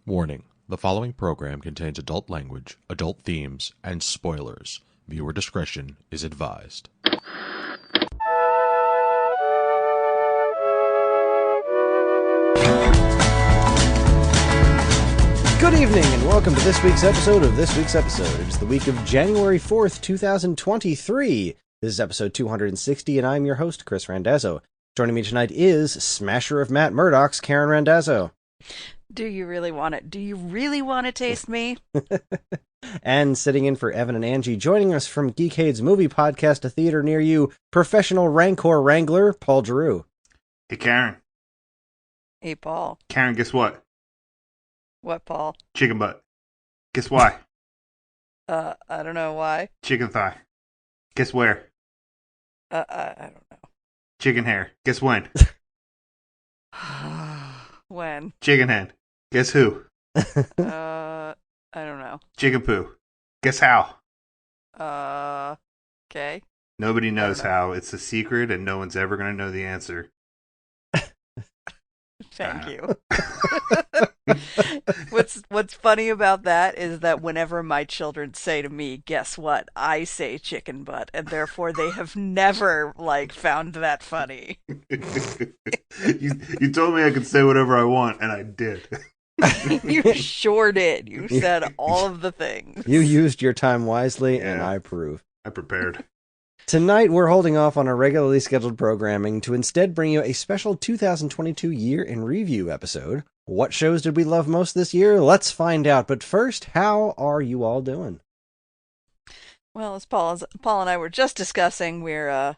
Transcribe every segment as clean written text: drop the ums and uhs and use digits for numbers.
Warning: the following program contains adult language, adult themes, and spoilers. Viewer discretion is advised. Good evening, and welcome to this week's episode of This Week's Episode. It is the week of January 4th, 2023. This is episode 260, and I'm your host, Kris Randazzo. Joining me tonight is Smasher of Matt Murdock's Karen Randazzo. Do you really want it? Do you really want to taste me? And sitting in for Evan and Angie, joining us from Geekades Movie Podcast, a theater near you, professional Rancor Wrangler, Paul Giroux. Hey, Karen. Hey, Paul. Karen, guess what? What, Paul? Chicken butt. Guess why? I don't know why. Chicken thigh. Guess where? I don't Chicken hair. Guess when? know. When? Chicken head. Guess who? I don't know. Chicken poo. Guess how? Okay. Nobody knows know. how. It's a secret, and no one's ever going to know the answer. Thank you. What's funny about that is that whenever my children say to me, guess what? I say chicken butt, and therefore they have never, found that funny. you told me I could say whatever I want, and I did. You sure did. You said all of the things. You used your time wisely, and Yeah. I approve. I prepared. Tonight, we're holding off on our regularly scheduled programming to instead bring you a special 2022 year in review episode. What shows did we love most this year? Let's find out. But first, how are you all doing? Well, as Paul and I were just discussing, we're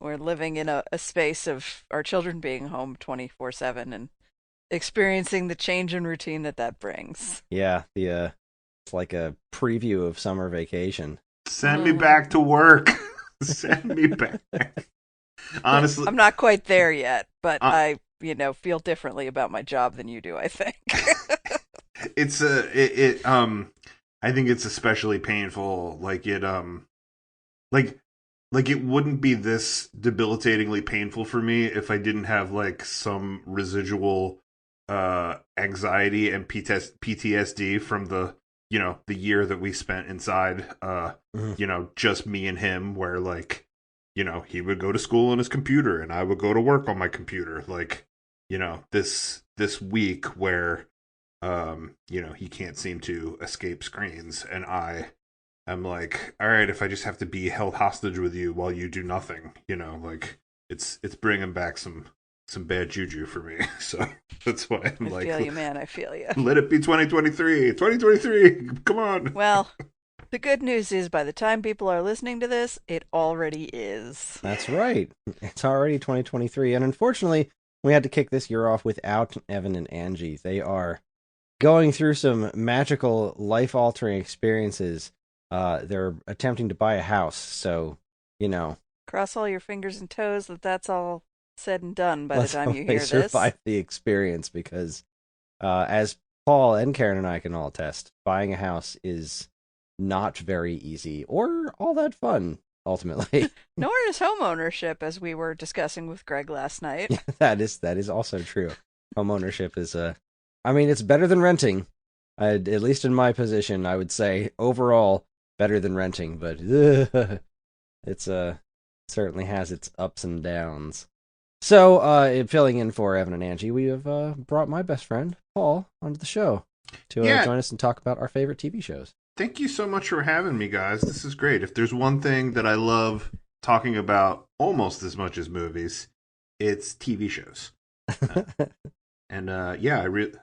living in a space of our children being home 24/7 and experiencing the change in routine that brings. Yeah, it's like a preview of summer vacation. Send me back to work. Send me back. Honestly, I'm not quite there yet, but I feel differently about my job than you do, I think. I think it's especially painful. It wouldn't be this debilitatingly painful for me if I didn't have some residual anxiety and PTSD from the year that we spent inside, just me and him, where he would go to school on his computer and I would go to work on my computer. This week where, he can't seem to escape screens, and I am like, all right, if I just have to be held hostage with you while you do nothing, it's bringing back some bad juju for me. So that's why I'm I feel you, man. I feel you. Let it be 2023. 2023. Come on. Well, the good news is by the time people are listening to this, it already is. That's right. It's already 2023. And unfortunately, we had to kick this year off without Evan and Angie. They are going through some magical, life-altering experiences. They're attempting to buy a house. So, Cross all your fingers and toes that's all said and done by the time you hear they this. survive the experience, because as Paul and Karen and I can all attest, buying a house is not very easy or all that fun, ultimately. Nor is home ownership, as we were discussing with Greg last night. That is also true. Home ownership is it's better than renting. At least in my position, I would say overall better than renting, but it's certainly has its ups and downs. So, filling in for Evan and Angie, we have brought my best friend, Paul, onto the show to join us and talk about our favorite TV shows. Thank you so much for having me, guys. This is great. If there's one thing that I love talking about almost as much as movies, it's TV shows. I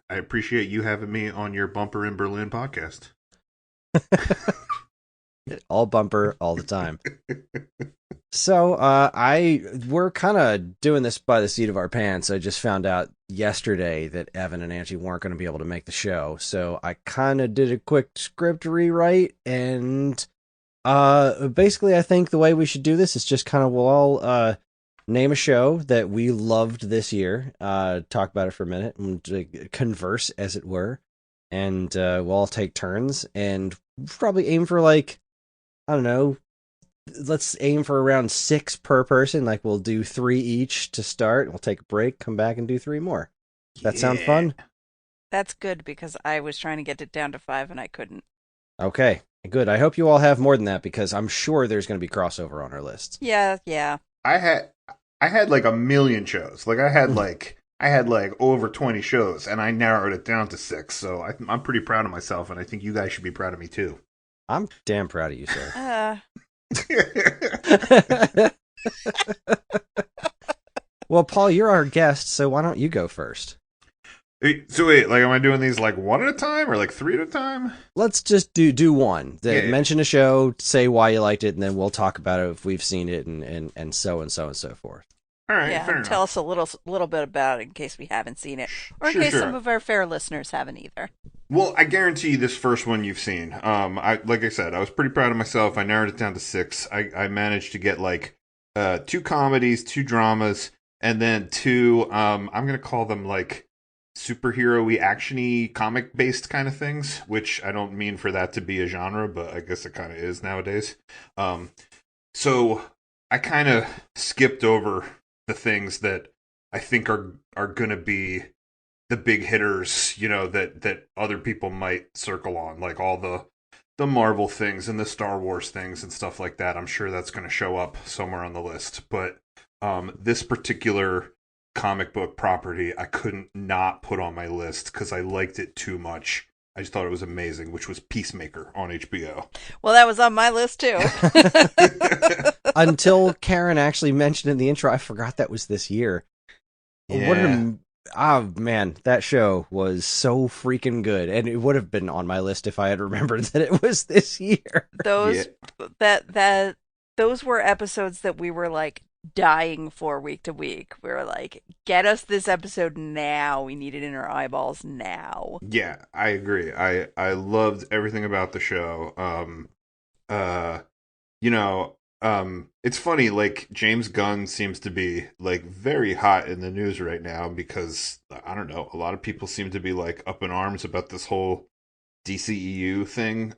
appreciate you having me on your Bumper in Berlin podcast. All bumper, all the time. So, we're kind of doing this by the seat of our pants. I just found out yesterday that Evan and Angie weren't going to be able to make the show. So I kind of did a quick script rewrite, and basically I think the way we should do this is just kind of, we'll all name a show that we loved this year, talk about it for a minute, and converse, as it were, and we'll all take turns, and probably aim for I don't know, let's aim for around 6 per person. We'll do 3 each to start. We'll take a break, come back, and do 3 more. That sound fun? That's good because I was trying to get it down to 5 and I couldn't. Okay, good. I hope you all have more than that because I'm sure there's going to be crossover on our lists. Yeah, yeah. I had like a million shows. Like I had like over 20 shows, and I narrowed it down to 6. So I'm pretty proud of myself, and I think you guys should be proud of me too. I'm damn proud of you, sir. Well, Paul, you're our guest, so why don't you go first? So wait, like, am I doing these like one at a time or like 3 at a time? Let's just do one. Yeah. Mention a show, say why you liked it, and then we'll talk about it if we've seen it, and so forth. All right, Yeah, fair and tell enough. us a little bit about it in case we haven't seen it, or in Sure, case sure. some of our fair listeners haven't either. Well, I guarantee this first one you've seen. Like I said, I was pretty proud of myself. I narrowed it down to 6. I managed to get like 2 comedies, 2 dramas, and then 2. I'm gonna call them like superhero-y, action-y, comic-based kind of things. Which I don't mean for that to be a genre, but I guess it kind of is nowadays. So I kind of skipped over the things that I think are gonna be the big hitters, that other people might circle on, like all the Marvel things and the Star Wars things and stuff like that. I'm sure that's going to show up somewhere on the list. But this particular comic book property, I couldn't not put on my list because I liked it too much. I just thought it was amazing, which was Peacemaker on HBO. Well, that was on my list too. Until Karen actually mentioned in the intro, I forgot that was this year. Yeah. Oh man, that show was so freaking good, and it would have been on my list if I had remembered that it was this year. Those those were episodes that we were like dying for week to week. We were like, get us this episode now. We need it in our eyeballs now. Yeah, I agree. I loved everything about the show. Uh, you know, it's funny, like James Gunn seems to be like very hot in the news right now because I don't know, a lot of people seem to be like up in arms about this whole DCEU thing.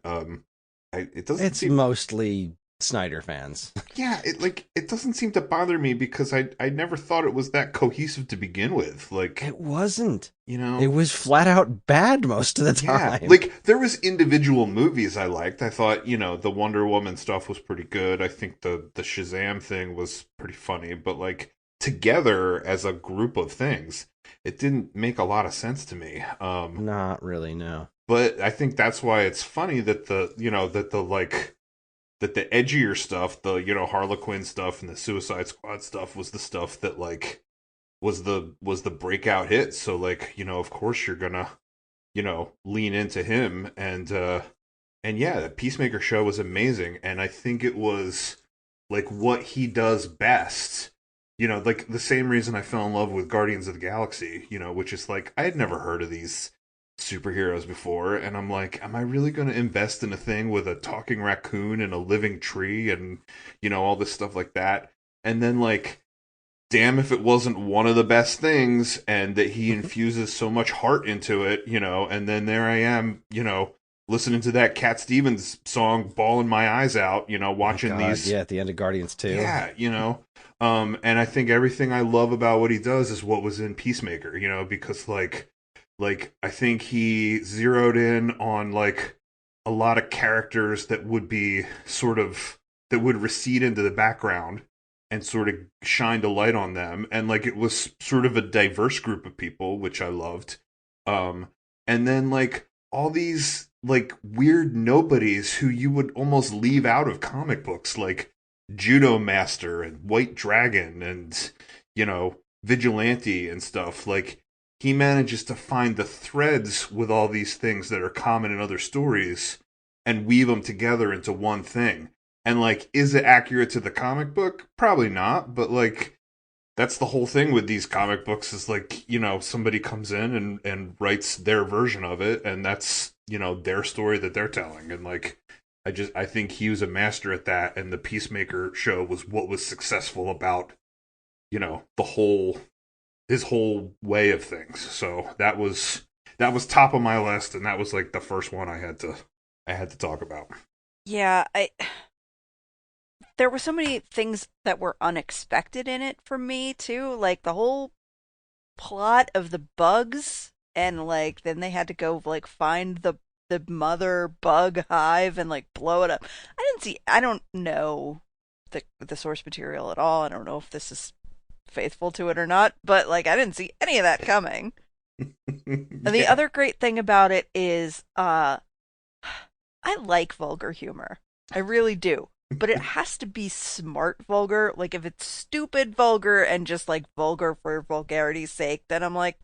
It doesn't It's seem, mostly Snyder fans. yeah, it doesn't seem to bother me because I never thought it was that cohesive to begin with. Like, It wasn't. you know, It was flat out bad most of the yeah, time. like there was individual movies I liked. I thought, the Wonder Woman stuff was pretty good. I think the Shazam thing was pretty funny, but like together as a group of things, it didn't make a lot of sense to me. Not really, no. But I think that's why it's funny that the edgier stuff, the Harlequin stuff and the Suicide Squad stuff was the stuff that like was the breakout hit. So like, of course you're gonna lean into him, and yeah, the Peacemaker show was amazing, and I think it was like what he does best. Like the same reason I fell in love with Guardians of the Galaxy, which is like I had never heard of these superheroes before, and I'm like, am I really going to invest in a thing with a talking raccoon and a living tree and all this stuff like that? And then like, damn if it wasn't one of the best things, and that he infuses so much heart into it, and then there I am, listening to that Cat Stevens song, bawling my eyes out, watching God, these. yeah, at the end of Guardians 2. Yeah, and I think everything I love about what he does is what was in Peacemaker, because like I think he zeroed in on like a lot of characters that would be sort of that would recede into the background and sort of shined a light on them, and like it was sort of a diverse group of people, which I loved. And then like all these like weird nobodies who you would almost leave out of comic books, like Judo Master and White Dragon and Vigilante and stuff. Like he manages to find the threads with all these things that are common in other stories and weave them together into one thing. And like, is it accurate to the comic book? Probably not, but like that's the whole thing with these comic books is like, somebody comes in and writes their version of it, and that's, their story that they're telling. And like I think he was a master at that, and the Peacemaker show was what was successful about, his whole way of things. So that was top of my list, and that was like the first one I had to talk about. Yeah, there were so many things that were unexpected in it for me too, like the whole plot of the bugs and like then they had to go like find the mother bug hive and like blow it up. I don't know the source material at all. I don't know if this is faithful to it or not, but like I didn't see any of that coming. And the other great thing about it is I like vulgar humor. I really do. But it has to be smart vulgar. Like if it's stupid vulgar and just like vulgar for vulgarity's sake, then I'm like,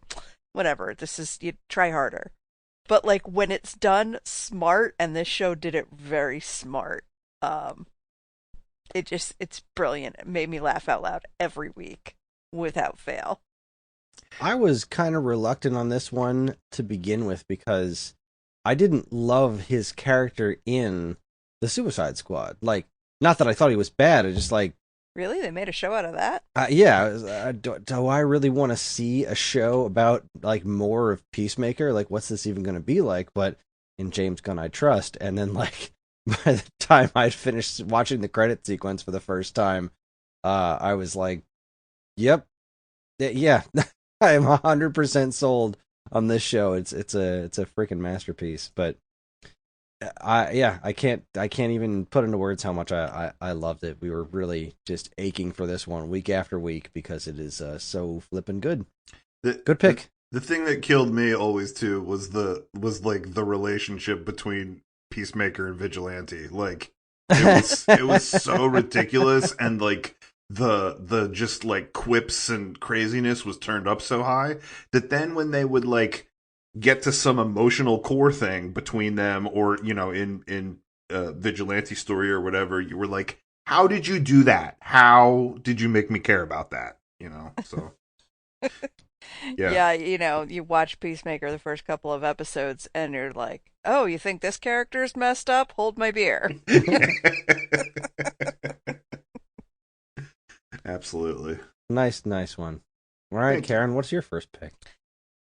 whatever, you try harder. But like when it's done smart, and this show did it very smart, it's brilliant. It made me laugh out loud every week without fail. I was kind of reluctant on this one to begin with because I didn't love his character in the Suicide Squad. Like, not that I thought he was bad. I just like, really, they made a show out of that? Yeah. Do I really want to see a show about like more of Peacemaker? Like, what's this even going to be like? But in James Gunn, I trust. And then, like, by the time I'd finished watching the credit sequence for the first time, I was like, "Yep, yeah, I am 100% sold on this show. It's a freaking masterpiece." But I can't even put into words how much I loved it. We were really just aching for this one week after week because it is so flippin' good. Good pick. The thing that killed me always too was like the relationship between Peacemaker and Vigilante. Like it was so ridiculous, and like the just like quips and craziness was turned up so high that then when they would like get to some emotional core thing between them, or you know, in Vigilante story or whatever, you were like, how did you do that? How did you make me care about that? You know, so yeah, you know, you watch Peacemaker the first couple of episodes and you're like, oh, you think this character's messed up? Hold my beer. Absolutely. Nice one. All right, Thank Karen, what's your first pick?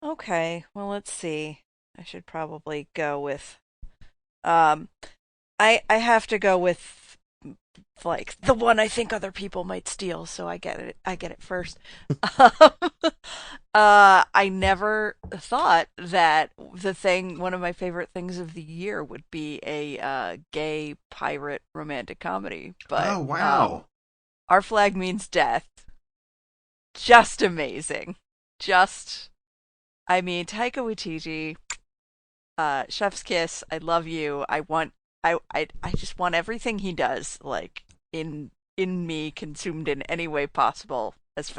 Okay, well, let's see. I should probably go with I have to go with like the one I think other people might steal, so I get it first. I never thought that one of my favorite things of the year would be a gay pirate romantic comedy, but oh wow. Our Flag Means Death. Just amazing. I mean, Taika Waititi, Chef's Kiss, I love you. I just want everything he does, like, in me, consumed in any way possible as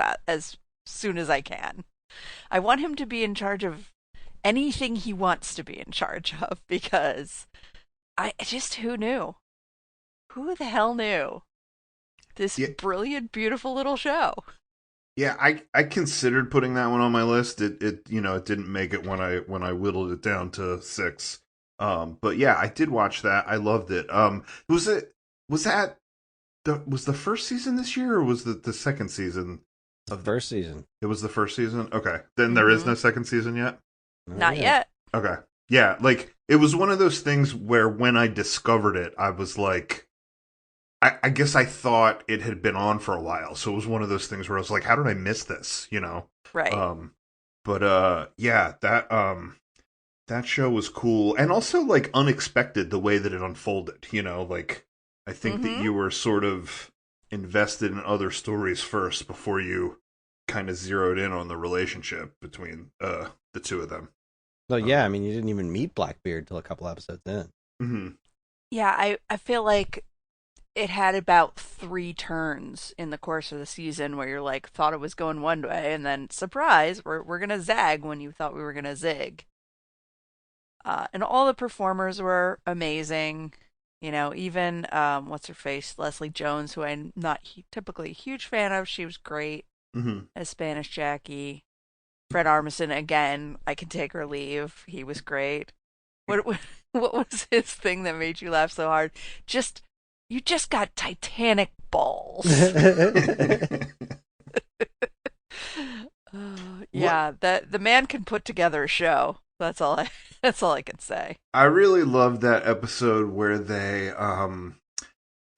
soon as I can. I want him to be in charge of anything he wants to be in charge of, because who knew? Who the hell knew? This brilliant, beautiful little show. Yeah, I considered putting that one on my list. It didn't make it when I whittled it down to 6. But yeah, I did watch that. I loved it. Was the first season this year, or was the second season? The first season. It was the first season? Okay. Then there is no second season yet? Not yet. Okay. Yeah, like, it was one of those things where when I discovered it, I was like, I guess I thought it had been on for a while, so it was one of those things where I was like, how did I miss this, you know? Right. Yeah, that show was cool, and also, like, unexpected the way that it unfolded, you know? Like, I think that you were sort of invested in other stories first before you kind of zeroed in on the relationship between the two of them. Well, yeah, I mean, you didn't even meet Blackbeard till a couple episodes in. Mm-hmm. Yeah, I feel like it had about 3 turns in the course of the season where you're like, thought it was going one way, and then surprise, we're gonna zag when you thought we were gonna zig. And all the performers were amazing. You know, even what's her face, Leslie Jones, who I'm not typically a huge fan of. She was great as Spanish Jackie. Fred Armisen, again, I can take or leave. He was great. What was his thing that made you laugh so hard? You just got Titanic balls. Yeah, the man can put together a show. That's all I can say. I really loved that episode where they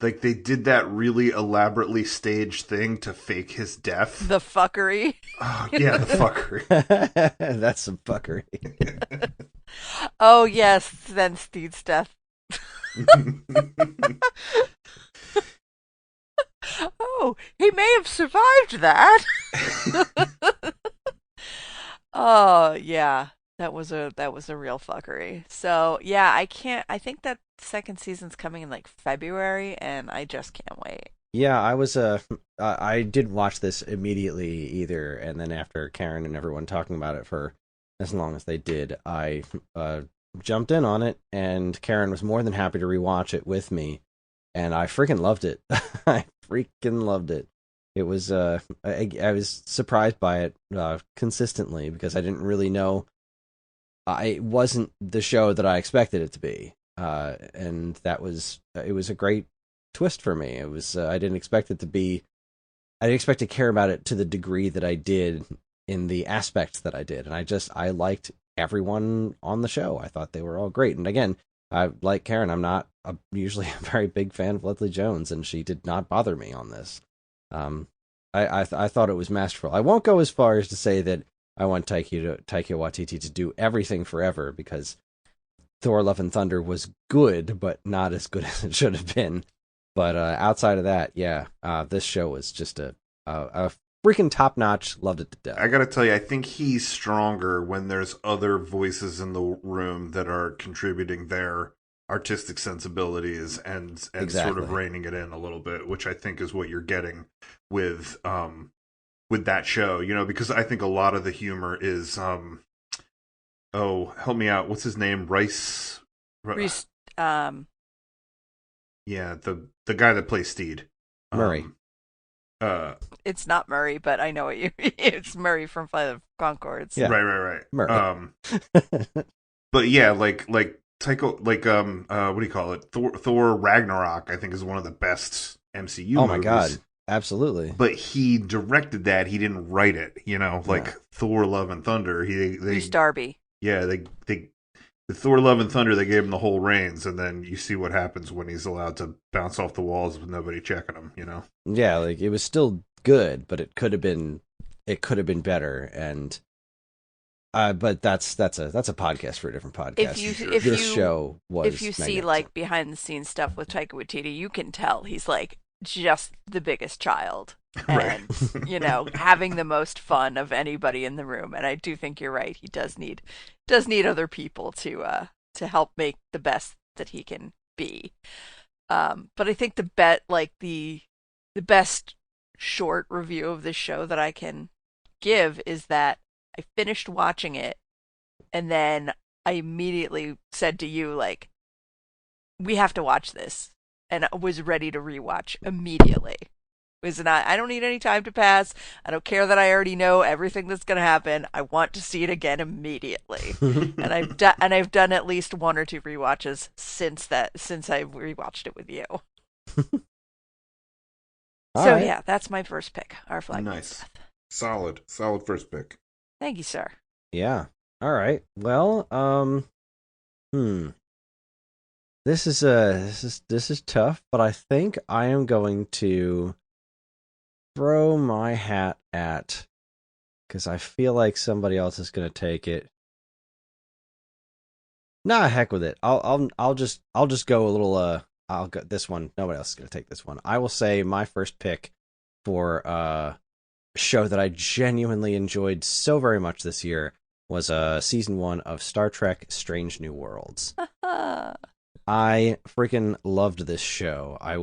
like they did that really elaborately staged thing to fake his death. The fuckery. Oh yeah, the fuckery. That's some fuckery. Oh yes, then Steed's death. Oh, he may have survived that. Oh yeah, that was a real fuckery. So yeah, I think that second season's coming in like February, and I just can't wait. Yeah, I did watch this immediately either, and then after Karen and everyone talking about it for as long as they did, I jumped in on it, and Karen was more than happy to rewatch it with me, and I freaking loved it. I freaking loved it. It was I was surprised by it consistently because I didn't really know. It wasn't the show that I expected it to be, and it was a great twist for me. It was I didn't expect it to be. I didn't expect to care about it to the degree that I did in the aspects that I did, and I liked everyone on the show. I thought they were all great, and again, like Karen, I'm not usually a very big fan of Leslie Jones, and she did not bother me on this. I thought it was masterful. I won't go as far as to say that I want Taika Waititi to do everything forever, because Thor: Love and Thunder was good, but not as good as it should have been. But outside of that, yeah, this show was just a freaking top notch. Loved it to death. I gotta tell you, I think he's stronger when there's other voices in the room that are contributing their artistic sensibilities and Exactly. sort of reining it in a little bit, which I think is what you're getting with that show, you know, because I think a lot of the humor is oh, help me out, what's his name? Reese, yeah, the guy that plays Steed. Murray. It's not Murray, but I know what you. It's Murray from Flight of Conchords. Yeah. Right. Murray. But yeah, like Taika, like what do you call it? Thor Ragnarok, I think, is one of the best MCU Oh my movies. god, absolutely. But he directed that. He didn't write it. You know, like Yeah. Thor: Love and Thunder. Bruce Darby. Yeah, they the Thor: Love and Thunder. They gave him the whole reins, and then you see what happens when he's allowed to bounce off the walls with nobody checking him. You know. Yeah, like it was still good, but it could have been better. And but that's a podcast for a different podcast. This show was. If you see like behind the scenes stuff with Taika Waititi, you can tell he's like just the biggest child. And you know, having the most fun of anybody in the room. And I do think you're right. He does need other people to help make the best that he can be. But I think the best short review of this show that I can give is that I finished watching it, and then I immediately said to you, like, we have to watch this, and I was ready to rewatch immediately. I don't need any time to pass. I don't care that I already know everything that's going to happen. I want to see it again immediately. And I've done at least one or two rewatches since I rewatched it with you. So right. yeah, that's my first pick. Our Flag Means Nice. Death. Solid first pick. Thank you, sir. Yeah. All right. Well, this is tough, but I think I am going to throw my hat at, because I feel like somebody else is going to take it. Nah, heck with it. I'll just go a little. I'll go this one. Nobody else is going to take this one. I will say my first pick for a show that I genuinely enjoyed so very much this year was season 1 of Star Trek: Strange New Worlds. I freaking loved this show. I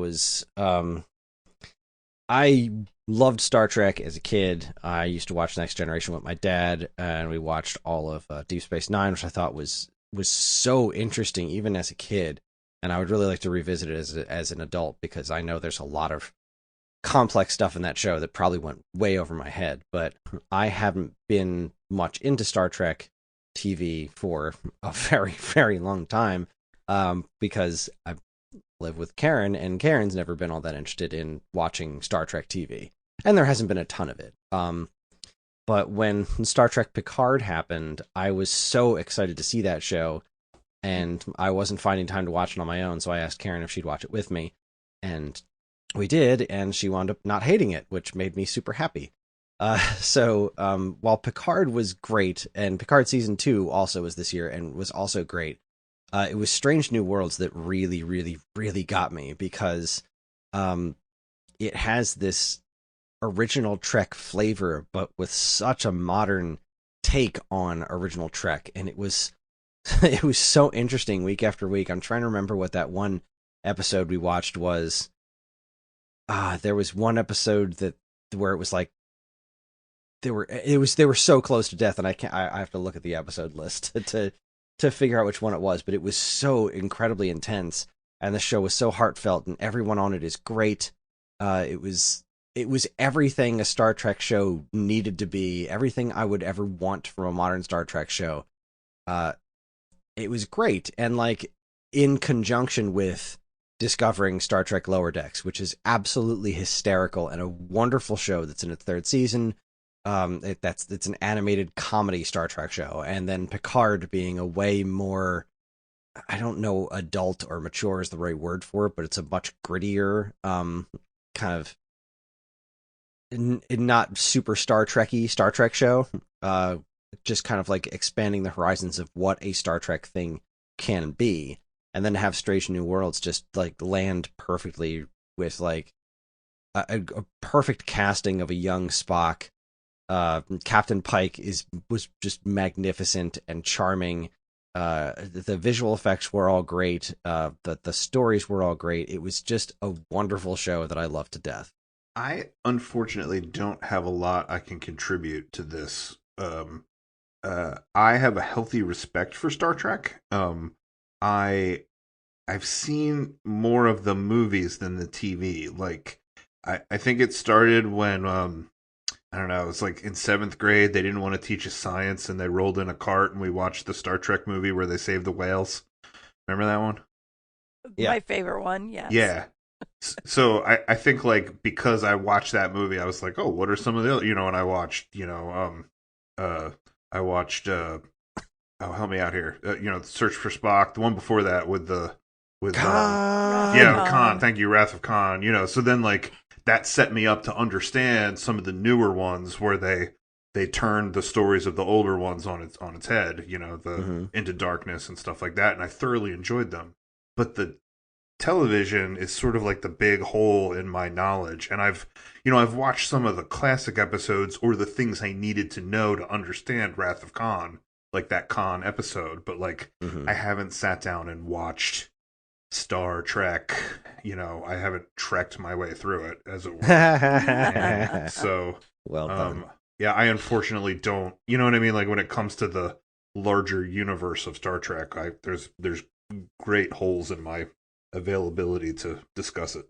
loved Star Trek as a kid. I used to watch Next Generation with my dad, and we watched all of Deep Space Nine, which I thought was so interesting even as a kid. And I would really like to revisit it as an adult, because I know there's a lot of complex stuff in that show that probably went way over my head. But I haven't been much into Star Trek TV for a very, very long time, because I live with Karen, and Karen's never been all that interested in watching Star Trek TV. And there hasn't been a ton of it. But when Star Trek Picard happened, I was so excited to see that show, and I wasn't finding time to watch it on my own, so I asked Karen if she'd watch it with me. And we did, and she wound up not hating it, which made me super happy. So while Picard was great, and Picard season 2 also was this year and was also great, it was Strange New Worlds that really, really, really got me, because it has this original Trek flavor, but with such a modern take on original Trek, and it was it was so interesting week after week. I'm trying to remember what that one episode we watched was. There was one episode where it was like they were so close to death, and I have to look at the episode list to figure out which one it was, but it was so incredibly intense, and the show was so heartfelt, and everyone on it is great. It was everything a Star Trek show needed to be, everything I would ever want from a modern Star Trek show. It was great, and like in conjunction with discovering Star Trek Lower Decks, which is absolutely hysterical and a wonderful show that's in its third season. It's an animated comedy Star Trek show, and then Picard being a way more, I don't know, adult or mature is the right word for it, but it's a much grittier, kind of not super Star Trek-y Star Trek show. Just kind of like expanding the horizons of what a Star Trek thing can be. And then to have Strange New Worlds just like land perfectly with like a perfect casting of a young Spock. Captain Pike was just magnificent and charming. The visual effects were all great. The stories were all great. It was just a wonderful show that I loved to death. I unfortunately don't have a lot I can contribute to this. I have a healthy respect for Star Trek. I've seen more of the movies than the TV. Like, I think it started when I don't know, it was like in 7th grade, they didn't want to teach us science, and they rolled in a cart, and we watched the Star Trek movie where they saved the whales. Remember that one? Yeah. My favorite one, yes. Yeah. So I think like because I watched that movie, I was like, oh, what are some of the other, and I watched, I watched oh, help me out here, Search for Spock, the one before that with Khan. Khan, thank you, Wrath of Khan, so then like that set me up to understand some of the newer ones where they turned the stories of the older ones on its head, the Into Darkness and stuff like that, and I thoroughly enjoyed them. But the television is sort of like the big hole in my knowledge, and I've watched some of the classic episodes or the things I needed to know to understand Wrath of Khan, like that Khan episode, but like I haven't sat down and watched Star Trek. I haven't trekked my way through it, as it were. So well done. Yeah, I unfortunately don't, you know what I mean, like when it comes to the larger universe of Star Trek, there's great holes in my availability to discuss it.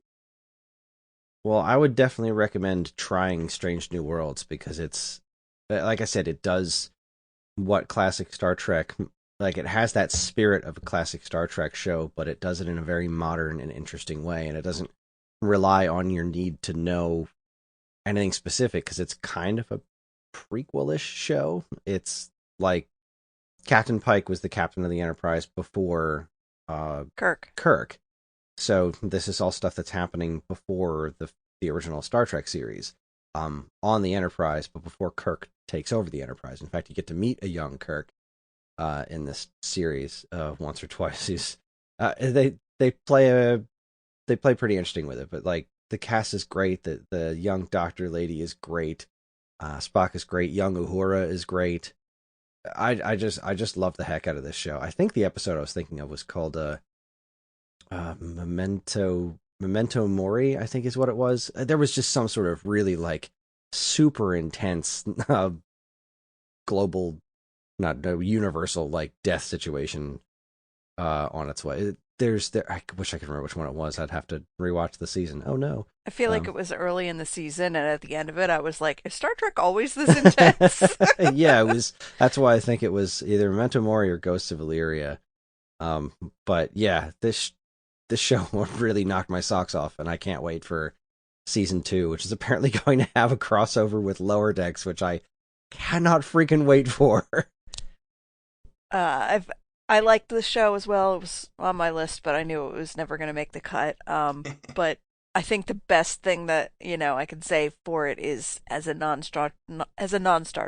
Well, I would definitely recommend trying Strange New Worlds, because it's, like I said, it does what classic Star Trek, like it has that spirit of a classic Star Trek show, but it does it in a very modern and interesting way, and it doesn't rely on your need to know anything specific, because it's kind of a prequel-ish show. It's like Captain Pike was the captain of the Enterprise before Kirk. So this is all stuff that's happening before the original Star Trek series on the Enterprise, but before Kirk takes over the Enterprise. In fact, you get to meet a young Kirk in this series once or twice. They play pretty interesting with it, but like the cast is great. The young doctor lady is great. Spock is great. Young Uhura is great. I just love the heck out of this show. I think the episode I was thinking of was called Memento Mori, I think is what it was. There was just some sort of really like super intense global, not universal, like death situation on its way. I wish I could remember which one it was. I'd have to rewatch the season. Oh no. I feel like it was early in the season, and at the end of it, I was like, is Star Trek always this intense? Yeah, it was. That's why I think it was either Memento Mori or Ghosts of Illyria. But yeah, this show really knocked my socks off, and I can't wait for season 2, which is apparently going to have a crossover with Lower Decks, which I cannot freaking wait for. I've I liked the show as well. It was on my list, but I knew it was never going to make the cut. But I think the best thing that I can say for it is as a non-Star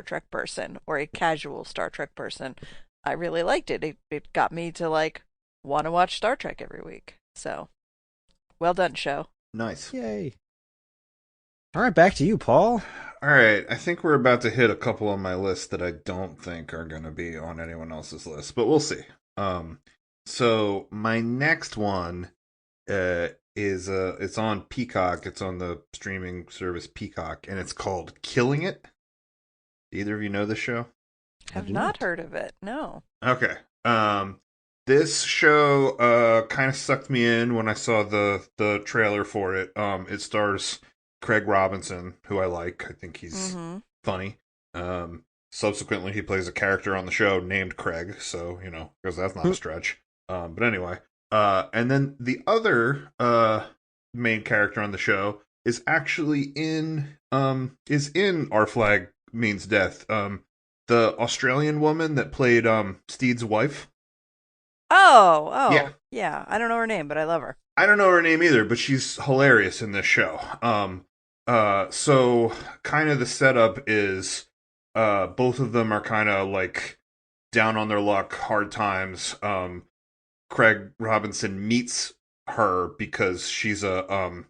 Trek person or a casual Star Trek person, I really liked it. It got me to like want to watch Star Trek every week. So, well done, show. Nice. Yay. All right, back to you, Paul. All right, I think we're about to hit a couple on my list that I don't think are going to be on anyone else's list, but we'll see. So my next one is it's on Peacock. It's on the streaming service Peacock, and it's called Killing It. Either of you know this show? Have not heard of it. No. Okay. This show kind of sucked me in when I saw the trailer for it. It stars Craig Robinson, who I like. I think he's funny. Subsequently, he plays a character on the show named Craig, so, because that's not a stretch. But anyway, and then the other main character on the show is actually in Our Flag Means Death. The Australian woman that played Steed's wife. Oh, yeah. I don't know her name, but I love her. I don't know her name either, but she's hilarious in this show. So kind of the setup is both of them are kind of like down on their luck, hard times. Craig Robinson meets her because she's a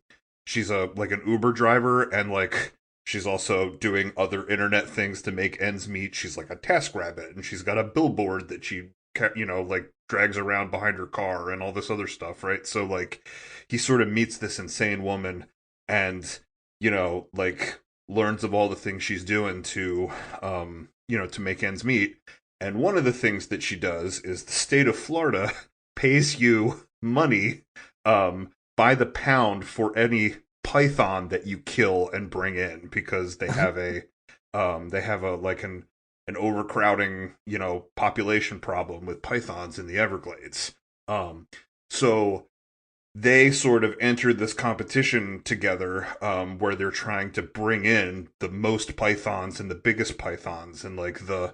like an Uber driver, and like she's also doing other internet things to make ends meet. She's like a TaskRabbit, and she's got a billboard that she like drags around behind her car and all this other stuff, right? So like he sort of meets this insane woman and like learns of all the things she's doing to to make ends meet. And one of the things that she does is the state of Florida pays you money by the pound for any python that you kill and bring in, because they have a like an overcrowding, population problem with pythons in the Everglades. So they sort of entered this competition together, where they're trying to bring in the most pythons and the biggest pythons, and like the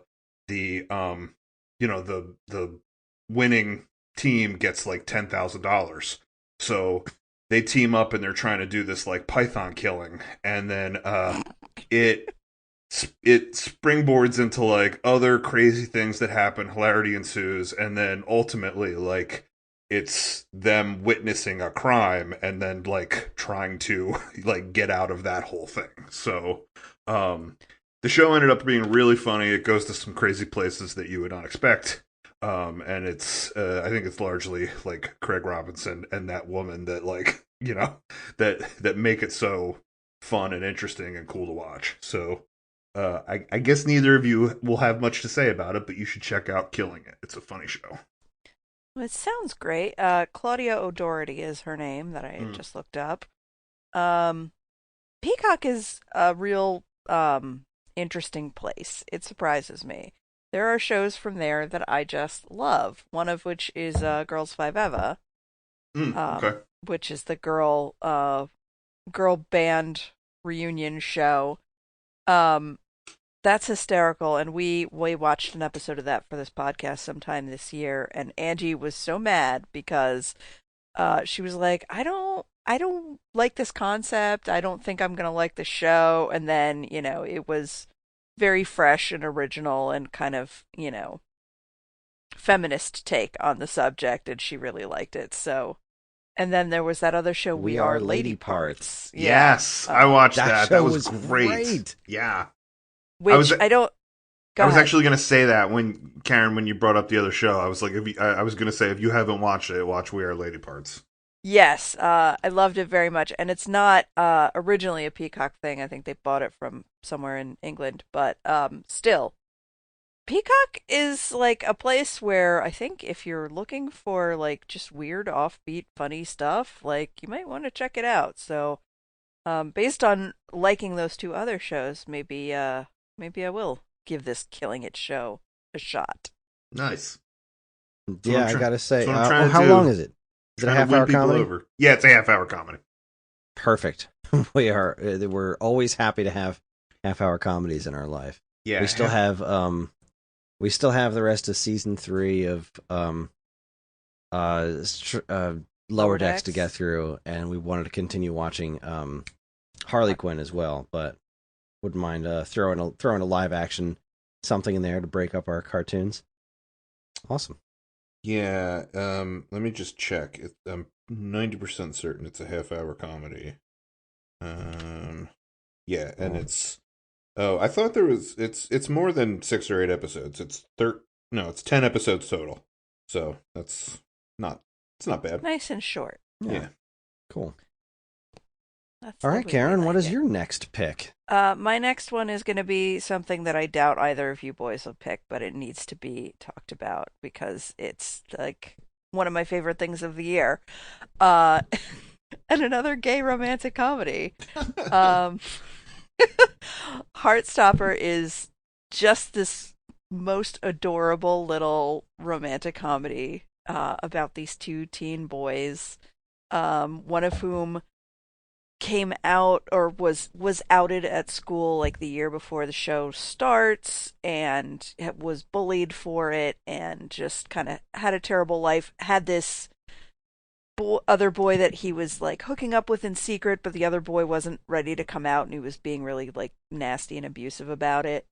winning team gets like $10,000. So they team up and they're trying to do this like python killing, and then it springboards into like other crazy things that happen. Hilarity ensues, and then ultimately like it's them witnessing a crime and then like trying to like get out of that whole thing. So the show ended up being really funny. It goes to some crazy places that you would not expect. And it's I think it's largely like Craig Robinson and that woman that like that make it so fun and interesting and cool to watch. So I guess neither of you will have much to say about it, but you should check out Killing It. It's a funny show. Well, it sounds great. Claudia O'Doherty is her name that I just looked up. Peacock is a real interesting place. It surprises me. There are shows from there that I just love. One of which is Girls Five Eva, Okay. which is the girl band reunion show. That's hysterical, and we watched an episode of that for this podcast sometime this year, and Angie was so mad because she was like, I don't like this concept. I don't think I'm gonna like the show. And then, it was very fresh and original and kind of, feminist take on the subject, and she really liked it. So, and then there was that other show, We Are Lady Parts. Yeah. Yes, I watched that. That show was great. Yeah. Which I don't. Go I was ahead. actually going to say that when Karen, when you brought up the other show, I was like, I was going to say, if you haven't watched it, watch We Are Lady Parts. Yes, I loved it very much, and it's not originally a Peacock thing. I think they bought it from somewhere in England, but still, Peacock is like a place where I think if you're looking for like just weird, offbeat, funny stuff, like you might want to check it out. So, based on liking those two other shows, maybe I will give this Killing It show a shot. Nice. Yeah, I gotta say, how long is it? Is it a half-hour comedy? Over. Yeah, it's a half-hour comedy. Perfect. We're always happy to have half-hour comedies in our life. Yeah, we still have We still have the rest of season 3 of Lower Decks to get through, and we wanted to continue watching Harley Quinn as well, but wouldn't mind throwing a live action something in there to break up our cartoons. Awesome. Yeah, let me just check. I'm 90% certain it's a half-hour comedy. Yeah, and it's... Oh, I thought there was... It's more than 6 or 8 episodes. It's 10 episodes total. So, it's not bad. Nice and short. Yeah. Cool. That's All right, the way Karen, we what like is it. your next pick? My next one is going to be something that I doubt either of you boys will pick, but it needs to be talked about because it's like one of my favorite things of the year. And another gay romantic comedy. Um, Heartstopper is just this most adorable little romantic comedy about these two teen boys, one of whom came out or was outed at school like the year before the show starts and was bullied for it and just kind of had a terrible life, had this other boy that he was like hooking up with in secret, but the other boy wasn't ready to come out and he was being really like nasty and abusive about it.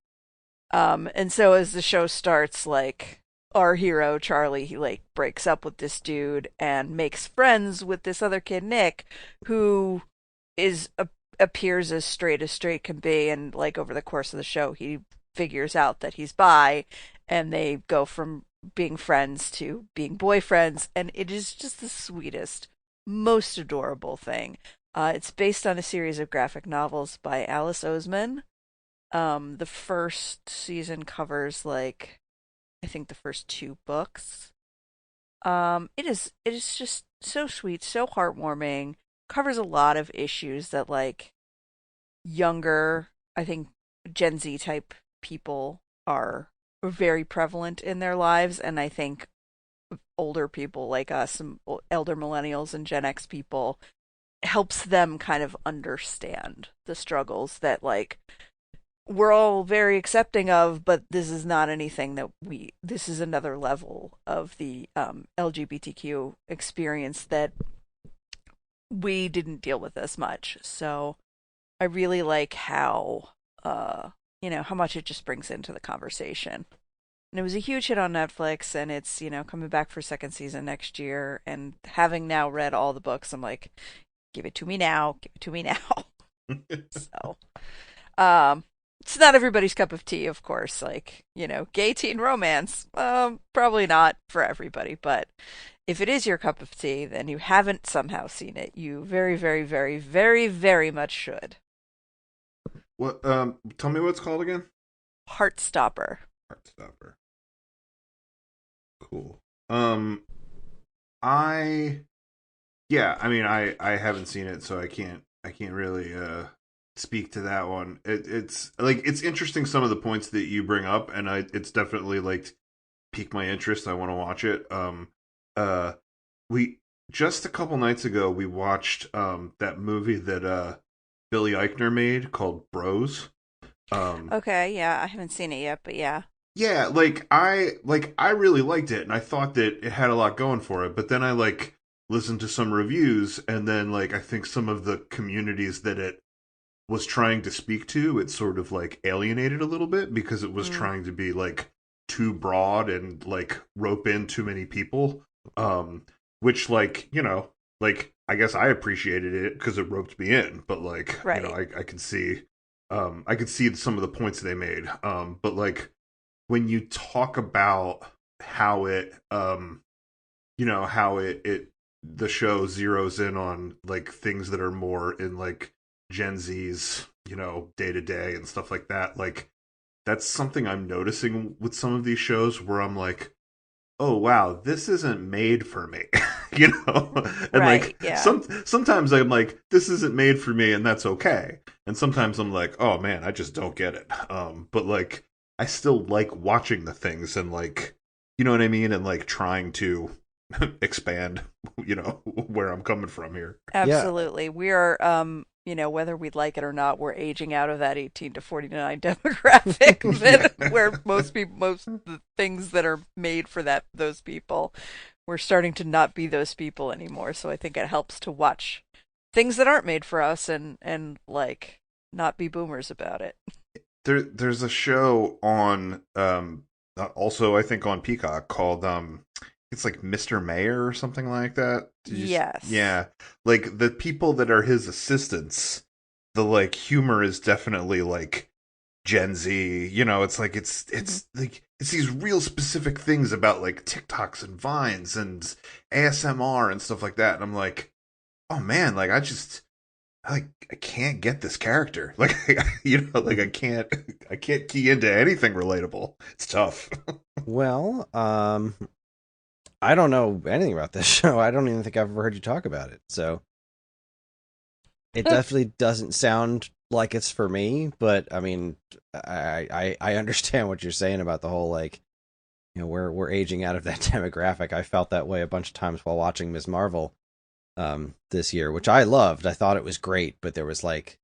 And so as the show starts, like our hero Charlie, he like breaks up with this dude and makes friends with this other kid Nick, who appears as straight can be, and like over the course of the show he figures out that he's bi, and they go from being friends to being boyfriends, and it is just the sweetest, most adorable thing. It's based on a series of graphic novels by Alice Oseman. The first season covers like I think the first 2 books. It is just so sweet, so heartwarming, covers a lot of issues that like younger, I think Gen Z type people are very prevalent in their lives, and I think older people like us, elder millennials and Gen X people, helps them kind of understand the struggles that like we're all very accepting of, but this is not anything that this is another level of the LGBTQ experience that we didn't deal with as much. So I really like how how much it just brings into the conversation. And it was a huge hit on Netflix, and it's, coming back for 2nd season next year. And having now read all the books, I'm like, give it to me now, give it to me now. So, it's not everybody's cup of tea, of course. Like, gay teen romance, probably not for everybody. But if it is your cup of tea, then you haven't somehow seen it. You very, very, very, very, very much should. What? Tell me what it's called again. Heartstopper. Heartstopper. Cool. I haven't seen it, so I can't really speak to that one. It's interesting, some of the points that you bring up, and it's definitely like piqued my interest. I want to watch it. We just a couple nights ago we watched that movie that Billy Eichner made called Bros. Okay, yeah, I haven't seen it yet, but yeah. Yeah, I really liked it, and I thought that it had a lot going for it. But then I listened to some reviews, and then I think some of the communities that it was trying to speak to, it sort of alienated a little bit because it was trying to be too broad and rope in too many people. Which I guess I appreciated it because it roped me in, but right. I could see some of the points they made. But when you talk about how it how it the show zeroes in on things that are more in Gen Z's day to day and stuff like that, that's something I'm noticing with some of these shows where I'm like, oh wow, this isn't made for me. And right, yeah. sometimes I'm like, this isn't made for me, and that's okay. And sometimes I'm like, oh man, I just don't get it. But I still like watching the things and you know what I mean, and trying to expand where I'm coming from here. Absolutely. Yeah. We are whether we like it or not, we're aging out of that 18 to 49 demographic where most of the things that are made for those people, we're starting to not be those people anymore. So I think it helps to watch things that aren't made for us and like not be boomers about it. There's a show on also I think on Peacock called it's like Mr. Mayor or something like that. Yes. Yeah. Like the people that are his assistants, the like humor is definitely like Gen Z. It's like it's like it's these real specific things about like TikToks and Vines and ASMR and stuff like that. And I'm like, oh man, like I can't get this character. Like like I can't key into anything relatable. It's tough. Well, I don't know anything about this show. I don't even think I've ever heard you talk about it. So it definitely doesn't sound like it's for me, but I mean, I understand what you're saying about the whole, like, we're aging out of that demographic. I felt that way a bunch of times while watching Ms. Marvel this year, which I loved. I thought it was great, but there was like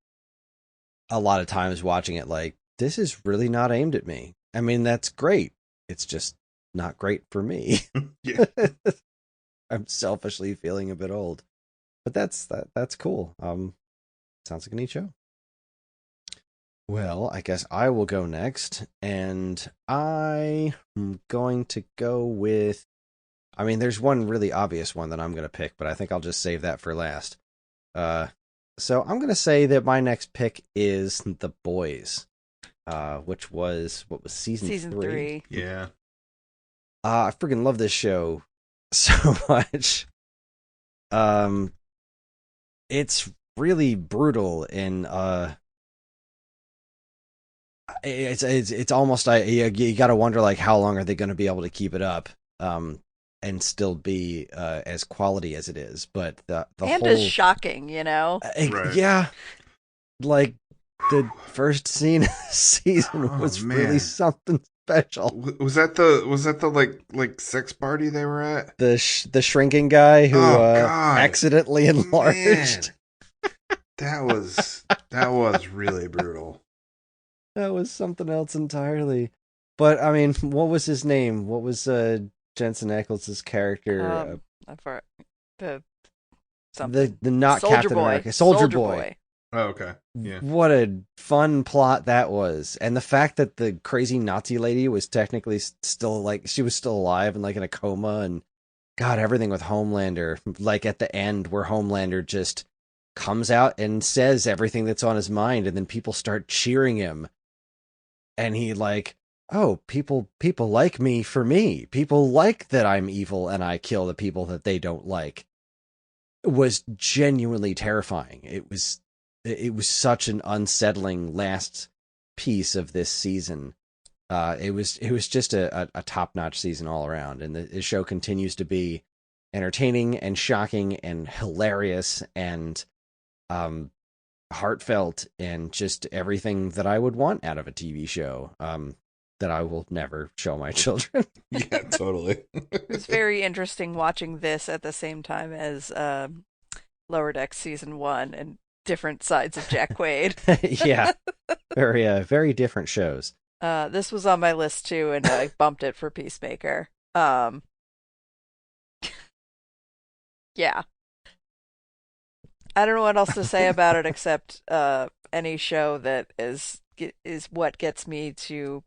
a lot of times watching it like, this is really not aimed at me. I mean, that's great. It's just not great for me. Yeah. I'm selfishly feeling a bit old, but that's cool. Sounds like a neat show. Well, I guess I will go next, and I'm going to go with, I mean, there's one really obvious one that I'm going to pick, but I think I'll just save that for last. So I'm going to say that my next pick is The Boys, which was, what was season 3? Yeah. I freaking love this show so much. It's really brutal, and it's almost, you got to wonder, like, how long are they going to be able to keep it up, and still be as quality as it is. But the and whole is shocking, Right. Yeah, like the first scene of the season was really something special. Was that the like sex party they were at? The shrinking guy who God. accidentally enlarged. Man. That was really brutal. That was something else entirely. But I mean, what was his name? What was Jensen Ackles' character? The not Soldier Captain Boy. America, Soldier Boy. Oh, okay. Yeah. What a fun plot that was. And the fact that the crazy Nazi lady was technically still, like, she was still alive and like in a coma, and God, everything with Homelander, like at the end where Homelander just comes out and says everything that's on his mind, and then people start cheering him. And he like, oh, people like me for me. People like that I'm evil and I kill the people that they don't like. It was genuinely terrifying. It was such an unsettling last piece of this season. It was just a top-notch season all around, and the show continues to be entertaining and shocking and hilarious and heartfelt and just everything that I would want out of a TV show that I will never show my children. Yeah, totally. It was very interesting watching this at the same time as Lower Decks season 1 and different sides of Jack Quaid. Yeah, very different shows. This was on my list too, and I bumped it for Peacemaker. Yeah. I don't know what else to say about it except any show that is what gets me to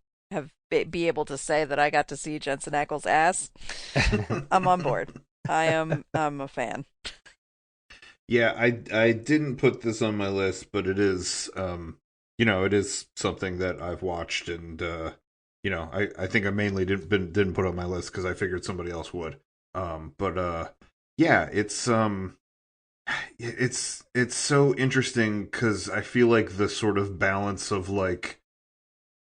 be able to say that I got to see Jensen Ackles' ass. I'm on board. I'm a fan. Yeah, I didn't put this on my list, but it is it is something that I've watched, and I think I mainly didn't put it on my list because I figured somebody else would. Yeah, it's so interesting because I feel like the sort of balance of like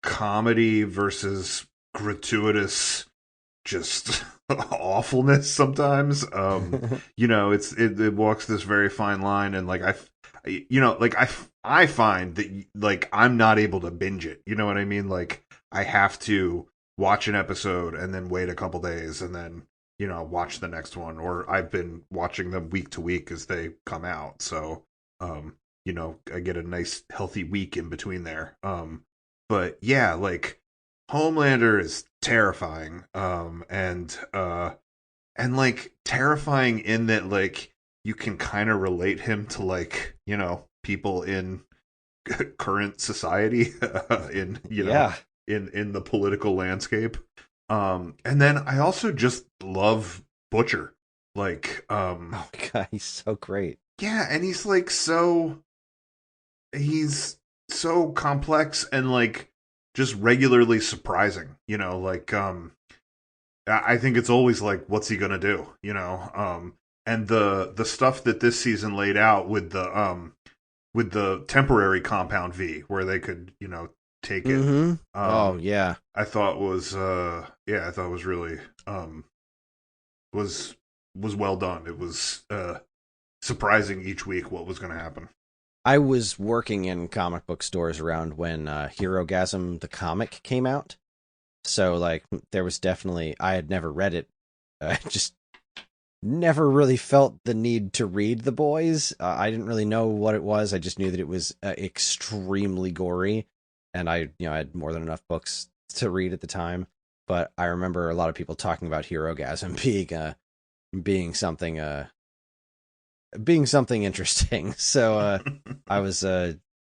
comedy versus gratuitous just awfulness sometimes. It walks this very fine line, and like I find that like I'm not able to binge it. You know what I mean? Like I have to watch an episode and then wait a couple days and then watch the next one, or I've been watching them week to week as they come out. So I get a nice healthy week in between there. But yeah, like Homelander is terrifying. And like terrifying in that like you can kind of relate him to like, people in current society in in the political landscape. And then I also just love Butcher. Like oh my God, he's so great. Yeah, and he's like he's so complex and like just regularly surprising, like I think it's always like, what's he gonna do, and the stuff that this season laid out with the temporary compound V where they could take it. Mm-hmm. Oh yeah, I thought was really was well done. It was surprising each week what was going to happen. I was working in comic book stores around when Herogasm the comic came out. So, like, there was definitely... I had never read it. I just never really felt the need to read The Boys. I didn't really know what it was. I just knew that it was extremely gory. And I had more than enough books to read at the time. But I remember a lot of people talking about Herogasm being something interesting. So I was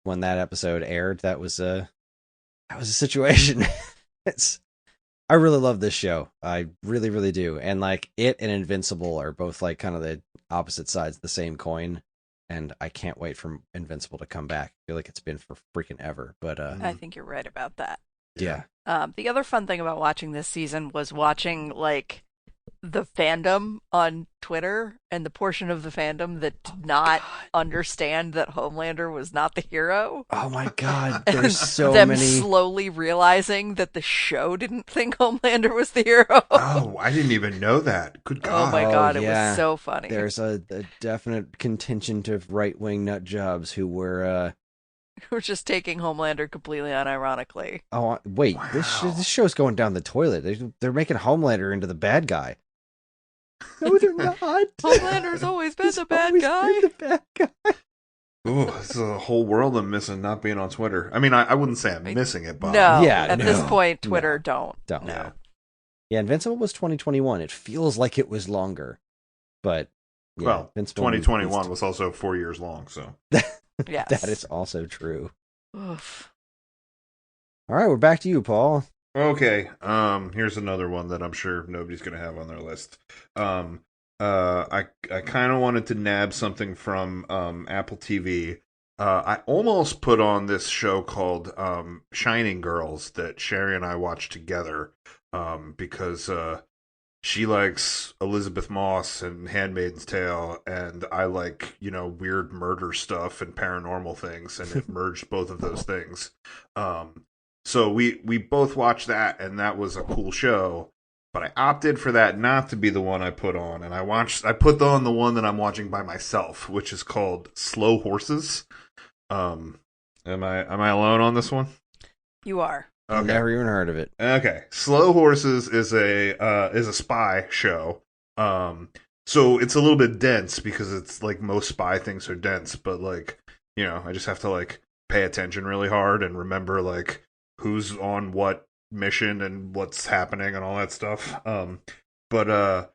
when that episode aired, that was a situation. I really love this show. I really, really do. And like it and Invincible are both like kind of the opposite sides of the same coin. And I can't wait for Invincible to come back. I feel like it's been for freaking ever. But I think you're right about that. Yeah. The other fun thing about watching this season was watching like the fandom on Twitter and the portion of the fandom that did not understand that Homelander was not the hero. Oh my God, there's so them many. Slowly realizing that the show didn't think Homelander was the hero. Oh, I didn't even know that. Good God. Oh my God, it yeah. was so funny. There's a definite contingent of right-wing nut jobs who were We're just taking Homelander completely unironically. oh wait, Wow. this show's going down the toilet. They're making Homelander into the bad guy. No, they're not. Homelander's always been the bad guy. The bad guy. Ooh, this is a whole world I'm missing not being on Twitter. I mean, I wouldn't say I'm missing it, but No, Yeah, at no. this point, Twitter don't. No. Yeah, Invincible was 2021. It feels like it was longer, but yeah, well, Invincible 2021 was also 4 years long, so Yes. that is also true. Oof. All right, we're back to you, Paul. okay. Here's another one that I'm sure nobody's gonna have on their list. I kind of wanted to nab something from Apple TV. I almost put on this show called Shining Girls that Sherry and I watched together because she likes Elizabeth Moss and Handmaid's Tale, and I like, weird murder stuff and paranormal things, and it merged both of those things. So we both watched that, and that was a cool show. But I opted for that not to be the one I put on, and I put on the one that I'm watching by myself, which is called Slow Horses. Am I alone on this one? You are. Okay. Never even heard of it. Okay, Slow Horses is a spy show. So it's a little bit dense because it's like most spy things are dense, but like, I just have to like pay attention really hard and remember like who's on what mission and what's happening and all that stuff. But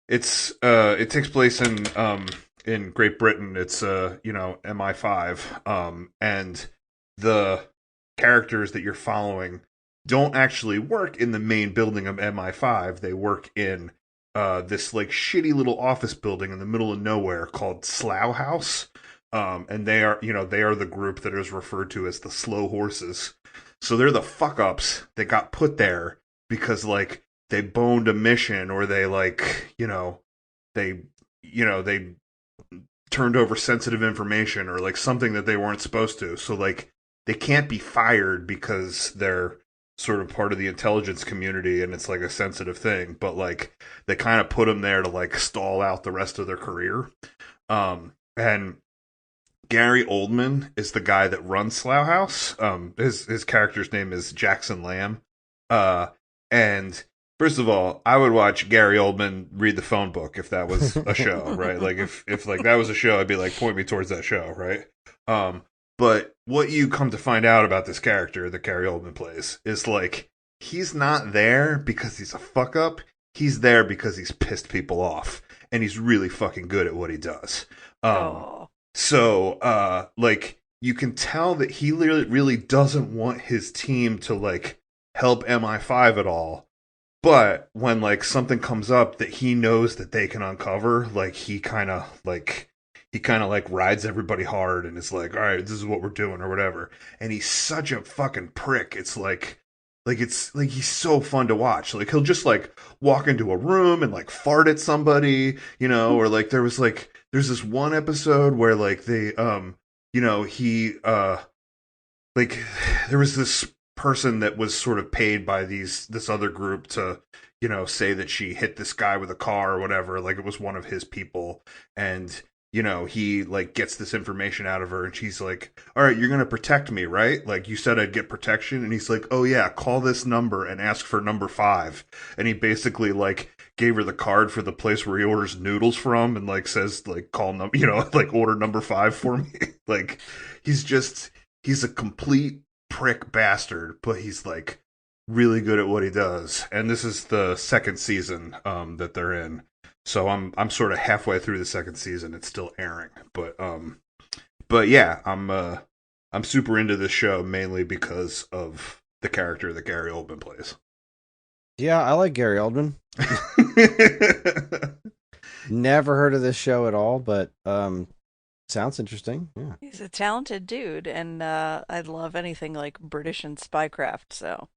it takes place in Great Britain. It's MI5, and the characters that you're following don't actually work in the main building of MI5. They work in this like shitty little office building in the middle of nowhere called Slough House. And they are the group that is referred to as the Slow Horses. So they're the fuck ups that got put there because like they boned a mission, or they like, they turned over sensitive information, or like something that they weren't supposed to. So like they can't be fired because they're sort of part of the intelligence community and it's like a sensitive thing, but like they kind of put them there to like stall out the rest of their career. And Gary Oldman is the guy that runs Slough House. His character's name is Jackson Lamb. And first of all, I would watch Gary Oldman read the phone book if that was a show, right? Like if like that was a show, I'd be like, point me towards that show, right? But what you come to find out about this character that Gary Oldman plays is like he's not there because he's a fuck up. He's there because he's pissed people off, and he's really fucking good at what he does. Oh. So like you can tell that he really doesn't want his team to like help MI5 at all. But when like something comes up that he knows that they can uncover, like he kind of like rides everybody hard and is like, all right, this is what we're doing or whatever. And he's such a fucking prick. It's like he's so fun to watch. Like he'll just like walk into a room and like fart at somebody, or like there's this one episode where like they he like there was this person that was sort of paid by this other group to say that she hit this guy with a car or whatever, like it was one of his people. And he like gets this information out of her and she's like, all right, you're gonna protect me, right? Like you said I'd get protection. And he's like, oh yeah, call this number and ask for number 5. And he basically like gave her the card for the place where he orders noodles from and like says like call number like order number 5 for me. Like he's a complete prick bastard, but he's like really good at what he does. And this is the second season that they're in. So I'm sort of halfway through the second season. It's still airing, but yeah, I'm super into this show mainly because of the character that Gary Oldman plays. Yeah, I like Gary Oldman. Never heard of this show at all, but sounds interesting. Yeah, He's a talented dude, and I love anything like British and spycraft, so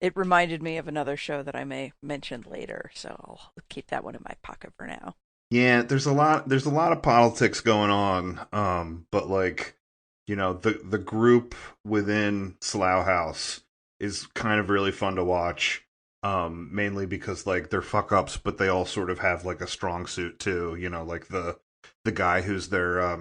it reminded me of another show that I may mention later, so I'll keep that one in my pocket for now. Yeah, there's a lot of politics going on, but like the group within Slough House is kind of really fun to watch. Mainly because like they're fuck ups, but they all sort of have like a strong suit too. Like the guy who's their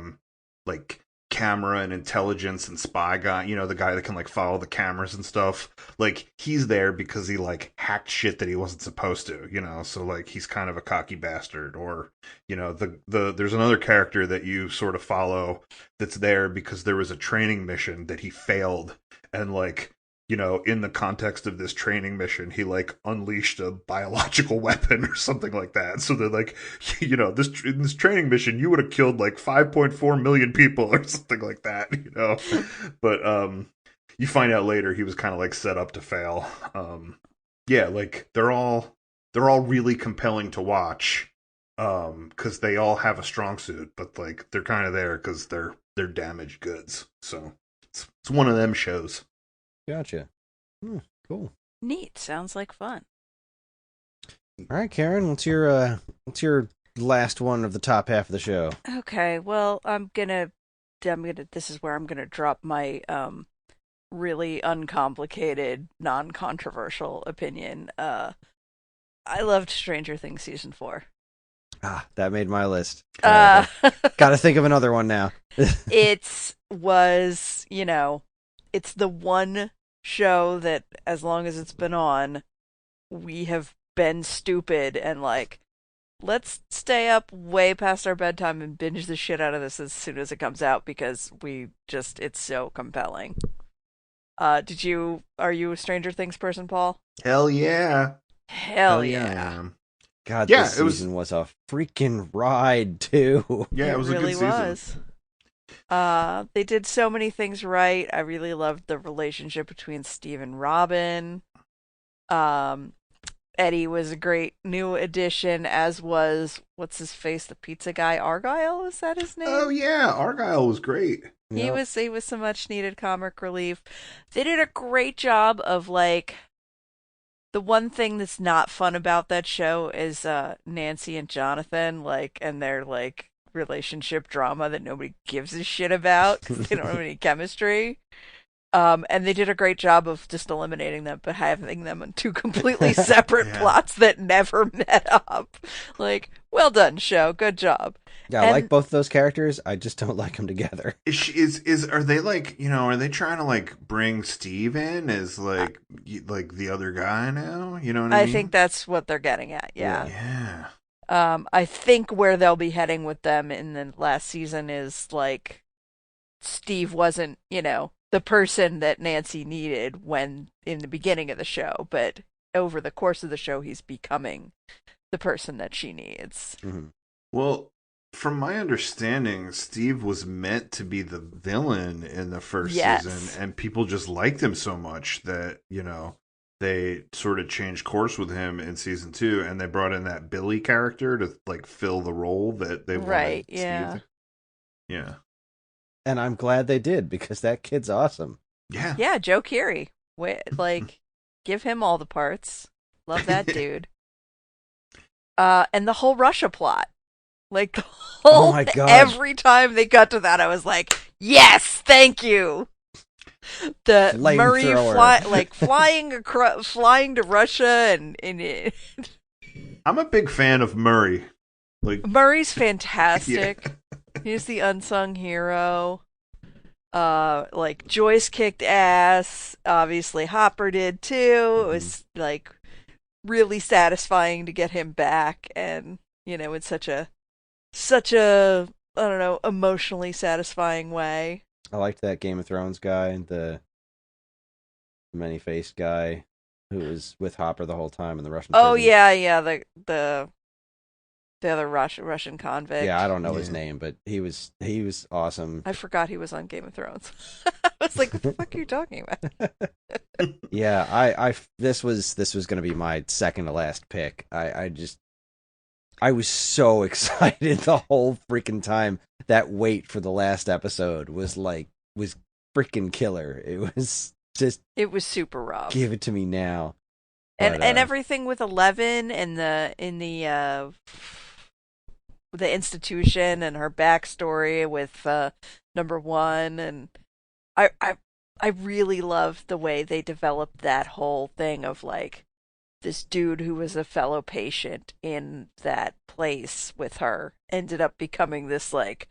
like camera and intelligence and spy guy. The guy that can like follow the cameras and stuff. Like he's there because he like hacked shit that he wasn't supposed to. So like he's kind of a cocky bastard. Or the there's another character that you sort of follow that's there because there was a training mission that he failed, and like in the context of this training mission, he like unleashed a biological weapon or something like that. So they're like, in this training mission, you would have killed like 5.4 million people or something like that, But you find out later he was kind of like set up to fail. Yeah, like they're all really compelling to watch, because they all have a strong suit, but like they're kind of there because they're damaged goods. So it's one of them shows. gotcha. Cool. Neat. Sounds like fun. All right, Karen, what's your last one of the top half of the show? Okay, well, this is where I'm gonna drop my really uncomplicated, non-controversial opinion. I loved Stranger Things season 4. Ah, that made my list. Uh, Gotta think of another one now. it's the one show that, as long as it's been on, we have been stupid and like, let's stay up way past our bedtime and binge the shit out of this as soon as it comes out because it's so compelling. Are you a Stranger Things person, Paul? Hell yeah. Hell yeah. God, Yeah, this it was- season was a freaking ride too. Yeah, it was really a good season. was. They did so many things right. I really loved the relationship between Steve and Robin. Eddie was a great new addition, as was what's his face, the pizza guy, Argyle. Is that his name? Oh yeah, Argyle was great. He Yep. was some much needed comic relief. They did a great job of like, the one thing that's not fun about that show is Nancy and Jonathan, like, and their like relationship drama that nobody gives a shit about because they don't have any chemistry. And they did a great job of just eliminating them, but having them on two completely separate Yeah. plots that never met up. Like, well done, show. Good job. Yeah, I And- like both those characters. I just don't like them together. Are they like are they trying to like bring Steve in as like the other guy now? You know what I I mean? think that's what they're getting at. Yeah. Yeah. I think where they'll be heading with them in the last season is like Steve wasn't, the person that Nancy needed when in the beginning of the show, but over the course of the show, he's becoming the person that she needs. Mm-hmm. Well, from my understanding, Steve was meant to be the villain in the first season, and people just liked him so much that, they sort of changed course with him in season 2, and they brought in that Billy character to like fill the role that they wanted Steve. Yeah. And I'm glad they did, because that kid's awesome. Yeah. Yeah, Joe Keery. Give him all the parts. Love that dude. And the whole Russia plot. Like, the whole, oh my God. Every time they got to that, I was like, yes, thank you. The Murray flying to Russia and I'm a big fan of Murray. Like, Murray's fantastic. He's the unsung hero. Joyce kicked ass. Obviously, Hopper did too. It was like really satisfying to get him back, and in such a I don't know, emotionally satisfying way. I liked that Game of Thrones guy, the many-faced guy who was with Hopper the whole time in the Russian prison. Yeah, the other Russian convict. Yeah, I don't know his name, but he was awesome. I forgot he was on Game of Thrones. I was like, what the fuck are you talking about? Yeah, I this was going to be my second to last pick. I was so excited the whole freaking time. That wait for the last episode was freaking killer. It was just, it was super rough. Give it to me now. And everything with 11 and the institution and her backstory with number 1, and I really loved the way they developed that whole thing of like this dude who was a fellow patient in that place with her ended up becoming this like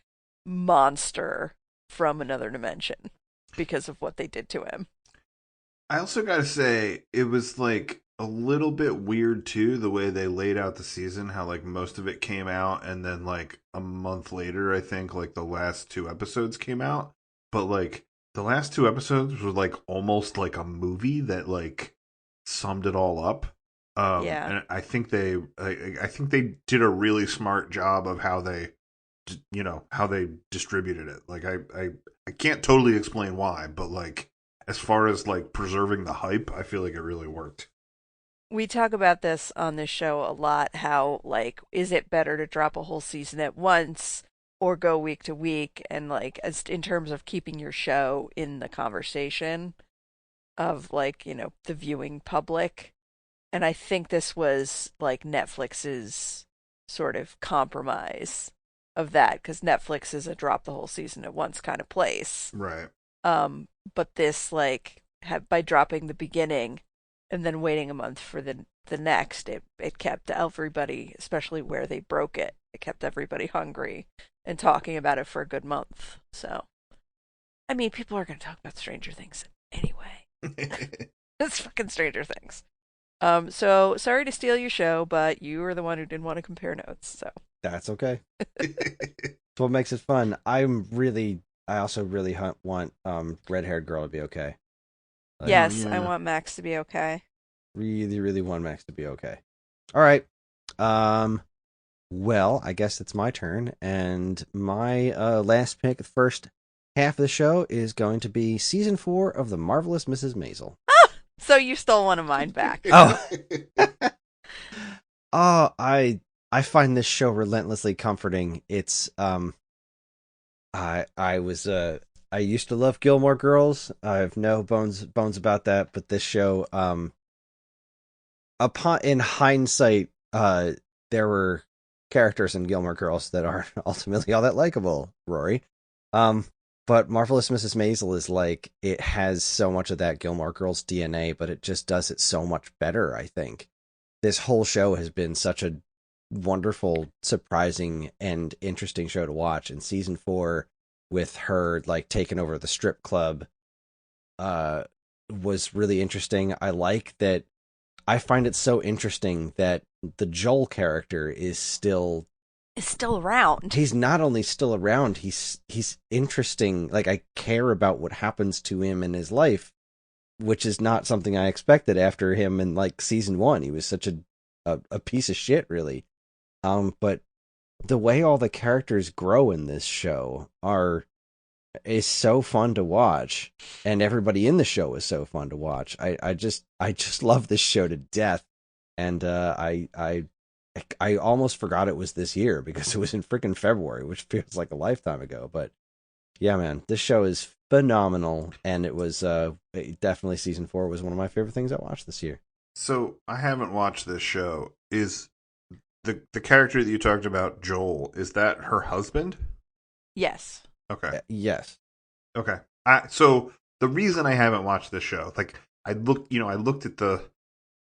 monster from another dimension because of what they did to him. I also gotta say, it was like a little bit weird too, the way they laid out the season, how like most of it came out and then like a month later, I think like the last 2 episodes came out. But like the last 2 episodes were like almost like a movie that like summed it all up. And I think they did a really smart job of how they distributed it. Like I can't totally explain why, but like as far as like preserving the hype, I feel like it really worked. We talk about this on this show a lot, how like, is it better to drop a whole season at once or go week to week, and like as in terms of keeping your show in the conversation of like, the viewing public. And I think this was like Netflix's sort of compromise of that, because Netflix is a drop the whole season at once kind of place. Right. But this like by dropping the beginning and then waiting a month for the next, it kept everybody, especially where they broke it, it kept everybody hungry and talking about it for a good month. So, I mean, people are going to talk about Stranger Things anyway. It's fucking Stranger Things. So sorry to steal your show, but you were the one who didn't want to compare notes, so. That's okay. That's what makes it fun. I also really want red-haired girl to be okay. Yes, I want Max to be okay. Really, really want Max to be okay. All right. Well, I guess it's my turn, and my last pick, the first half of the show, is going to be season 4 of The Marvelous Mrs. Maisel. So you stole one of mine back. Oh. I find this show relentlessly comforting. It's I used to love Gilmore Girls. I have no bones about that, but this show, in hindsight, there were characters in Gilmore Girls that aren't ultimately all that likable, Rory. But Marvelous Mrs. Maisel is like, it has so much of that Gilmore Girls DNA, but it just does it so much better, I think. This whole show has been such a wonderful, surprising, and interesting show to watch. And season 4, with her like taking over the strip club, was really interesting. I like that. I find it so interesting that the Joel character is still is still around. He's not only still around, he's interesting. Like, I care about what happens to him in his life, which is not something I expected after him in like season 1. He was such a piece of shit, really. But the way all the characters grow in this show is so fun to watch, and everybody in the show is so fun to watch. I just love this show to death, and I almost forgot it was this year because it was in freaking February, which feels like a lifetime ago. But yeah, man, this show is phenomenal, and it was definitely season 4 was one of my favorite things I watched this year. So I haven't watched this show. Is the character that you talked about, Joel, is that her husband? Yes. Okay. Yes. Okay. So the reason I haven't watched this show, like I looked at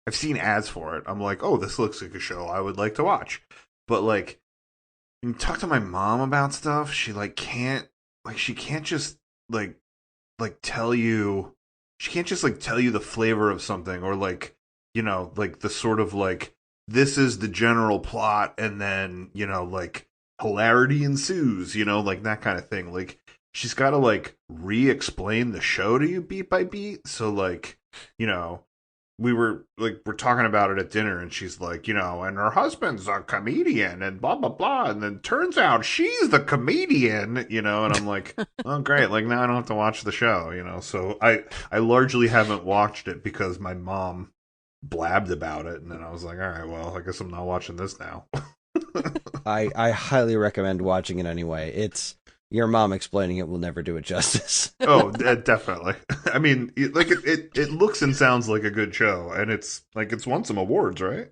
I've seen ads for it. I'm like, oh, this looks like a show I would like to watch. But like, when you talk to my mom about stuff, she can't just tell you, she can't just like tell you the flavor of something, or like, like the sort of like, this is the general plot, and then, like hilarity ensues, like that kind of thing. Like, she's got to like re-explain the show to you beat by beat. So like, we're talking about it at dinner, and she's like, and her husband's a comedian and blah, blah, blah. And then turns out she's the comedian, and I'm like, oh, great. Like, now I don't have to watch the show, So I largely haven't watched it because my mom blabbed about it. And then I was like, all right, well, I guess I'm not watching this now. I highly recommend watching it anyway. It's your mom explaining it will never do it justice. Oh, definitely. I mean, it looks and sounds like a good show, and it's won some awards, right?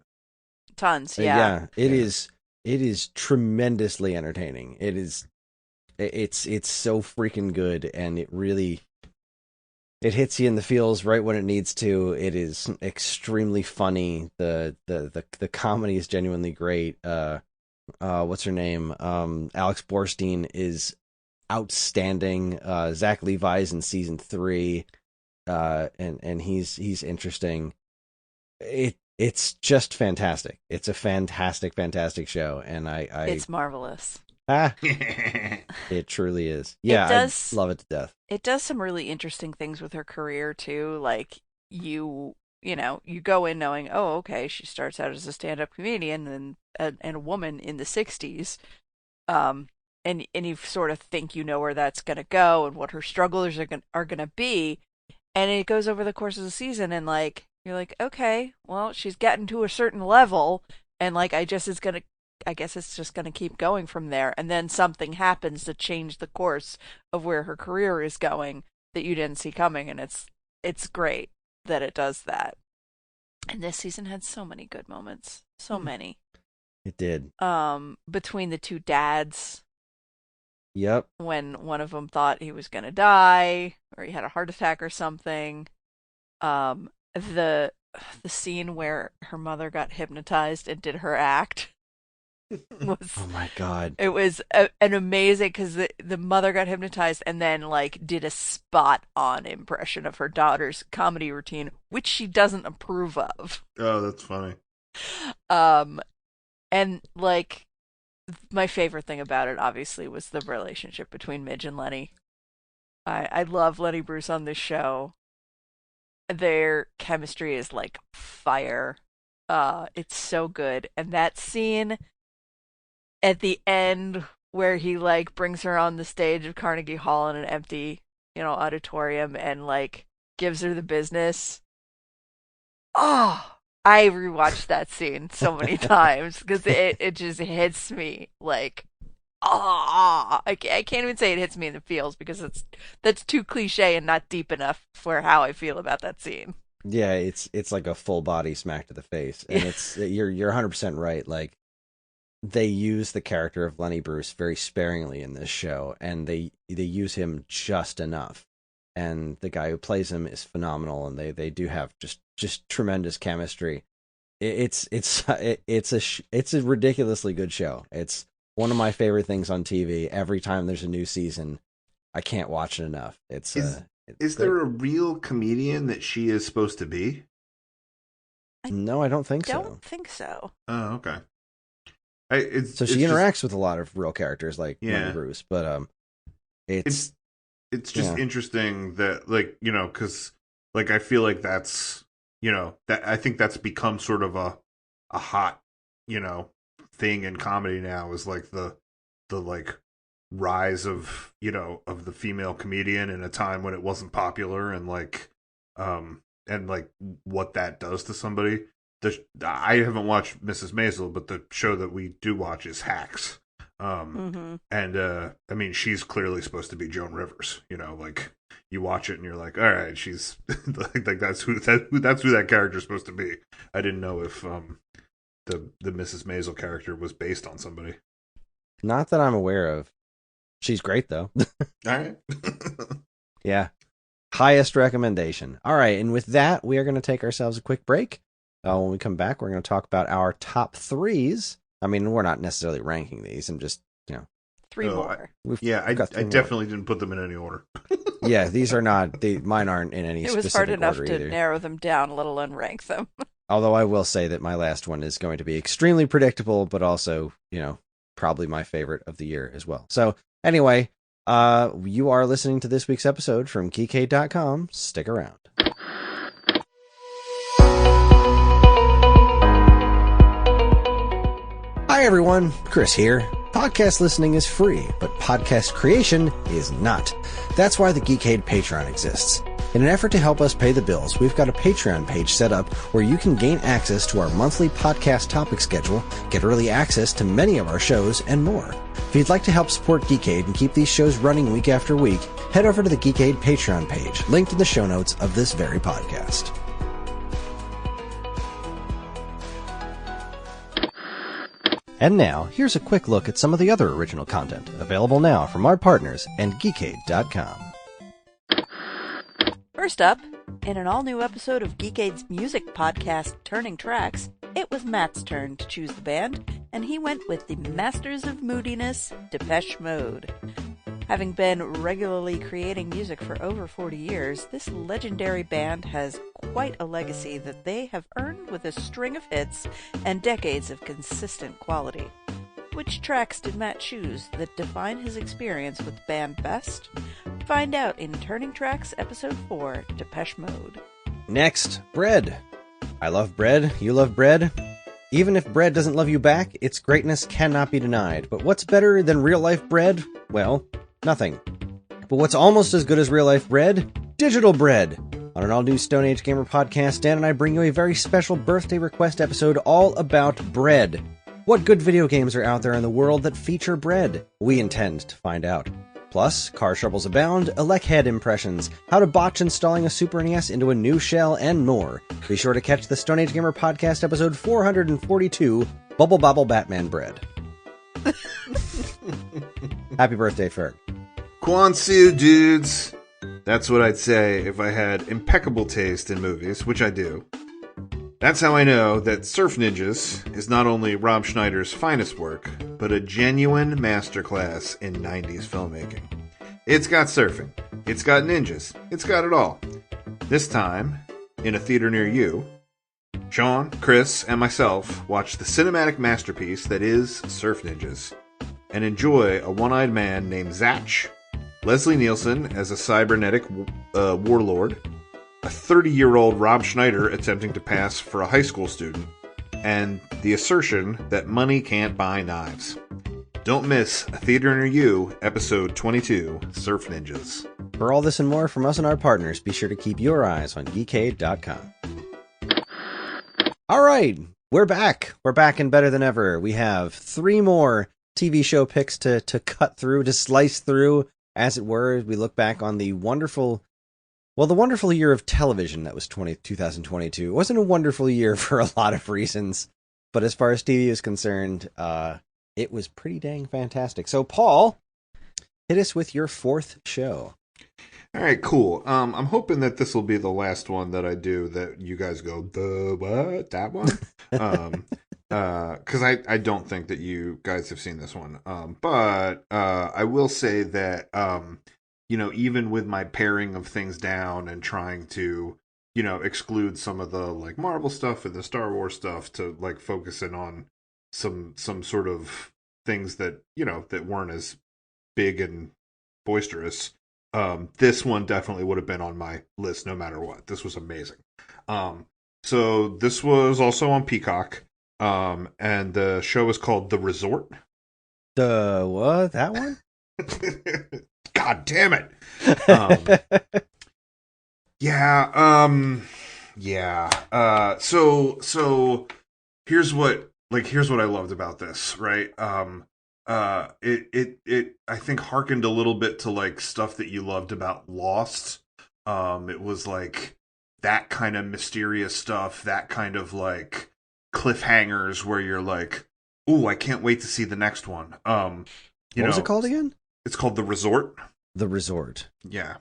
Tons, yeah. It is tremendously entertaining. It's so freaking good, and it hits you in the feels right when it needs to. It is extremely funny. The comedy is genuinely great. What's her name? Alex Borstein is outstanding. Zach Levi's in season 3, and he's interesting. It's just fantastic. It's a fantastic show, and it's marvelous. It truly is. Yeah, I love it to death. It does some really interesting things with her career too. Like, you go in knowing, oh, okay, she starts out as a stand-up comedian and a woman in the 60s. And you sort of think where that's going to go and what her struggles are going to be. And it goes over the course of the season, and like, you're like, okay, well, she's getting to a certain level, and like, I guess it's just going to keep going from there. And then something happens to change the course of where her career is going that you didn't see coming. And it's great that it does that. And this season had so many good moments. So many. It did. Between the two dads. Yep. When one of them thought he was going to die, or he had a heart attack or something. The scene where her mother got hypnotized and did her act. Oh my god! It was an amazing, because the mother got hypnotized and then like did a spot on impression of her daughter's comedy routine, which she doesn't approve of. Oh, that's funny. And like, my favorite thing about it obviously was the relationship between Midge and Lenny. I love Lenny Bruce on this show. Their chemistry is like fire. It's so good, and that scene at the end where he like brings her on the stage of Carnegie Hall in an empty, auditorium, and like gives her the business. Oh, I rewatched that scene so many times because it just hits me like, I can't even say it hits me in the feels because that's too cliche and not deep enough for how I feel about that scene. Yeah, it's like a full body smack to the face, and you're 100% right. Like, they use the character of Lenny Bruce very sparingly in this show, and they use him just enough. And the guy who plays him is phenomenal, and they do have just tremendous chemistry. It's a ridiculously good show. It's one of my favorite things on TV. Every time there's a new season, I can't watch it enough. Is there a real comedian that she is supposed to be? No, I don't think so. Don't think so. Oh, okay. So she interacts with a lot of real characters like Lenny Bruce, but it's just interesting that, like, you know, because like I feel like that's, you know, that I think that's become sort of a hot, you know, thing in comedy now, is like the like rise of, you know, of the female comedian in a time when it wasn't popular, and like what that does to somebody. I haven't watched Mrs. Maisel, but the show that we do watch is Hacks. And I mean, she's clearly supposed to be Joan Rivers, you know, like you watch it and you're like, all right, she's like that's who that character's supposed to be. I didn't know if the Mrs. Maisel character was based on somebody. Not that I'm aware of. She's great though. All right. Yeah. Highest recommendation. All right, and with that, we are going to take ourselves a quick break. When we come back, we're going to talk about our top threes. I mean, we're not necessarily ranking these. I'm just, you know. Three more. I definitely didn't put them in any order. Yeah, these are not. Mine aren't in any specific order. It was hard enough to either. narrow them down, let alone rank them. Although I will say that my last one is going to be extremely predictable, but also, you know, probably my favorite of the year as well. So anyway, you are listening to this week's episode from Geekade.com. Stick around. Hi everyone, Chris here. Podcast listening is free, but podcast creation is not. That's why the Geekade Patreon exists. In an effort to help us pay the bills, we've got a Patreon page set up where you can gain access to our monthly podcast topic schedule, get early access to many of our shows, and more. If you'd like to help support Geekade and keep these shows running week after week, head over to the Geekade Patreon page, linked in the show notes of this very podcast. And now, here's a quick look at some of the other original content available now from our partners and Geekade.com. First up, in an all-new episode of Geekade's music podcast, Turning Tracks, it was Matt's turn to choose the band, and he went with the Masters of Moodiness, Depeche Mode. Having been regularly creating music for over 40 years, this legendary band has quite a legacy that they have earned with a string of hits and decades of consistent quality. Which tracks did Matt choose that define his experience with the band best? Find out in Turning Tracks Episode 4, Depeche Mode. Next, bread. I love bread, you love bread. Even if bread doesn't love you back, its greatness cannot be denied. But what's better than real-life bread? Well, nothing. But what's almost as good as real-life bread? Digital bread. On an all-new Stone Age Gamer podcast, Dan and I bring you a very special birthday request episode all about bread. What good video games are out there in the world that feature bread? We intend to find out. Plus, car troubles abound, elec head impressions, how to botch installing a Super NES into a new shell, and more. Be sure to catch the Stone Age Gamer podcast episode 442, Bubble Bobble Batman Bread. Happy birthday, Ferg. Kwansu, dudes. That's what I'd say if I had impeccable taste in movies, which I do. That's how I know that Surf Ninjas is not only Rob Schneider's finest work, but a genuine masterclass in 90s filmmaking. It's got surfing, it's got ninjas, it's got it all. This time, in a theater near you, Sean, Chris, and myself watch the cinematic masterpiece that is Surf Ninjas, and enjoy a one-eyed man named Zatch, Leslie Nielsen as a cybernetic warlord, a 30-year-old Rob Schneider attempting to pass for a high school student, and the assertion that money can't buy knives. Don't miss A Theater Near You, Episode 22, Surf Ninjas. For all this and more from us and our partners, be sure to keep your eyes on Geekade.com. All right, we're back. We're back and better than ever. We have 3 more TV show picks to cut through, to slice through, as it were, as we look back on the wonderful year of television that was 2022. It wasn't a wonderful year for a lot of reasons, but as far as TV is concerned, it was pretty dang fantastic. So, Paul, hit us with your 4th show. All right, cool. I'm hoping that this will be the last one that I do that you guys go, the what? That one? Because I don't think that you guys have seen this one. But I will say that, you know, even with my paring of things down and trying to, you know, exclude some of the like Marvel stuff and the Star Wars stuff to like focus in on some sort of things that that weren't as big and boisterous. This one definitely would have been on my list no matter what. This was amazing. So this was also on Peacock, and the show is called The Resort. The what? That one? God damn it! Yeah. So here's what I loved about this, right? It I think harkened a little bit to like stuff that you loved about Lost. It was like that kind of mysterious stuff, that kind of like cliffhangers where you're like, "Ooh, I can't wait to see the next one." What was it called again? It's called The Resort. The Resort. Yeah.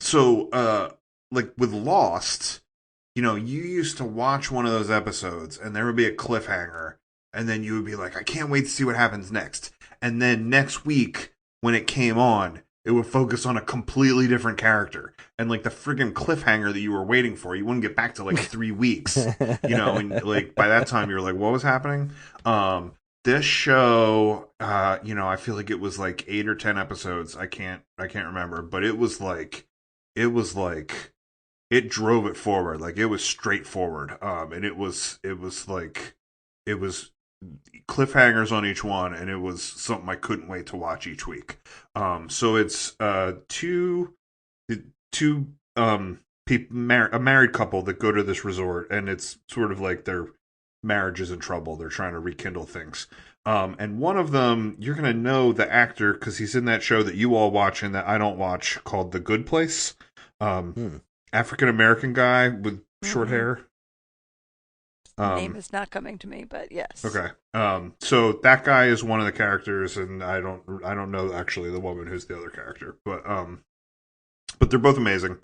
So like with Lost, you used to watch one of those episodes and there would be a cliffhanger and then you would be like, I can't wait to see what happens next. And then next week when it came on, it would focus on a completely different character. And like the friggin' cliffhanger that you were waiting for, you wouldn't get back to like 3 weeks, and like by that time you were like, what was happening? This show, I feel like it was like 8 or 10 episodes. I can't remember, but it was like it drove it forward. Like it was straightforward. And it was cliffhangers on each one, and it was something I couldn't wait to watch each week. So it's two people, a married couple that go to this resort, and it's sort of like their marriage is in trouble. They're trying to rekindle things. And one of them, you're going to know the actor because he's in that show that you all watch and that I don't watch called The Good Place. African-American guy with short hair. Name is not coming to me, but yes. Okay. So that guy is one of the characters, and I don't know actually the woman who's the other character, but they're both amazing.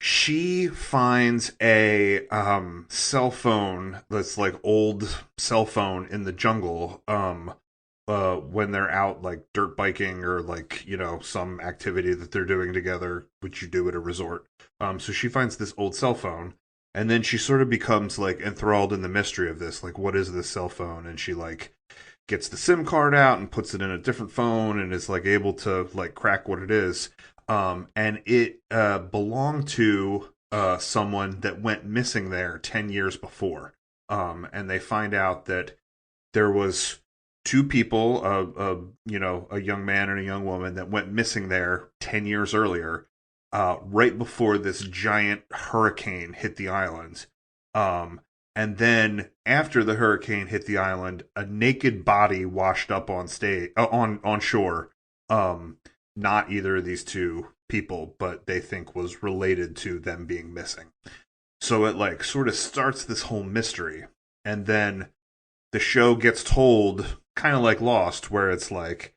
She finds a cell phone that's like old cell phone in the jungle when they're out like dirt biking or like some activity that they're doing together, which you do at a resort. So she finds this old cell phone, and then she sort of becomes like enthralled in the mystery of this, like what is this cell phone? And she like gets the SIM card out and puts it in a different phone and is like able to like crack what it is. And it belonged to someone that went missing there 10 years before. And they find out that there was 2 people, a young man and a young woman that went missing there 10 years earlier, right before this giant hurricane hit the island. And then after the hurricane hit the island, a naked body washed up on shore. Not either of these 2 people, but they think was related to them being missing. So it like sort of starts this whole mystery, and then the show gets told kind of like Lost, where it's like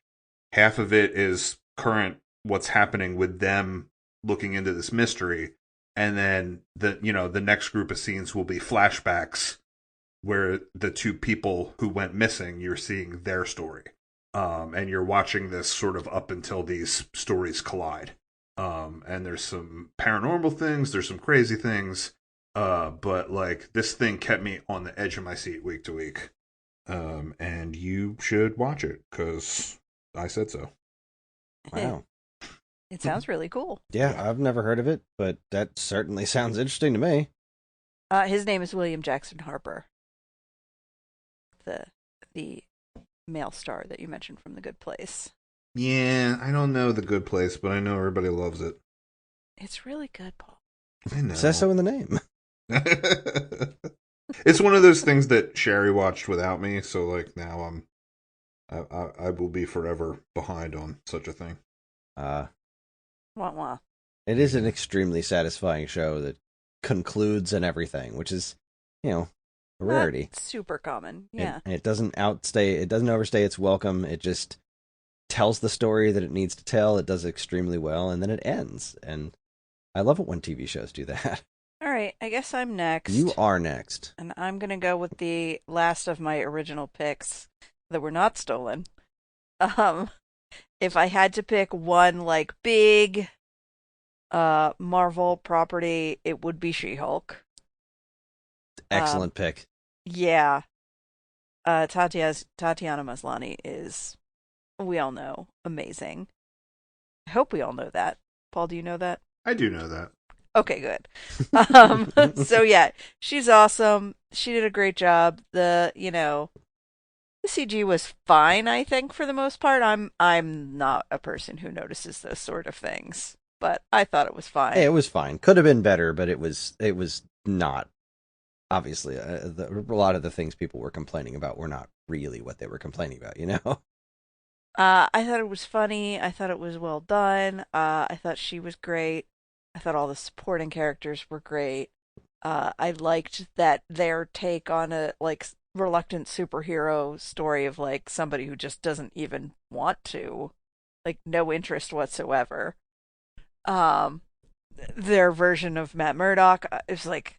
half of it is current what's happening with them looking into this mystery, and then the next group of scenes will be flashbacks where the 2 people who went missing, you're seeing their story. And you're watching this sort of up until these stories collide. And there's some paranormal things, there's some crazy things, but like this thing kept me on the edge of my seat week to week. And you should watch it because I said so. Wow. It sounds really cool. Yeah, I've never heard of it, but that certainly sounds interesting to me. His name is William Jackson Harper. The male star that you mentioned from The Good Place. Yeah, I don't know The Good Place, but I know everybody loves it. It's really good, Paul. I know. It says so in the name. It's one of those things that Sherry watched without me, so like now I will be forever behind on such a thing. Wah wah. It is an extremely satisfying show that concludes and everything, which is, a rarity. Not super common, yeah. It doesn't overstay its welcome. It just tells the story that it needs to tell. It does extremely well, and then it ends. And I love it when TV shows do that. All right, I guess I'm next. You are next. And I'm going to go with the last of my original picks that were not stolen. If I had to pick one like big Marvel property, it would be She-Hulk. Excellent pick. Yeah. Tatiana Maslany is, we all know, amazing. I hope we all know that. Paul, do you know that? I do know that. Okay, good. So yeah, she's awesome. She did a great job. The CG was fine, I think, for the most part. I'm not a person who notices those sort of things, but I thought it was Hey, fine. it was fine. Could have been better, but it was not. Obviously, a lot of the things people were complaining about were not really what they were complaining about. You know. I thought it was funny. I thought it was well done. I thought she was great. I thought all the supporting characters were great. I liked that their take on a reluctant superhero story of like somebody who just doesn't even want to, like no interest whatsoever. Um, their version of Matt Murdock is like,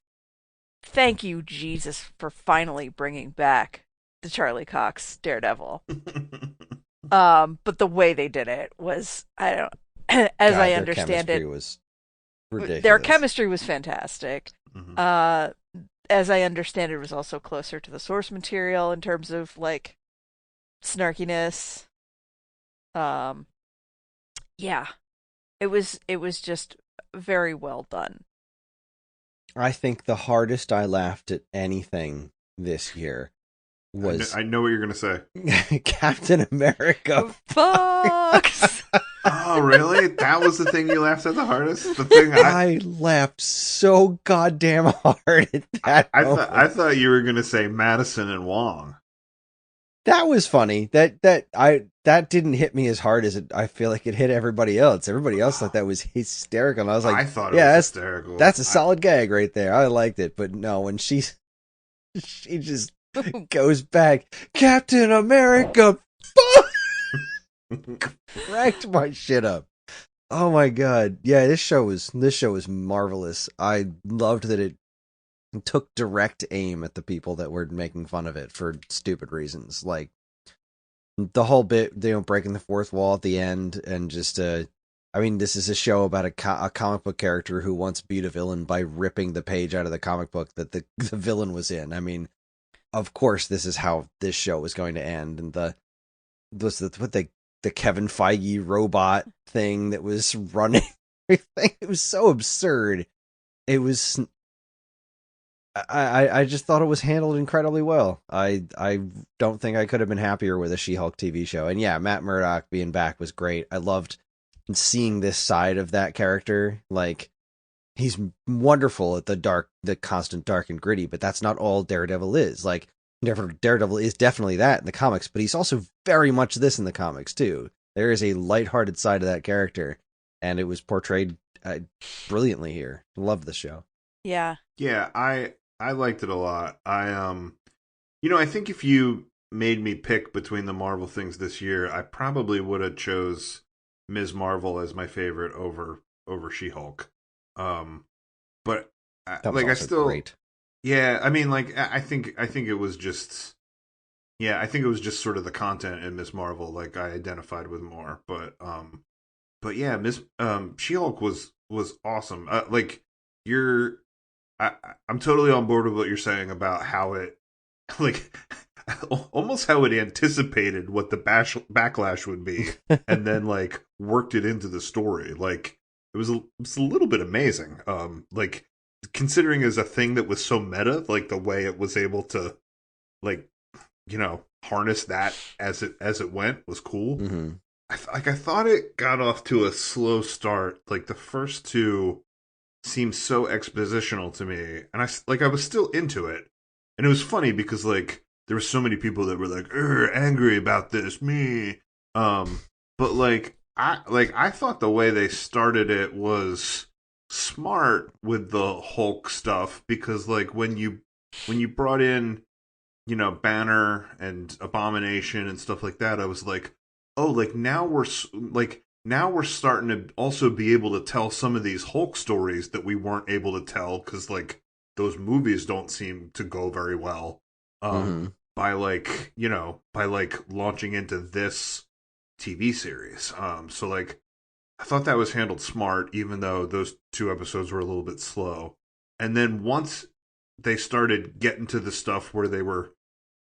thank you, Jesus, for finally bringing back the Charlie Cox Daredevil. But the way they did it was, I don't, as God, I their understand chemistry it, was their ridiculous. chemistry was fantastic. Mhm. Uh, as I understand it, was also closer to the source material in terms of like snarkiness. Um, yeah, it was just very well done. I think the hardest I laughed at anything this year was I know what you're gonna say. Captain America. Fox. Oh, really? That was the thing you laughed at the hardest. The thing I laughed so goddamn hard at that moment. I thought you were gonna say Madison and Wong. That was funny. That didn't hit me as hard as I feel like it hit everybody else. Everybody else thought that was hysterical. And I was like, I thought it yeah, was hysterical. that's a solid gag right there. I liked it. But no, when she just goes back, Captain America, cracked my shit up. Oh my god. Yeah, this show was marvelous. I loved that it took direct aim at the people that were making fun of it for stupid reasons. Like the whole bit, breaking the fourth wall at the end, and just I mean, this is a show about a comic book character who once beat a villain by ripping the page out of the comic book that the villain was in. I mean, of course, this is how this show was going to end. And the Kevin Feige robot thing that was running everything. It was so absurd. It was. I just thought it was handled incredibly well. I don't think I could have been happier with a She-Hulk TV show. And yeah, Matt Murdock being back was great. I loved seeing this side of that character. Like, he's wonderful at the constant dark and gritty, but that's not all Daredevil is. Like, Daredevil is definitely that in the comics, but he's also very much this in the comics too. There is a lighthearted side of that character, and it was portrayed brilliantly here. Love the show. Yeah. Yeah, I liked it a lot. I think if you made me pick between the Marvel things this year, I probably would have chose Ms. Marvel as my favorite over She-Hulk. But That was also great. yeah, I mean, like I think it was just yeah, I think it was just sort of the content in Ms. Marvel like I identified with more. But yeah, Miss She-Hulk was awesome. Like you're I, I'm totally on board with what you're saying about how it, like, almost how it anticipated what the backlash would be, and then like worked it into the story. Like it was a little bit amazing. Like considering as a thing that was so meta, like the way it was able to, like, harness that as it went was cool. Mm-hmm. I thought it got off to a slow start. Like the first two seemed so expositional to me, and I was still into it, and it was funny because like there were so many people that were like angry about this me, but I thought the way they started it was smart with the Hulk stuff, because like when you brought in Banner and Abomination and stuff like that, I was like, oh, like now we're starting to also be able to tell some of these Hulk stories that we weren't able to tell because like those movies don't seem to go very well. Mm-hmm. By launching into this TV series. So like I thought that was handled smart, even though those two episodes were a little bit slow. And then once they started getting to the stuff where they were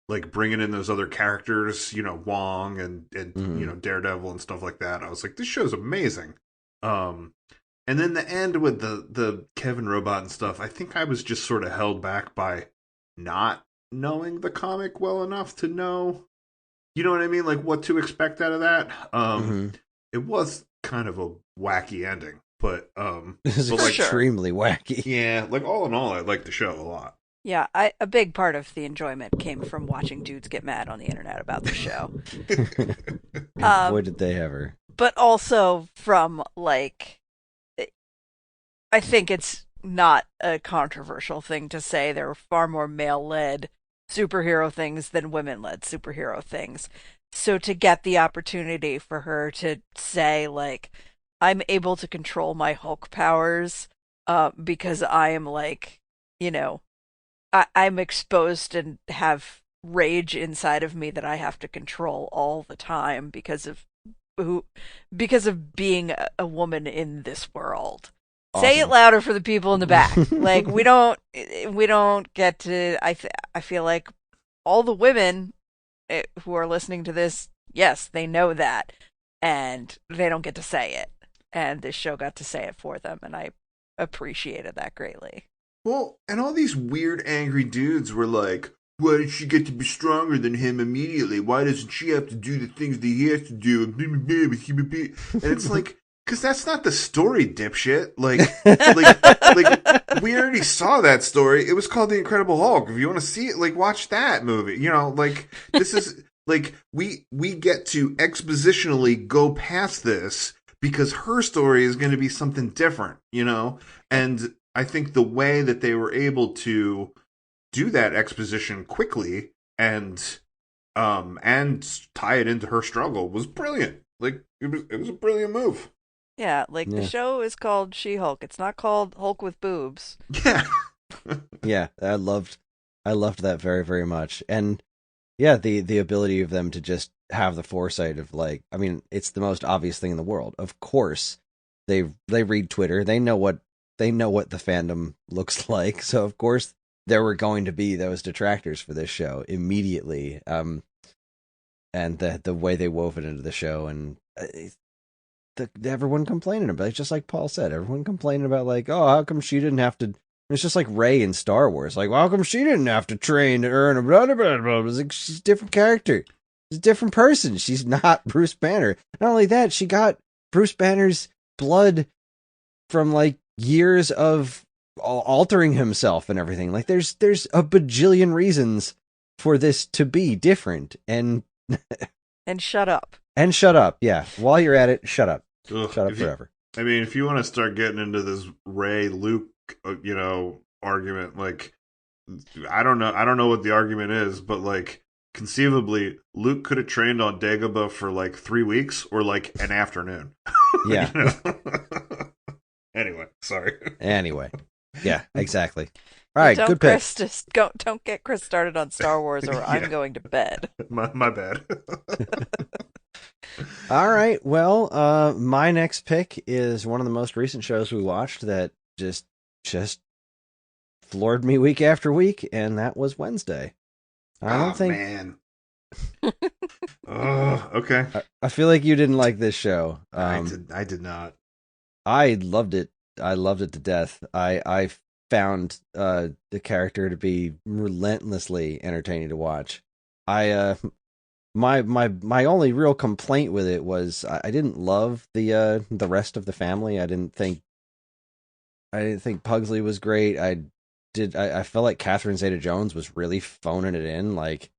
like bringing in those other characters, you know, Wong and you know, Daredevil and stuff like that, I was like, this show's amazing. And then the end with the Kevin Robot and stuff, I think I was just sort of held back by not knowing the comic well enough to know, you know what I mean, like what to expect out of that. It was kind of a wacky ending, but It was but like, extremely wacky. yeah, like all in all, I liked the show a lot. Yeah, a big part of the enjoyment came from watching dudes get mad on the internet about the show. Boy, did they ever. But also from, like, I think it's not a controversial thing to say there are far more male-led superhero things than women-led superhero things. So to get the opportunity for her to say, like, I'm able to control my Hulk powers because I am, like, you know, I'm exposed and have rage inside of me that I have to control all the time because of being a woman in this world. Awesome. Say it louder for the people in the back. Like, we don't get to. I feel like all the women who are listening to this, yes, they know that, and they don't get to say it. And this show got to say it for them, and I appreciated that greatly. Well, and all these weird angry dudes were like, why did she get to be stronger than him immediately? Why doesn't she have to do the things that he has to do? And it's like, because that's not the story, dipshit. Like, we already saw that story. It was called The Incredible Hulk. If you want to see it, like, watch that movie. You know, like, this is, like, we get to expositionally go past this because her story is going to be something different, you know? And I think the way that they were able to do that exposition quickly and tie it into her struggle was brilliant. Like, it was a brilliant move. Yeah, like, the show is called She-Hulk. It's not called Hulk with boobs. Yeah. Yeah, I loved that very, very much. And yeah, the ability of them to just have the foresight of, like, I mean, it's the most obvious thing in the world. Of course, they read Twitter. They know what the fandom looks like. So of course there were going to be those detractors for this show immediately. And the way they wove it into the show, and everyone complaining about it, just like Paul said, everyone complaining about, like, oh, how come she didn't have to? It's just like Rey in Star Wars. Like, well, how come she didn't have to train to earn a blah, blah, blah, blah. It was like, she's a different character. She's a different person. She's not Bruce Banner. Not only that, she got Bruce Banner's blood from, like, years of altering himself and everything. Like, there's a bajillion reasons for this to be different. And shut up. And shut up. Yeah. While you're at it, shut up. Ugh, shut up forever. I mean, if you want to start getting into this Rey Luke, you know, argument, like, I don't know what the argument is, but, like, conceivably, Luke could have trained on Dagobah for, like, 3 weeks or, like, an afternoon. Yeah. You know? Anyway, sorry. Anyway. Yeah, exactly. All right, good pick. Don't get Chris started on Star Wars, or I'm going to bed. My bad. All right, well, my next pick is one of the most recent shows we watched that just floored me week after week, and that was Wednesday. I don't think. Man. Oh, okay. I feel like you didn't like this show. I did not. I loved it. I loved it to death. I found the character to be relentlessly entertaining to watch. My only real complaint with it was I didn't love the rest of the family. I didn't think Pugsley was great. I felt like Catherine Zeta-Jones was really phoning it in. Like,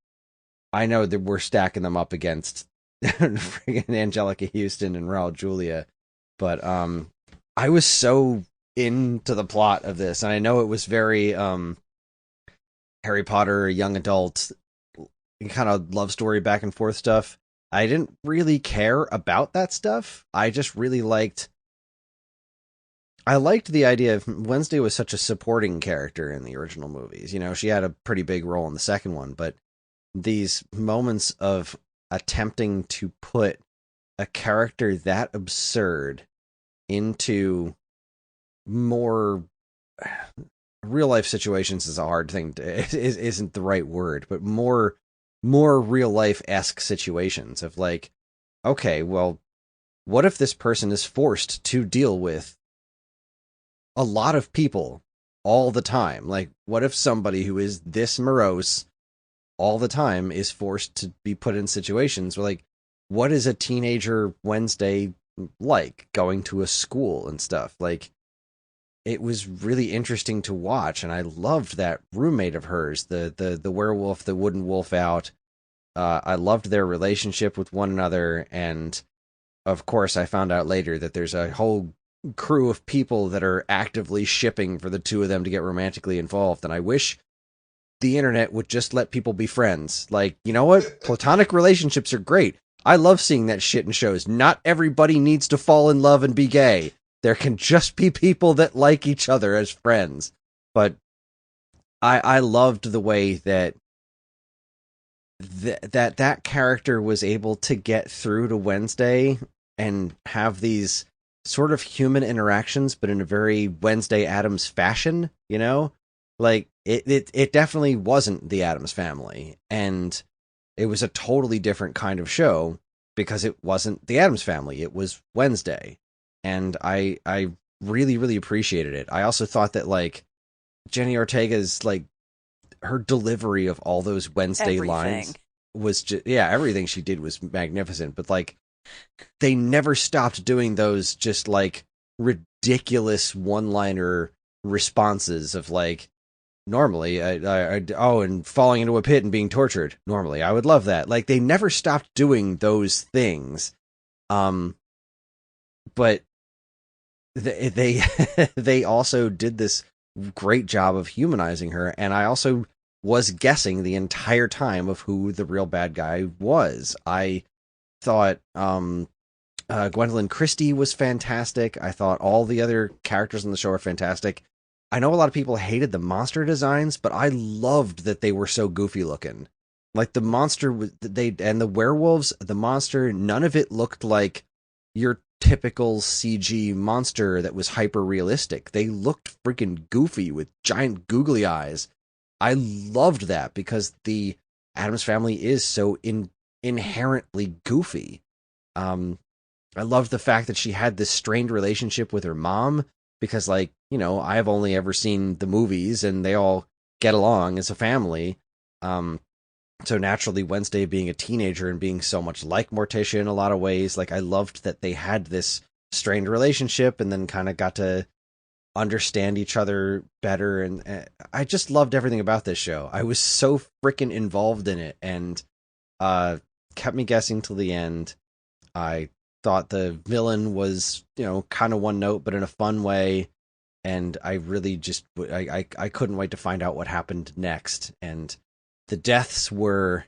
I know that we're stacking them up against friggin' Angelica Houston and Raul Julia, but I was so into the plot of this, and I know it was very Harry Potter, young adult kind of love story back and forth stuff. I didn't really care about that stuff. I just really liked the idea of Wednesday was such a supporting character in the original movies. You know, she had a pretty big role in the second one, but these moments of attempting to put a character that absurd into more real life situations is a hard thing isn't the right word, but more real life-esque situations of like, okay, well, what if this person is forced to deal with a lot of people all the time? Like, what if somebody who is this morose all the time is forced to be put in situations where, like, what is a teenager Wednesday like going to a school and stuff? Like, it was really interesting to watch, and I loved that roommate of hers, the werewolf, the wooden wolf out. I loved their relationship with one another, and of course, I found out later that there's a whole crew of people that are actively shipping for the two of them to get romantically involved, and I wish the internet would just let people be friends. Like, you know what? Platonic relationships are great. I love seeing that shit in shows. Not everybody needs to fall in love and be gay. There can just be people that like each other as friends. But I loved the way that that character was able to get through to Wednesday and have these sort of human interactions, but in a very Wednesday Addams fashion, you know? Like, it definitely wasn't the Addams Family, and it was a totally different kind of show because it wasn't the Addams Family, it was Wednesday. And I really, really appreciated it. I also thought that, like, Jenny Ortega's, like, her delivery of all those Wednesday lines was just, yeah, everything she did was magnificent, but, like, they never stopped doing those just, like, ridiculous one-liner responses of, like, normally, and falling into a pit and being tortured. Normally, I would love that. Like, they never stopped doing those things. But they they also did this great job of humanizing her, and I also was guessing the entire time of who the real bad guy was. I thought Gwendolyn Christie was fantastic. I thought all the other characters in the show are fantastic. I know a lot of people hated the monster designs, but I loved that they were so goofy looking. Like, the monster, and the werewolves, the monster, none of it looked like your typical CG monster that was hyper realistic. They looked freaking goofy with giant googly eyes. I loved that because the Addams Family is so inherently goofy. I loved the fact that she had this strained relationship with her mom because, like, you know, I have only ever seen the movies and they all get along as a family. So naturally, Wednesday being a teenager and being so much like Morticia in a lot of ways, like, I loved that they had this strained relationship and then kind of got to understand each other better. And I just loved everything about this show. I was so freaking involved in it, and kept me guessing till the end. I thought the villain was, you know, kind of one note, but in a fun way. And I really just, I couldn't wait to find out what happened next. And the deaths were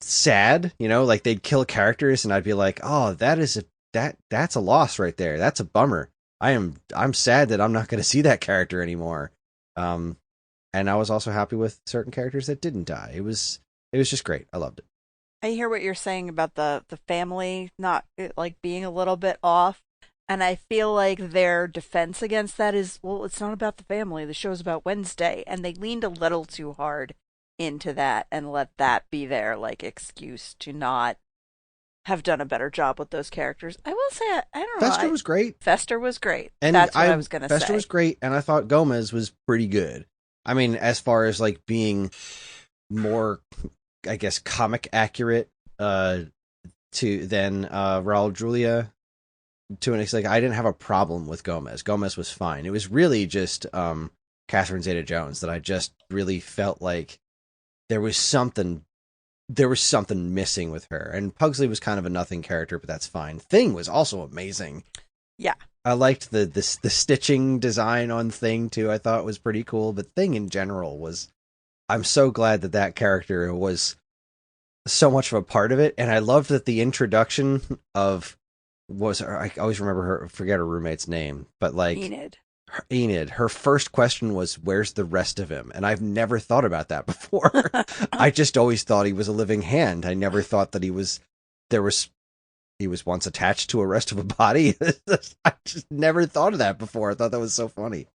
sad, you know, like, they'd kill characters and I'd be like, oh, that's a loss right there. That's a bummer. I'm sad that I'm not going to see that character anymore. And I was also happy with certain characters that didn't die. It was just great. I loved it. I hear what you're saying about the family not, like, being a little bit off. And I feel like their defense against that is, well, it's not about the family. The show's about Wednesday. And they leaned a little too hard into that and let that be their, like, excuse to not have done a better job with those characters. I will say, I don't know. Fester was great. Fester was great. And that's what I was going to say. Fester was great, and I thought Gomez was pretty good. I mean, as far as, like, being more, I guess, comic accurate than Raul Julia. To an extent, like, I didn't have a problem with Gomez. Gomez was fine. It was really just Catherine Zeta-Jones that I just really felt like there was something missing with her. And Pugsley was kind of a nothing character, but that's fine. Thing was also amazing. Yeah. I liked the stitching design on Thing too. I thought it was pretty cool, but Thing in general was, I'm so glad that character was so much of a part of it. And I loved that the introduction of I always remember her, forget her roommate's name, but, like, Enid, her first question was, where's the rest of him? And I've never thought about that before. I just always thought he was a living hand. I never thought that he was once attached to a rest of a body. I just never thought of that before. I thought that was so funny.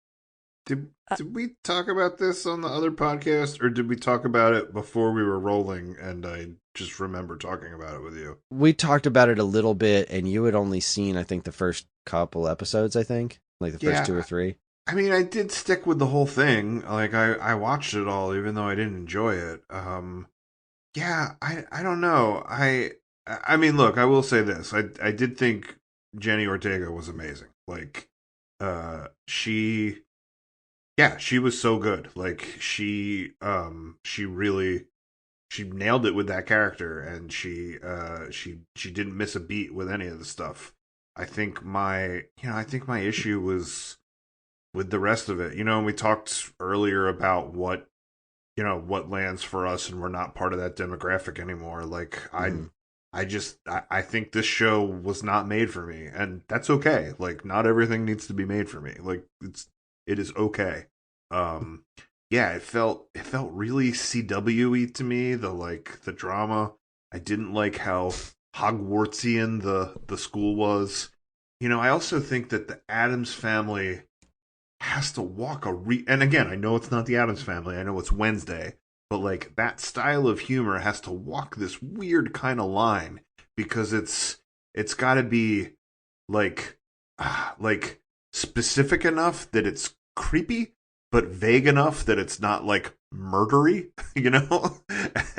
Did we talk about this on the other podcast, or did we talk about it before we were rolling? And I just remember talking about it with you. We talked about it a little bit, and you had only seen, I think, the first couple episodes. I think, like the first 2 or 3. I mean, I did stick with the whole thing. Like, I watched it all, even though I didn't enjoy it. Yeah, I don't know. I mean, look, I will say this. I did think Jenny Ortega was amazing. Like, she was so good. Like, she really, she nailed it with that character, and she didn't miss a beat with any of the stuff. I think my issue was with the rest of it. And we talked earlier about what lands for us, and we're not part of that demographic anymore. Like, I think this show was not made for me, and that's okay. Like, not everything needs to be made for me. Like, it is okay. Yeah, it felt really CW-y to me, the drama. I didn't like how Hogwartsian the school was. I also think that the Addams Family has to walk and again, I know it's not the Addams Family, I know it's Wednesday, but like, that style of humor has to walk this weird kind of line, because it's got to be like specific enough that it's creepy, but vague enough that it's not like murdery,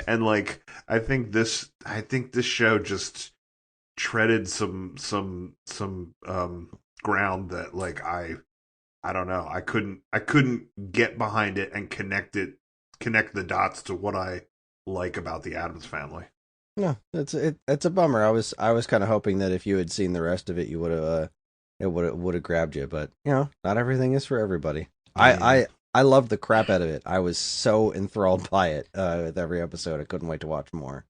and like, I think this show just treaded some ground that, like, I don't know. I couldn't get behind it and connect the dots to what I like about the Addams Family. No, it's a bummer. I was kind of hoping that if you had seen the rest of it, you would have it would have grabbed you. But not everything is for everybody. I loved the crap out of it. I was so enthralled by it with every episode. I couldn't wait to watch more.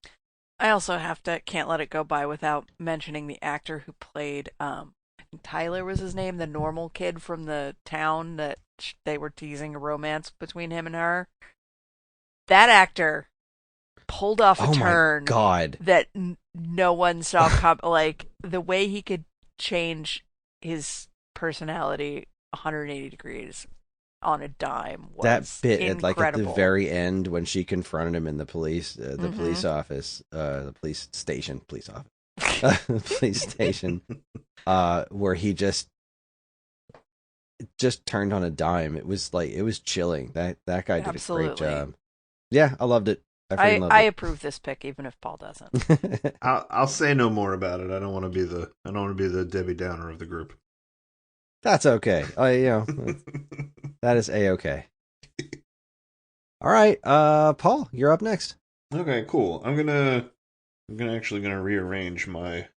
I also can't let it go by without mentioning the actor who played Tyler was his name, the normal kid from the town that they were teasing a romance between him and her. That actor pulled off a turn, my God, that no one saw come. Like, the way he could change his personality 180 degrees on a dime was that bit incredible. Like at the very end when she confronted him in the police police office, the police station, police station, where he just turned on a dime. It was chilling. That guy did a great job. Yeah, I loved it. I approve this pick, even if Paul doesn't. I'll say no more about it. I don't want to be the Debbie Downer of the group. That's okay. That is A-okay. All right, Paul, you're up next. Okay, cool. I'm gonna rearrange my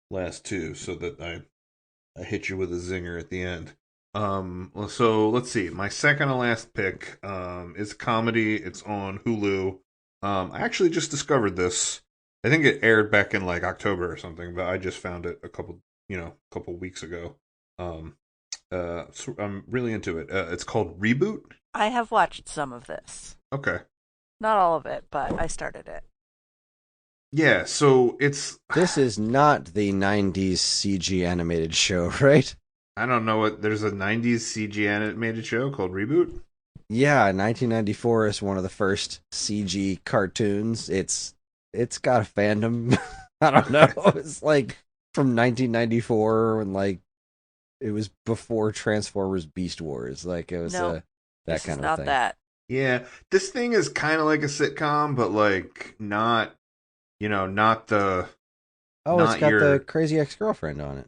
last two so that I hit you with a zinger at the end. So let's see. My second to last pick is a comedy. It's on Hulu. I actually just discovered this. I think it aired back in like October or something, but I just found it a couple weeks ago. So I'm really into it. It's called Reboot. I have watched some of this. Okay. Not all of it, but I started it. Yeah, so This is not the 90s CG animated show, right? I don't know what... There's a 90s CG animated show called Reboot? Yeah, 1994 is one of the first CG cartoons. It's got a fandom. I don't know. It's like from 1994 when like it was before Transformers Beast Wars. Like it was that kind of not thing. That. Yeah, this thing is kind of like a sitcom, but like not the... Oh, it's got the Crazy Ex-Girlfriend on it.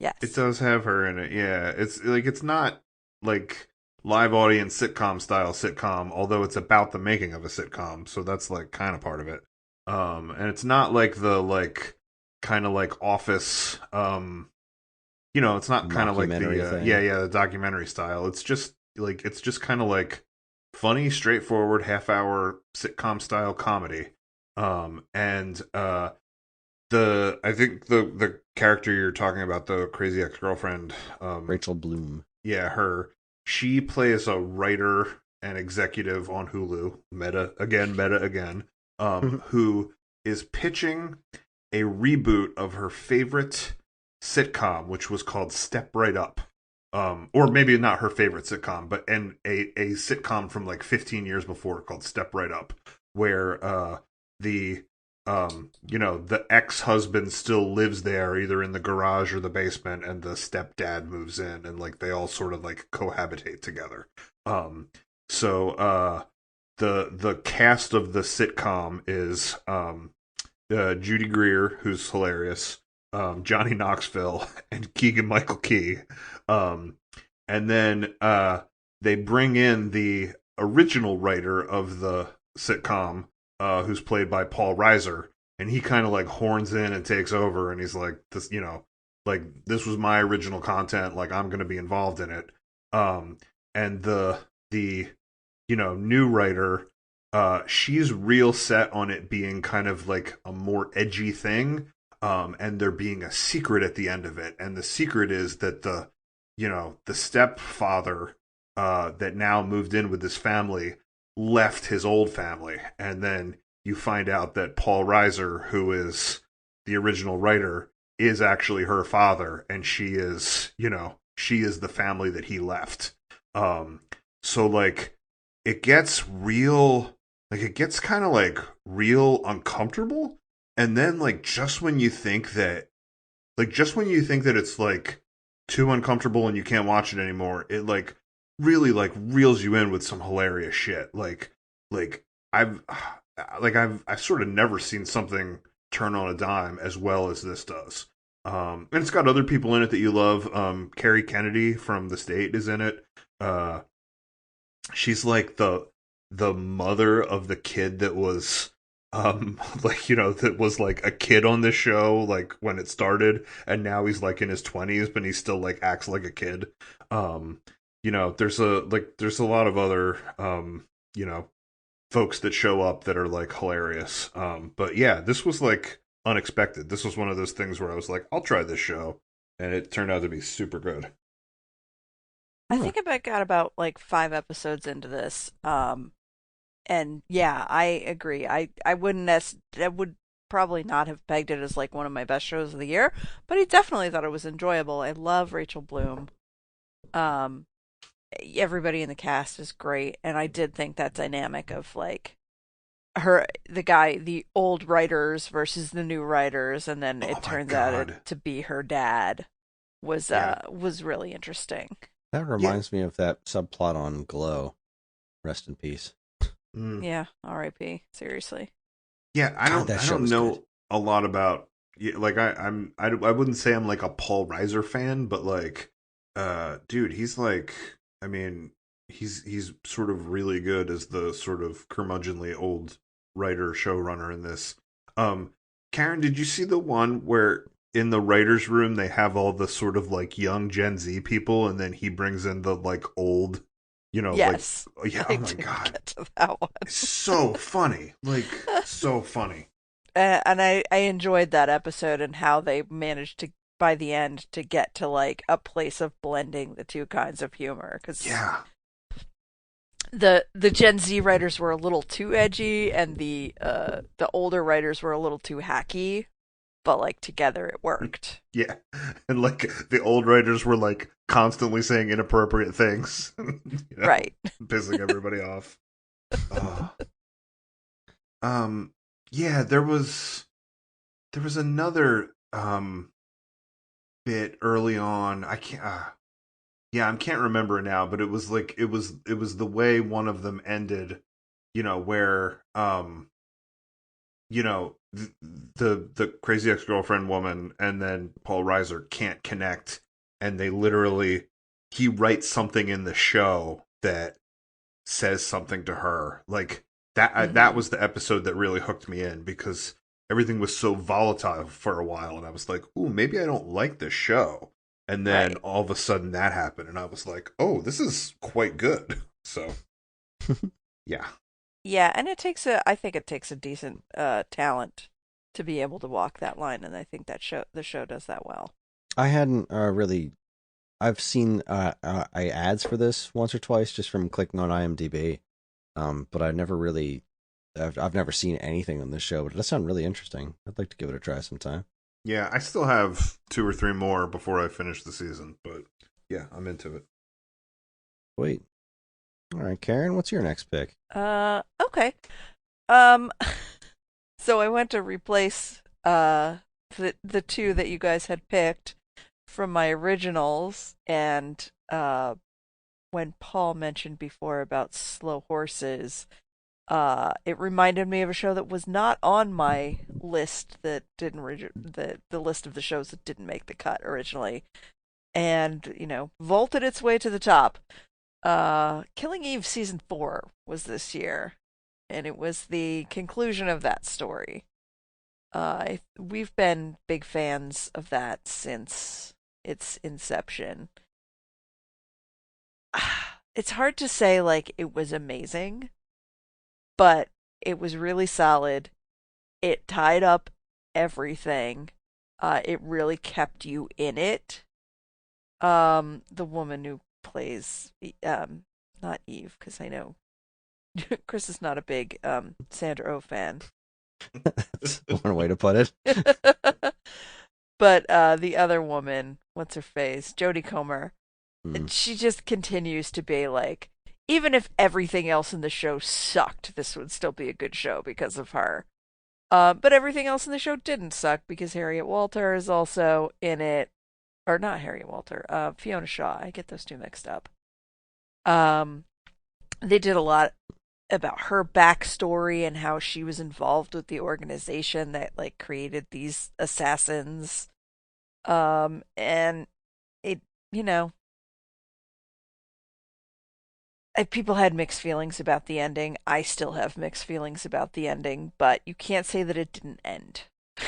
Yes. It does have her in it, yeah. It's not like live audience sitcom style sitcom, although it's about the making of a sitcom, so that's like kind of part of it. And it's not like the like kind of like Office, it's not kind of like the the documentary style. It's just kind of like funny, straightforward, half-hour sitcom style comedy. I think the character you're talking about, the Crazy Ex-Girlfriend, Rachel Bloom. Yeah, she plays a writer and executive on Hulu, meta again, who is pitching a reboot of her favorite sitcom, which was called Step Right Up. or maybe not her favorite sitcom, but a sitcom from like 15 years before called Step Right Up, where the the ex-husband still lives there, either in the garage or the basement, and the stepdad moves in, and like they all sort of like cohabitate together. So the cast of the sitcom is Judy Greer, who's hilarious, Johnny Knoxville, and Keegan Michael Key. And then they bring in the original writer of the sitcom, who's played by Paul Reiser, and he kind of like horns in and takes over, and he's like, this, like this was my original content, like I'm going to be involved in it. And the new writer, she's real set on it being kind of like a more edgy thing, and there being a secret at the end of it, and the secret is that the stepfather that now moved in with this family left his old family, and then you find out that Paul Reiser, who is the original writer, is actually her father, and she is the family that he left. So like it gets real, like it gets kind of like real uncomfortable, and then like just when you think that it's like too uncomfortable and you can't watch it anymore, it like really like reels you in with some hilarious shit. Like I've sort of never seen something turn on a dime as well as this does. And it's got other people in it that you love. Carrie Kennedy from The State is in it. She's like the mother of the kid that was that was like a kid on this show like when it started, and now he's like in his 20s, but he still like acts like a kid. There's a lot of other folks that show up that are like hilarious. But yeah, this was like unexpected. This was one of those things where I was like, I'll try this show, and it turned out to be super good. I think I got about like 5 episodes into this. And yeah, I agree. I would probably not have pegged it as like one of my best shows of the year, but I definitely thought it was enjoyable. I love Rachel Bloom. Everybody in the cast is great, and I did think that dynamic of like the old writers versus the new writers, and then it turns out to be her dad was really interesting. That reminds me of that subplot on Glow. Rest in peace. Yeah, R.I.P. Seriously. Yeah, I don't know a lot about, like I wouldn't say I'm like a Paul Reiser fan, but like, dude, he's like, I mean, he's sort of really good as the sort of curmudgeonly old writer showrunner in this. Karen, did you see the one where in the writer's room they have all the sort of like young Gen Z people, and then he brings in the like old, yes. Like, yeah, I oh my God. Get to that one. So funny. Like, so funny. And I enjoyed that episode and how they managed to, by the end, to get to like a place of blending the two kinds of humor. Cause yeah. The Gen Z writers were a little too edgy, and the older writers were a little too hacky. But like together it worked. Yeah. And like the old writers were like constantly saying inappropriate things. Right. Pissing everybody off. Yeah, there was another bit early on. I can't remember it now, but it was like it was the way one of them ended, where the crazy ex-girlfriend woman and then Paul Reiser can't connect, and he writes something in the show that says something to her like that. Mm-hmm. That was the episode that really hooked me in, because everything was so volatile for a while, and I was like, ooh, maybe I don't like this show. And then all of a sudden that happened, and I was like, oh, this is quite good. So yeah. Yeah, and I think it takes a decent talent to be able to walk that line, and I think the show does that well. I hadn't really. I've seen ads for this once or twice just from clicking on IMDb, but I've never seen anything on this show. But it does sound really interesting. I'd like to give it a try sometime. Yeah, I still have 2 or 3 more before I finish the season, but Yeah, I'm into it. Wait. All right, Karen, what's your next pick? Okay. Um, so I went to replace the two that you guys had picked from my originals, and when Paul mentioned before about slow horses, it reminded me of a show that was not on my list that didn't the list of the shows that didn't make the cut originally, and vaulted its way to the top. Killing Eve season 4 was this year, and it was the conclusion of that story. We've been big fans of that since its inception. It's hard to say like it was amazing, but it was really solid. It tied up everything. It really kept you in it. The woman who plays not Eve, because I know Kris is not a big Sandra Oh fan. That's one way to put it. But the other woman, what's her face, Jodie Comer, Mm. she just continues to be like, even if everything else in the show sucked, this would still be a good show because of her. But everything else in the show didn't suck because Harriet Walter is also in it, or not Harriet Walter, Fiona Shaw. I get those two mixed up. Um, they did a lot about her backstory and how she was involved with the organization that like created these assassins. And it, you know, people had mixed feelings about the ending. I still have mixed feelings about the ending, but you can't say that it didn't end.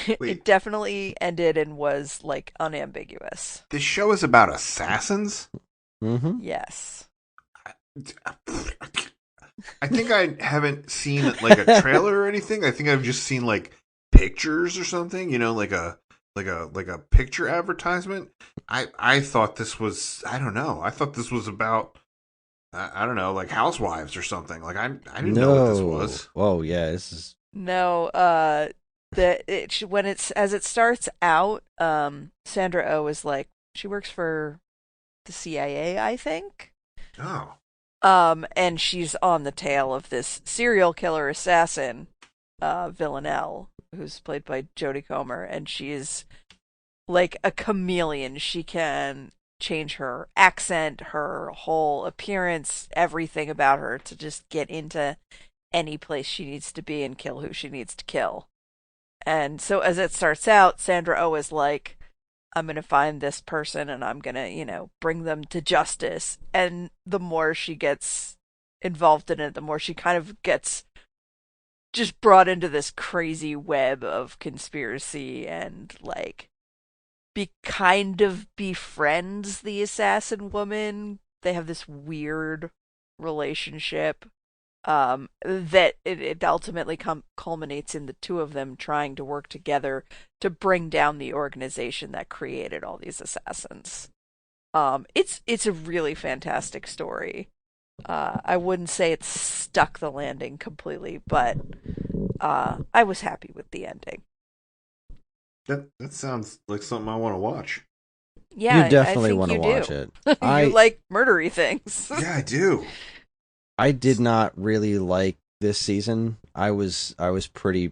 It Wait, definitely ended and was like unambiguous. this show is about assassins? Mm-hmm. Yes. I think I haven't seen like a trailer or anything. I think I've just seen like pictures or something, like a picture advertisement. I thought this was, I don't know. I thought this was about I don't know, like Housewives or something. Like I didn't know what this was. Oh yeah, this is. No, when it's as it starts out, Sandra Oh is like she works for the CIA, I think. Oh. And she's on the tail of this serial killer assassin, Villanelle, who's played by Jodie Comer, and she is like a chameleon. She can change her accent, her whole appearance, everything about her to just get into any place she needs to be and kill who she needs to kill. And so as it starts out, Sandra Oh is like, I'm going to find this person and I'm going to, bring them to justice. And the more she gets involved in it, the more she kind of gets just brought into this crazy web of conspiracy and like kind of befriends the assassin woman. They have this weird relationship that it ultimately culminates in the two of them trying to work together to bring down the organization that created all these assassins. It's a really fantastic story. I wouldn't say it stuck the landing completely, but I was happy with the ending. That sounds like something I want to watch. Yeah, You definitely want to watch it. You like murdery things. Yeah, I do. I did not really like this season. I was pretty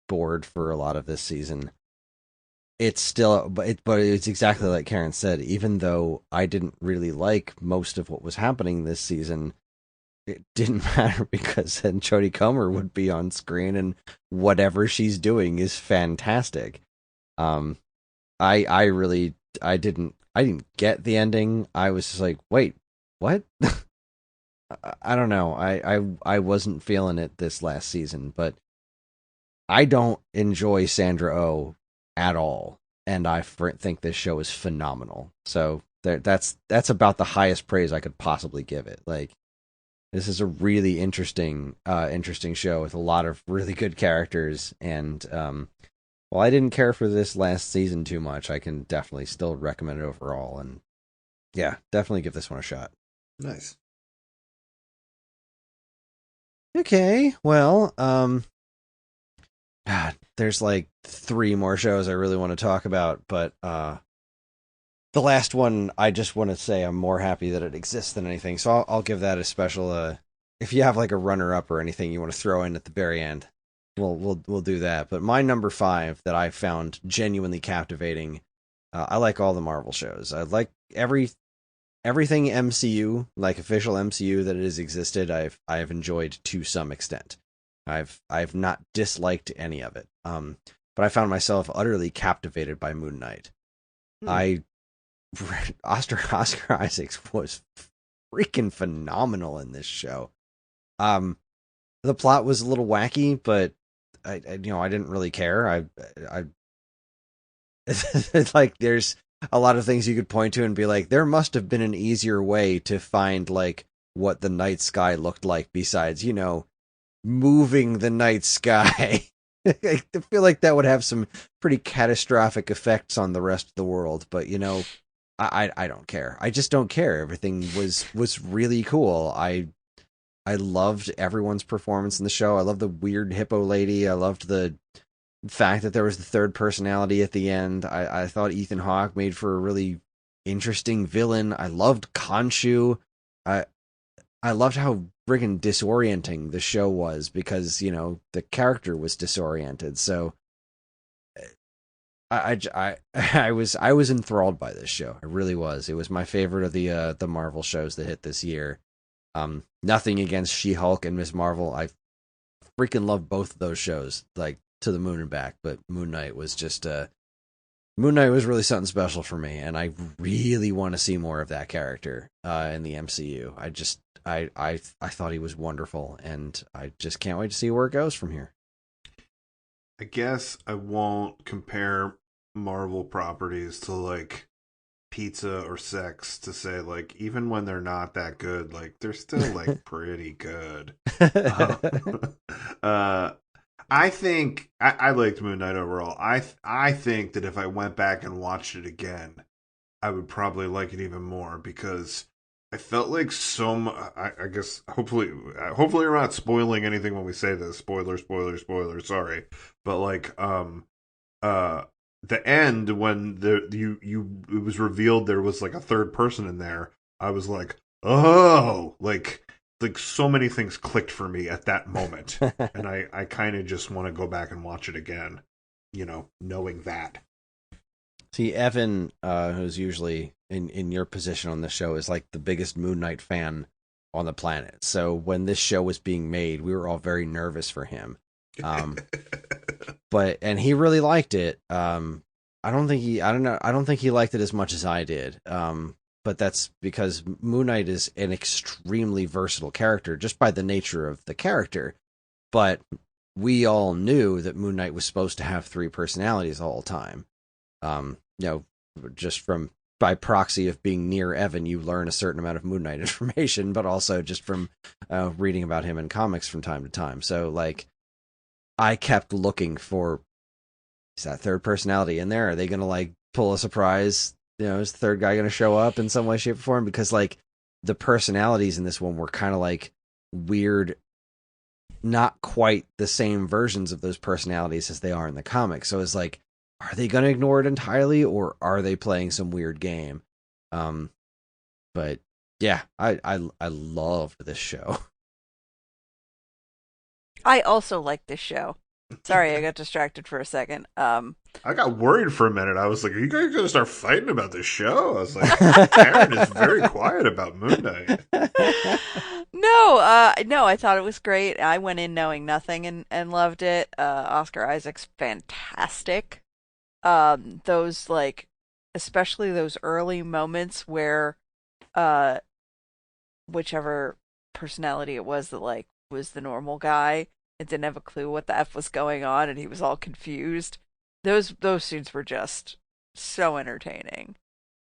bored for a lot of this season. It's still, but it's exactly like Karen said. Even though I didn't really like most of what was happening this season, it didn't matter because then Jodie Comer would be on screen, and whatever she's doing is fantastic. I didn't get the ending. I was just like, wait, what? I don't know. I wasn't feeling it this last season, but I don't enjoy Sandra Oh at all, and I think this show is phenomenal. So that's about the highest praise I could possibly give it. Like, this is a really interesting show with a lot of really good characters, and while I didn't care for this last season too much, I can definitely still recommend it overall, and yeah, definitely give this one a shot. Nice. Okay, well, there's like 3 more shows I really want to talk about, but The last one, I just want to say I'm more happy that it exists than anything. So I'll give that a special. If you have like a runner up or anything you want to throw in at the very end, we'll do that. But my number 5 that I found genuinely captivating. I like all the Marvel shows. I like everything MCU, like official MCU that it has existed. I've enjoyed to some extent. I've not disliked any of it. But I found myself utterly captivated by Moon Knight. Oscar Isaacs was freaking phenomenal in this show. The plot was a little wacky, but I didn't really care. I like there's a lot of things you could point to and be like, there must have been an easier way to find like what the night sky looked like besides, moving the night sky. I feel like that would have some pretty catastrophic effects on the rest of the world, but I don't care. I just don't care. Everything was really cool. I loved everyone's performance in the show. I loved the weird hippo lady. I loved the fact that there was the third personality at the end. I thought Ethan Hawke made for a really interesting villain. I loved Khonshu. I loved how friggin' disorienting the show was because, the character was disoriented. So I was enthralled by this show. I really was. It was my favorite of the Marvel shows that hit this year. Nothing against She-Hulk and Ms. Marvel. I freaking love both of those shows, like to the moon and back. But Moon Knight was really something special for me, and I really want to see more of that character in the MCU. I thought he was wonderful, and I just can't wait to see where it goes from here. I guess I won't compare Marvel properties to like pizza or sex to say like even when they're not that good, like they're still like pretty good. I think I liked Moon Knight overall. I think that if I went back and watched it again, I would probably like it even more because I felt like I guess hopefully we're not spoiling anything when we say this. Spoiler. Sorry, but like the end when it was revealed there was like a third person in there. I was like, oh, like so many things clicked for me at that moment, and I kind of just want to go back and watch it again, knowing that. See, Evan, who's usually in your position on the show, is like the biggest Moon Knight fan on the planet. So when this show was being made, we were all very nervous for him. And he really liked it. I don't think he liked it as much as I did. But that's because Moon Knight is an extremely versatile character just by the nature of the character. But we all knew that Moon Knight was supposed to have 3 personalities the whole time. Just by proxy of being near Evan, you learn a certain amount of Moon Knight information, but also just from reading about him in comics from time to time. So, like, I kept looking for, is that third personality in there? Are they going to, like, pull a surprise? Is the third guy going to show up in some way, shape, or form? Because, like, the personalities in this one were kind of, like, weird, not quite the same versions of those personalities as they are in the comics. So it's like, are they going to ignore it entirely, or are they playing some weird game? But yeah, I loved this show. I also like this show. Sorry, I got distracted for a second. I got worried for a minute. I was like, are you guys going to start fighting about this show? I was like, Karen is very quiet about Moon Knight. No, I thought it was great. I went in knowing nothing and loved it. Oscar Isaac's fantastic. Those like, especially those early moments where, whichever personality it was that like was the normal guy and didn't have a clue what the F was going on and he was all confused. Those scenes were just so entertaining.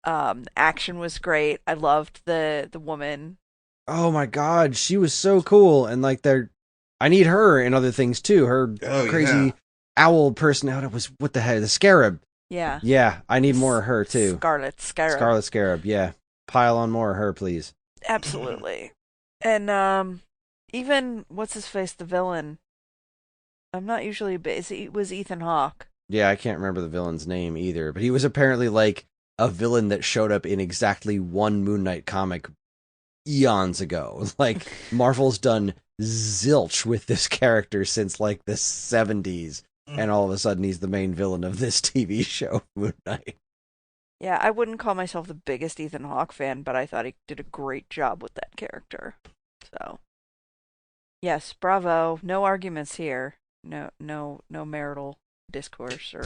Action was great. I loved the woman. Oh my god, she was so cool, and like I need her in other things too. Her crazy owl personality was what the heck, the Scarab. Yeah, I need more of her too. Scarlet Scarab. Yeah, pile on more of her, please. Absolutely. And even what's his face, the villain. I'm not usually busy. It was Ethan Hawke. Yeah, I can't remember the villain's name either, but he was apparently like a villain that showed up in exactly one Moon Knight comic eons ago. Like, Marvel's done zilch with this character since like the 70s, and all of a sudden he's the main villain of this TV show, Moon Knight. Yeah, I wouldn't call myself the biggest Ethan Hawke fan, but I thought he did a great job with that character. So, yes, bravo. No arguments here. No marital discourse or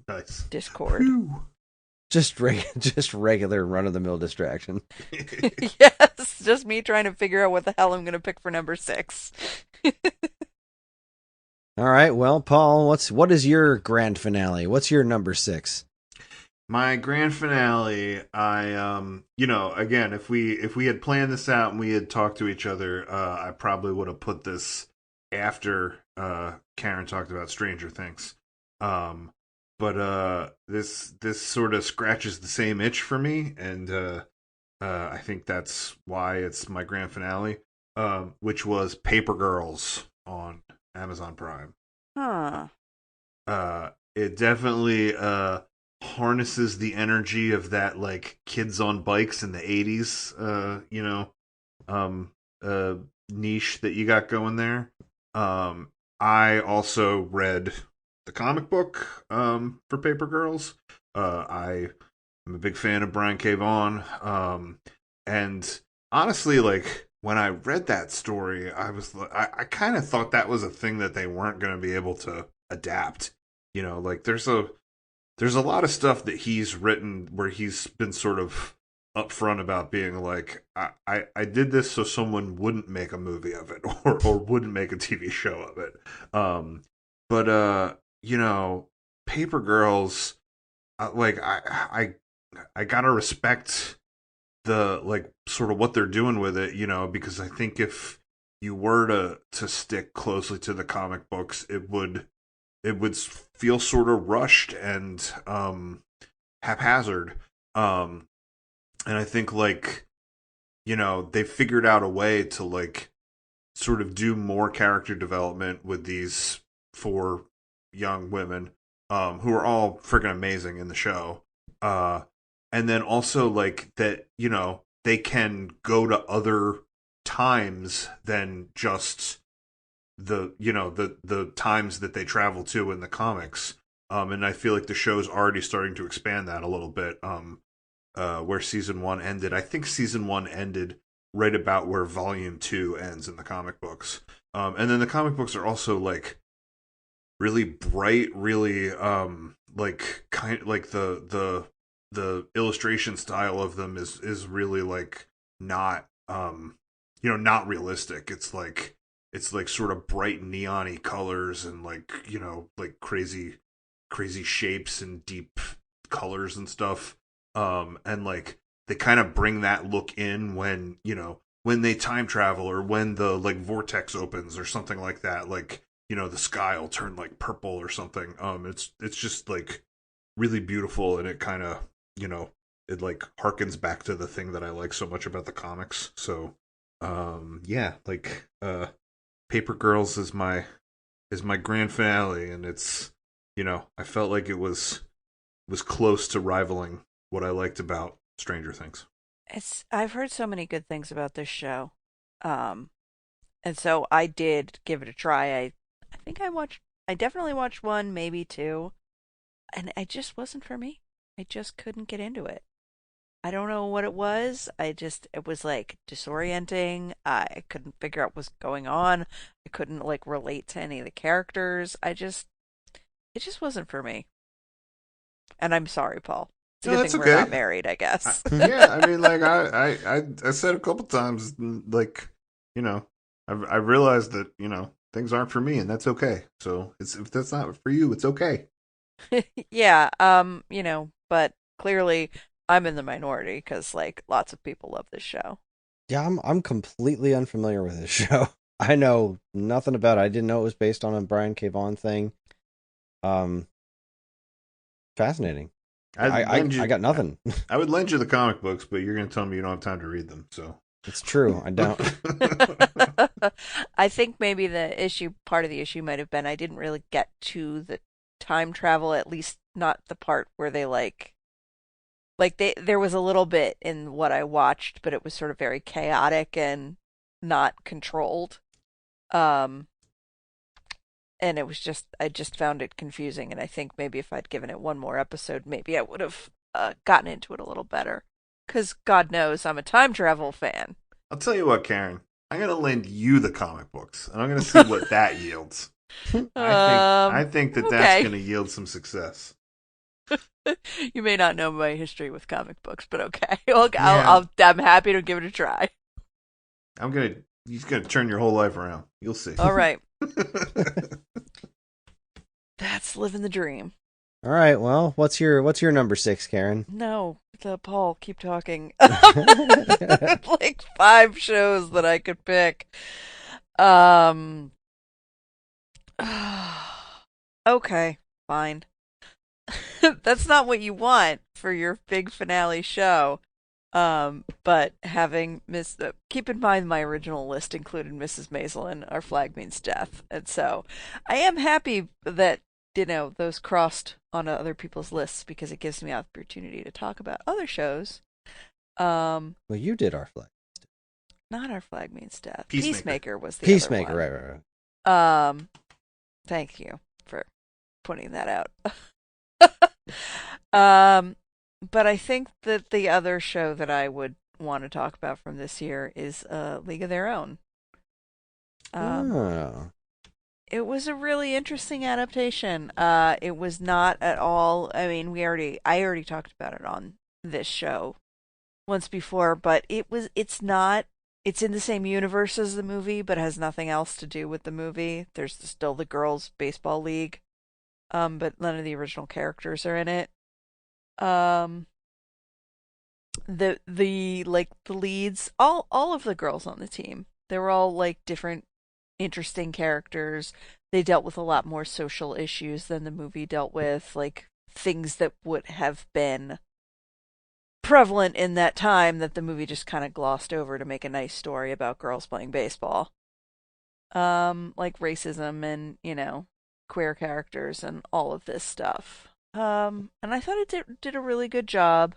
Nice. discord. Just regular run-of-the-mill distraction. Yes, just me trying to figure out what the hell I'm going to pick for number 6. All right, well, Paul, what is your grand finale? What's your number 6? My grand finale, again, if we had planned this out and we had talked to each other, I probably would have put this after Karen talked about Stranger Things. But this sort of scratches the same itch for me, and I think that's why it's my grand finale, which was Paper Girls on Amazon Prime. Huh. It definitely harnesses the energy of that like kids on bikes in the 80s, niche that you got going there. I also read the comic book for Paper Girls. I am a big fan of Brian K. Vaughan. And honestly, like, when I read that story, I kind of thought that was a thing that they weren't going to be able to adapt. You know, like there's a lot of stuff that he's written where he's been sort of upfront about being like, I did this so someone wouldn't make a movie of it or wouldn't make a TV show of it. But Paper Girls, I gotta respect the like sort of what they're doing with it, because I think if you were to stick closely to the comic books, it would feel sort of rushed and haphazard. And I think they figured out a way to like sort of do more character development with these 4 young women who are all freaking amazing in the show. And then also like that, they can go to other times than just the times that they travel to in the comics. And I feel like the show's already starting to expand that a little bit. Where season 1 ended. I think season 1 ended right about where volume 2 ends in the comic books. And then the comic books are also like really bright, really the illustration style of them is really like not not realistic. It's like sort of bright neon-y colors and like crazy shapes and deep colors and stuff. And like they kind of bring that look in when they time travel or when the like vortex opens or something like that. Like the sky will turn like purple or something. It's just like really beautiful, and it kind of it like harkens back to the thing that I like so much about the comics. So Paper Girls is my grand finale, and it's I felt like it was close to rivaling what I liked about Stranger Things. I've heard so many good things about this show. And so I did give it a try. I definitely watched 1, maybe 2, and it just wasn't for me. I just couldn't get into it. I don't know what it was. It was like disorienting. I couldn't figure out what's going on. I couldn't like relate to any of the characters. It just wasn't for me. And I'm sorry, Paul. It's a No, good that's thing okay. we're not married, I guess. Yeah, I mean, like I said a couple times, like I realized that things aren't for me, and that's okay. So if that's not for you, it's okay. Yeah, but clearly I'm in the minority because like lots of people love this show. Yeah, I'm completely unfamiliar with this show. I know nothing about it. I didn't know it was based on a Brian K. Vaughan thing. Fascinating. I got nothing. I would lend you the comic books, but you're going to tell me you don't have time to read them. So It's true. I don't. I think maybe part of the issue might have been I didn't really get to the time travel, at least not the part where they like Like there was a little bit in what I watched, but it was sort of very chaotic and not controlled. Um, and I just found it confusing. And I think maybe if I'd given it one more episode, maybe I would have gotten into it a little better. Because God knows I'm a time travel fan. I'll tell you what, Karen. I'm going to lend you the comic books, and I'm going to see what that yields. I think that that's going to yield some success. You may not know my history with comic books, but okay. I'm happy to give it a try. He's gonna turn your whole life around. You'll see. All right. That's living the dream. All right. Well, what's your number 6, Karen? No, Paul, keep talking. Like 5 shows that I could pick. Okay, fine. That's not what you want for your big finale show. But having keep in mind my original list included Mrs. Maisel, Our Flag Means Death. And so I am happy that, those crossed on other people's lists because it gives me opportunity to talk about other shows. Well, you did Our Flag. Not Our Flag Means Death. Peacemaker was the Peacemaker, other one. right. Thank you for pointing that out. But I think that the other show that I would want to talk about from this year is League of Their Own. It was a really interesting adaptation. It was not at all. I mean, I already talked about it on this show once before, but it's not. It's in the same universe as the movie, but has nothing else to do with the movie. There's still the girls' baseball league, but none of the original characters are in it. The leads, all of the girls on the team, they were all like different interesting characters. They dealt with a lot more social issues than the movie dealt with, like things that would have been prevalent in that time that the movie just kind of glossed over to make a nice story about girls playing baseball. Like racism and, queer characters and all of this stuff. And I thought it did a really good job.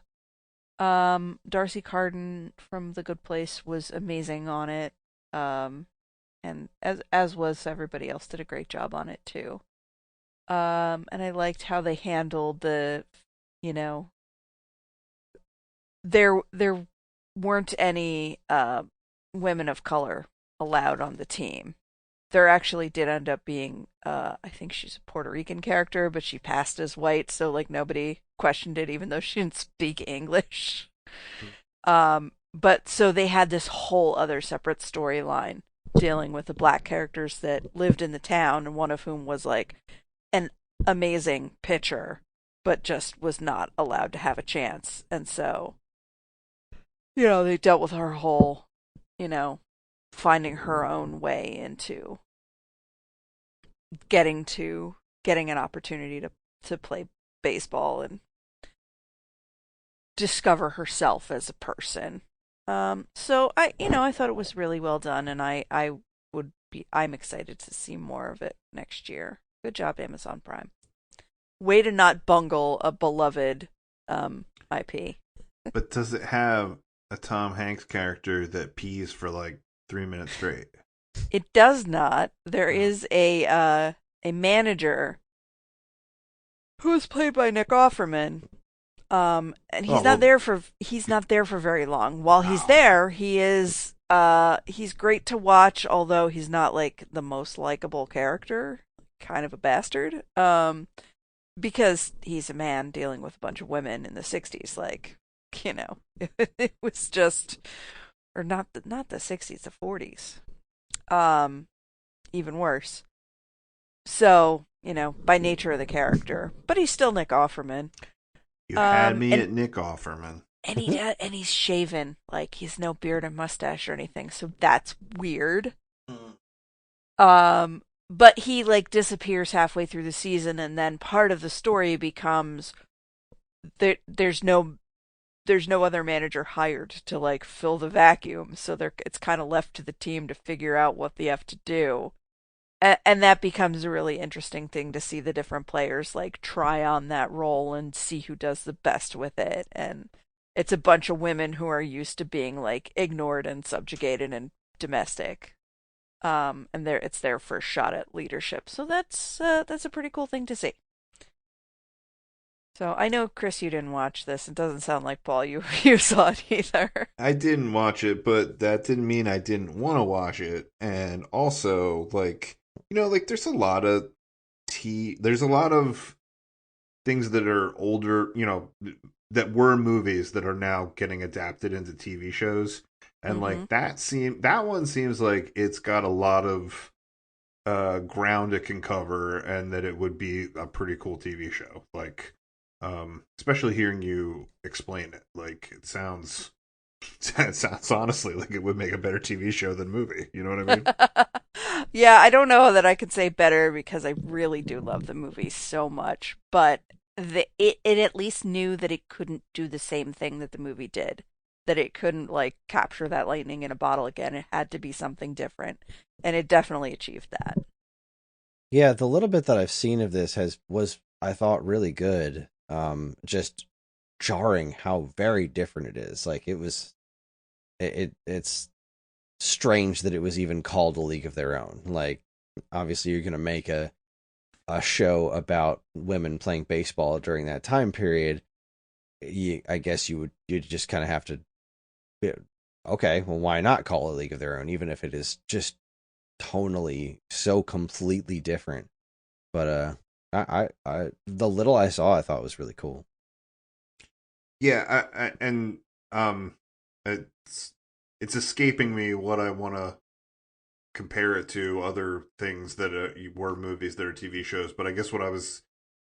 Darcy Carden from The Good Place was amazing on it. And as was everybody else, did a great job on it too. And I liked how they handled there weren't any women of color allowed on the team. There actually did end up being, I think she's a Puerto Rican character, but she passed as white, so like nobody questioned it, even though she didn't speak English. But so they had this whole other separate storyline dealing with the black characters that lived in the town, and one of whom was like an amazing pitcher, but just was not allowed to have a chance. And so, they dealt with her whole, finding her own way into getting an opportunity to play baseball and discover herself as a person. So I thought it was really well done, and I'm excited to see more of it next year. Good job, Amazon Prime. Way to not bungle a beloved IP. But does it have a Tom Hanks character that pees for like 3 minutes straight? It does not. There is a manager who is played by Nick Offerman. And he's not there for very long. While he's there, he's great to watch, although he's not like the most likable character, kind of a bastard. Because he's a man dealing with a bunch of women in the 60s, like, it was just, or not the 60s, the 40s. Even worse. So, by nature of the character, but he's still Nick Offerman. You had me at Nick Offerman. And he's shaven, like he's no beard or mustache or anything, so that's weird. But he like disappears halfway through the season, and then part of the story becomes there's no other manager hired to like fill the vacuum, so it's kind of left to the team to figure out what they have to do. and that becomes a really interesting thing to see the different players like try on that role and see who does the best with it. And it's a bunch of women who are used to being like ignored and subjugated and domestic. And it's their first shot at leadership. So that's a pretty cool thing to see. So I know, Kris, you didn't watch this. It doesn't sound like Paul, you saw it either. I didn't watch it, but that didn't mean I didn't want to watch it. And also, like, like there's a lot of things that are older, that were movies that are now getting adapted into TV shows. And like that one seems like it's got a lot of ground it can cover, and that it would be a pretty cool TV show. Like, especially hearing you explain it, like it sounds honestly like it would make a better TV show than movie. You know what I mean? Yeah, I don't know that I could say better because I really do love the movie so much, but it at least knew that it couldn't do the same thing that the movie did. That it couldn't like capture that lightning in a bottle again. It had to be something different, and it definitely achieved that. Yeah, the little bit that I've seen of this was I thought really good. Just jarring how very different it is. Like it's strange that it was even called A League of Their Own. Like, obviously you're gonna make a show about women playing baseball during that time period. I guess you'd just kind of have to, okay, well, why not call A League of Their Own, even if it is just tonally so completely different. But I the little I saw, I thought was really cool. Yeah, and it's escaping me what I want to compare it to other things that were movies that are TV shows. But I guess what I was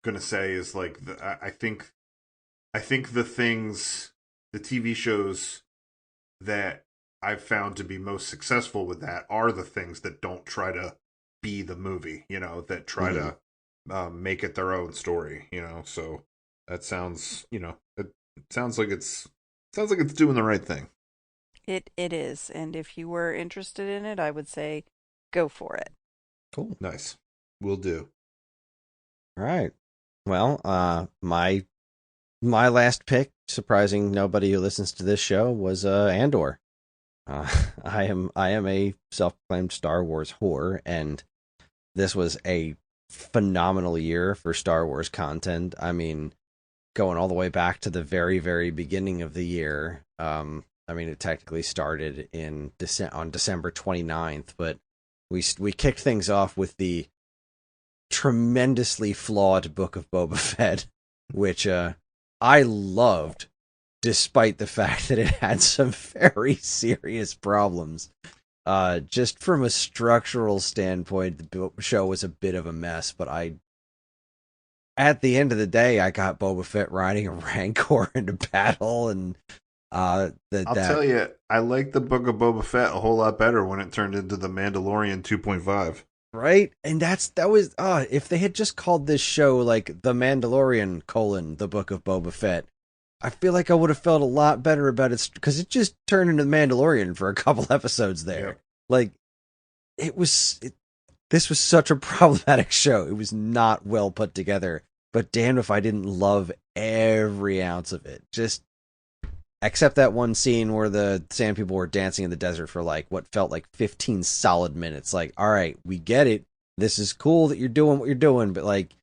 gonna say is like I think the TV shows that I've found to be most successful with that are the things that don't try to be the movie, that try to make it their own story, So that sounds, it sounds like it's doing the right thing. It is, and if you were interested in it, I would say go for it. Cool. Nice. Will do. All right. Well, my last pick, surprising nobody who listens to this show, was Andor. I am a self-proclaimed Star Wars whore, and this was a phenomenal year for Star Wars content. I mean, going all the way back to the very, very beginning of the year. I mean, it technically started on December 29th, but we kicked things off with the tremendously flawed Book of Boba Fett, which I loved, despite the fact that it had some very serious problems. Just from a structural standpoint, the show was a bit of a mess, but at the end of the day, I got Boba Fett riding a Rancor into battle, and I'll tell you, I like the Book of Boba Fett a whole lot better when it turned into the Mandalorian 2.5. Right? And that was if they had just called this show like The Mandalorian: The Book of Boba Fett, I feel like I would have felt a lot better about it, because it just turned into The Mandalorian for a couple episodes there. Yep. Like, this was such a problematic show. It was not well put together, but damn if I didn't love every ounce of it. Just except that one scene where the sand people were dancing in the desert for like what felt like 15 solid minutes. Like, all right, we get it. This is cool that you're doing what you're doing, but like,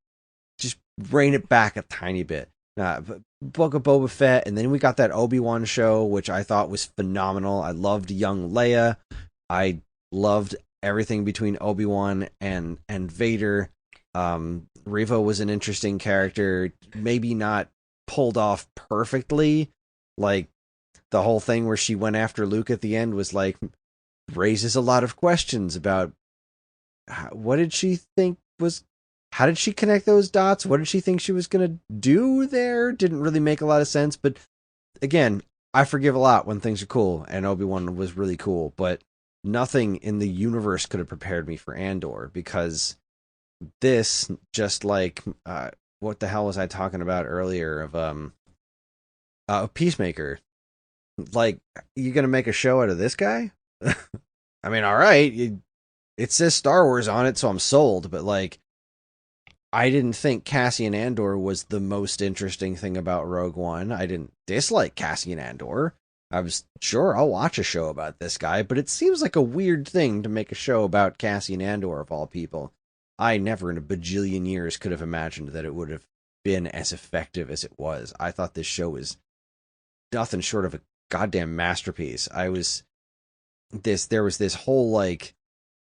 just rein it back a tiny bit. Book of Boba Fett, and then we got that Obi-Wan show, which I thought was phenomenal. I loved young Leia. I loved everything between Obi-Wan and Vader. Reva was an interesting character, maybe not pulled off perfectly. Like, the whole thing where she went after Luke at the end was like, raises a lot of questions about what did she think was, how did she connect those dots? What did she think she was going to do there? Didn't really make a lot of sense. But again, I forgive a lot when things are cool, and Obi-Wan was really cool, but nothing in the universe could have prepared me for Andor, because this, just like, what the hell was I talking about earlier of Peacemaker? Like, you going to make a show out of this guy? I mean, all right, it says Star Wars on it, so I'm sold. But like, I didn't think Cassian Andor was the most interesting thing about Rogue One. I didn't dislike Cassian Andor. I was sure I'll watch a show about this guy, but it seems like a weird thing to make a show about Cassian Andor of all people. I never in a bajillion years could have imagined that it would have been as effective as it was. I thought this show was nothing short of a goddamn masterpiece. There was this whole like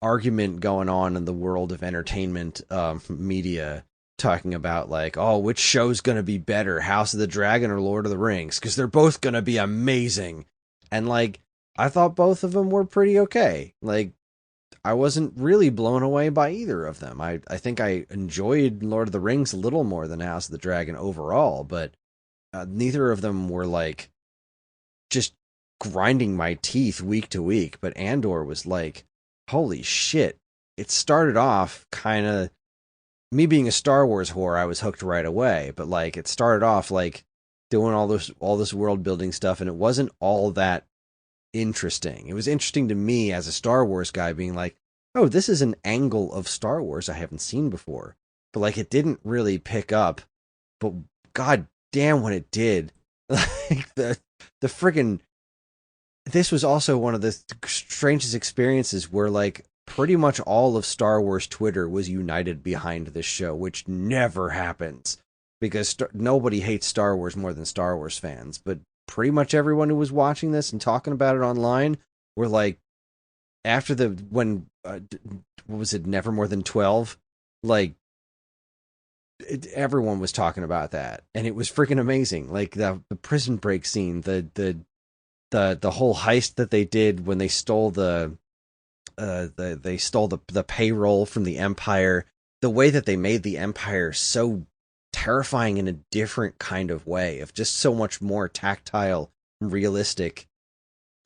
argument going on in the world of entertainment media talking about like, oh, which show's going to be better, House of the Dragon or Lord of the Rings, because they're both going to be amazing. And like, I thought both of them were pretty okay. Like, I wasn't really blown away by either of them. I think I enjoyed Lord of the Rings a little more than House of the Dragon overall, but neither of them were like just grinding my teeth week to week. But Andor was like, holy shit. It started off kind of, me being a Star Wars whore, I was hooked right away. But like, it started off like doing all this world building stuff, and it wasn't all that interesting. It was interesting to me as a Star Wars guy being like, oh, this is an angle of Star Wars I haven't seen before. But like, it didn't really pick up. But god damn when it did. Like the friggin', this was also one of the strangest experiences where like pretty much all of Star Wars Twitter was united behind this show, which never happens because nobody hates Star Wars more than Star Wars fans. But pretty much everyone who was watching this and talking about it online were like, after what was it, Never More Than 12? Like, everyone was talking about that, and it was freaking amazing. Like the prison break scene, the whole heist that they did when they stole the payroll from the Empire, the way that they made the Empire so terrifying in a different kind of way, of just so much more tactile and realistic.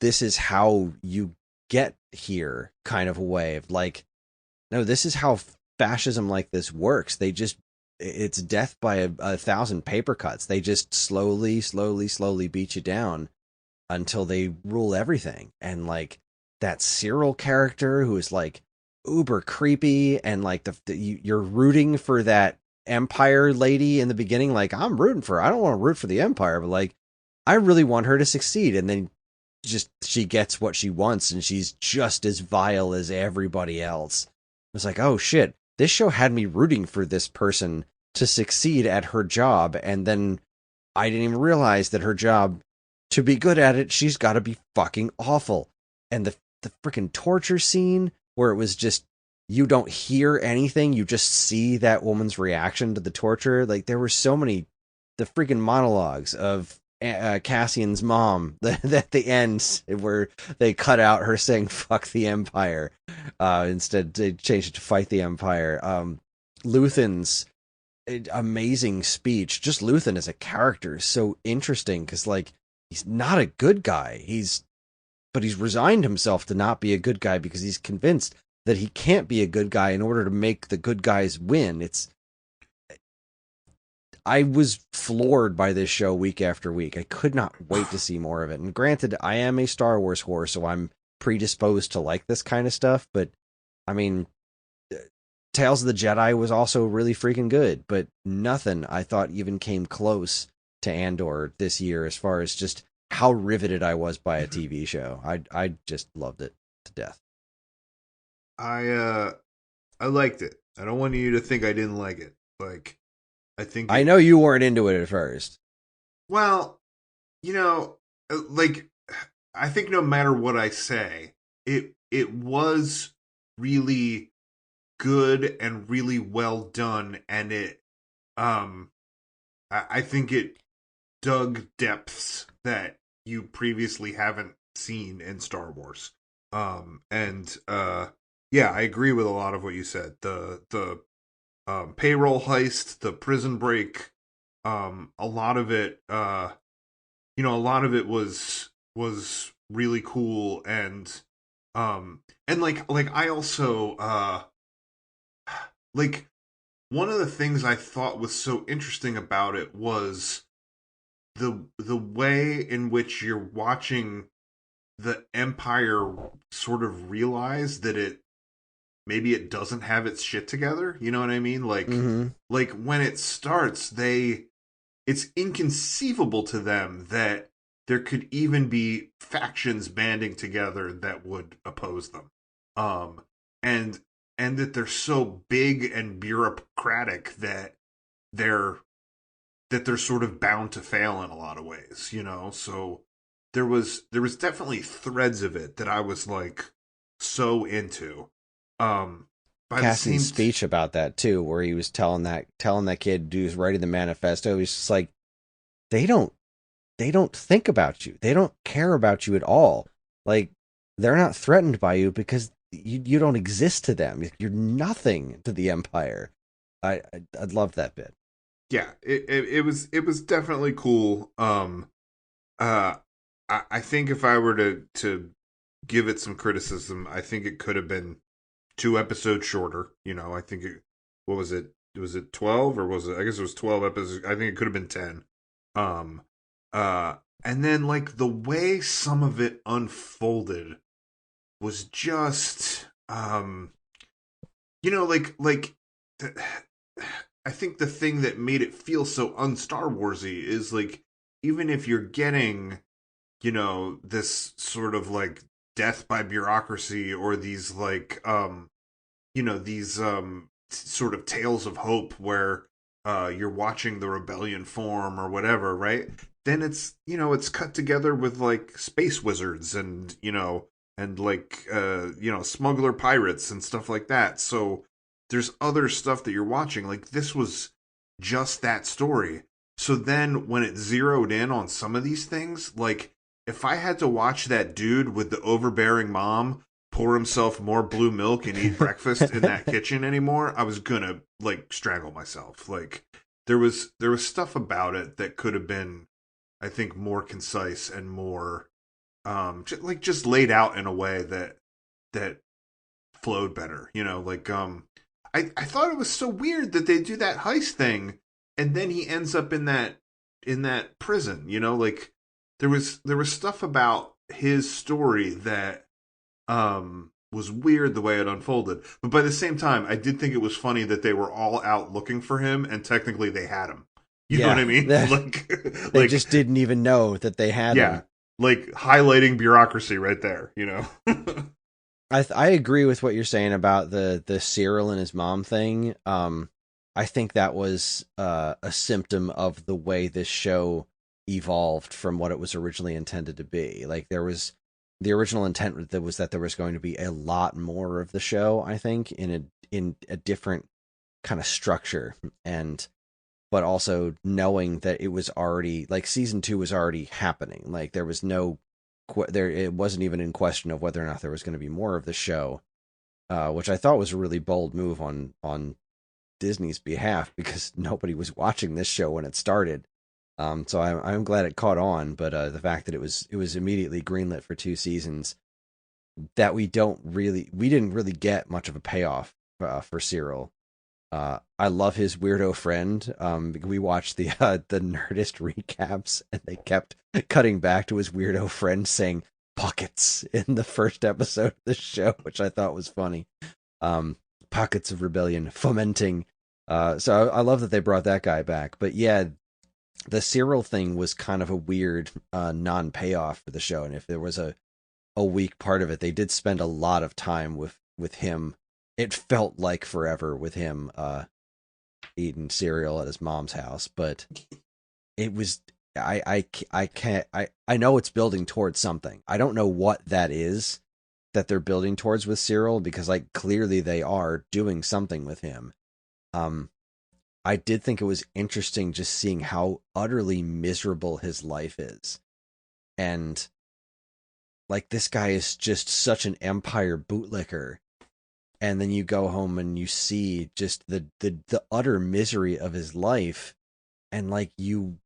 This is how you get here kind of a way of like, no, this is how fascism like this works. It's death by a thousand paper cuts. They just slowly beat you down until they rule everything. And like that Cyril character who is like uber creepy, and like you're rooting for that Empire lady in the beginning. Like, I'm rooting for her. I don't want to root for the Empire, but like, I really want her to succeed. And then just she gets what she wants, and she's just as vile as everybody else. It's like, oh shit, this show had me rooting for this person to succeed at her job, and then I didn't even realize that her job, to be good at it, she's got to be fucking awful. And the freaking torture scene where it was just, you don't hear anything, you just see that woman's reaction to the torture. Like, there were so many, the freaking monologues of Cassian's mom at the end where they cut out her saying fuck the Empire, instead they changed it to fight the Empire. Luthen's amazing speech. Just Luthen as a character is so interesting because like, he's not a good guy, but he's resigned himself to not be a good guy because he's convinced that he can't be a good guy in order to make the good guys win. I was floored by this show week after week. I could not wait to see more of it. And granted, I am a Star Wars whore, so I'm predisposed to like this kind of stuff. But I mean, Tales of the Jedi was also really freaking good, but nothing I thought even came close to Andor this year as far as just how riveted I was by a TV show. I just loved it to death. I liked it. I don't want you to think I didn't like it. Like, I know you weren't into it at first. Well, like, I think no matter what I say, it was really good and really well done, and I think it dug depths that you previously haven't seen in Star Wars. Yeah, I agree with a lot of what you said. The payroll heist, the prison break, a lot of it, a lot of it was really cool, and like I also like, one of the things I thought was so interesting about it was the way in which you're watching the Empire sort of realize that maybe it doesn't have its shit together. You know what I mean? Mm-hmm. Like when it starts, it's inconceivable to them that there could even be factions banding together that would oppose them. And that they're so big and bureaucratic that they're sort of bound to fail in a lot of ways, you know? So there was definitely threads of it that I was like so into. By the same Cassie's speech about that too, where he was telling that kid who's writing the manifesto, he's just like, they don't think about you. They don't care about you at all. Like, they're not threatened by you because you don't exist to them. You're nothing to the Empire. I loved that bit. Yeah, it was definitely cool. I think if I were to give it some criticism, I think it could have been 2 episodes shorter. You know, I think what was it? Was it 12 or was it? I guess it was 12 episodes. I think it could have been 10. Um, and then like the way some of it unfolded was just, you know, I think the thing that made it feel so un-Star Warsy is like, even if you're getting, you know, this sort of like death by bureaucracy or these like, you know, these sort of tales of hope where you're watching the rebellion form or whatever, right? Then it's, you know, it's cut together with like space wizards and, you know, and like you know, smuggler pirates and stuff like that. So there's other stuff that you're watching. Like this was just that story. So then when it zeroed in on some of these things, like if I had to watch that dude with the overbearing mom pour himself more blue milk and eat breakfast in that kitchen anymore, I was gonna like strangle myself. Like there was stuff about it that could have been, I think, more concise and more just laid out in a way that flowed better. You know, like I thought it was so weird that they do that heist thing and then he ends up in that prison, you know, like there was stuff about his story that was weird the way it unfolded. But by the same time, I did think it was funny that they were all out looking for him and technically they had him. You know what I mean? They just didn't even know that they had him. Like highlighting bureaucracy right there, you know. I agree with what you're saying about the Cyril and his mom thing. I think that was a symptom of the way this show evolved from what it was originally intended to be. Like there was the original intent that was that there was going to be a lot more of the show, I think, in a different kind of structure, and but also knowing that it was already like season 2 was already happening. Like there was no it wasn't even in question of whether or not there was going to be more of the show, which I thought was a really bold move on Disney's behalf because nobody was watching this show when it started. So I'm glad it caught on, but the fact that it was immediately greenlit for 2 seasons, that we didn't really get much of a payoff for Cyril. I love his weirdo friend. We watched the Nerdist recaps, and they kept cutting back to his weirdo friend saying "pockets" in the first episode of the show, which I thought was funny. Pockets of rebellion fomenting. So I love that they brought that guy back. But yeah, the Cyril thing was kind of a weird non-payoff for the show, and if there was a weak part of it, they did spend a lot of time with him. It felt like forever with him eating cereal at his mom's house, but it was I know it's building towards something. I don't know what that is that they're building towards with Cyril, because like clearly they are doing something with him. I did think it was interesting just seeing how utterly miserable his life is. And like this guy is just such an Empire bootlicker. And then you go home and you see just the utter misery of his life, and like you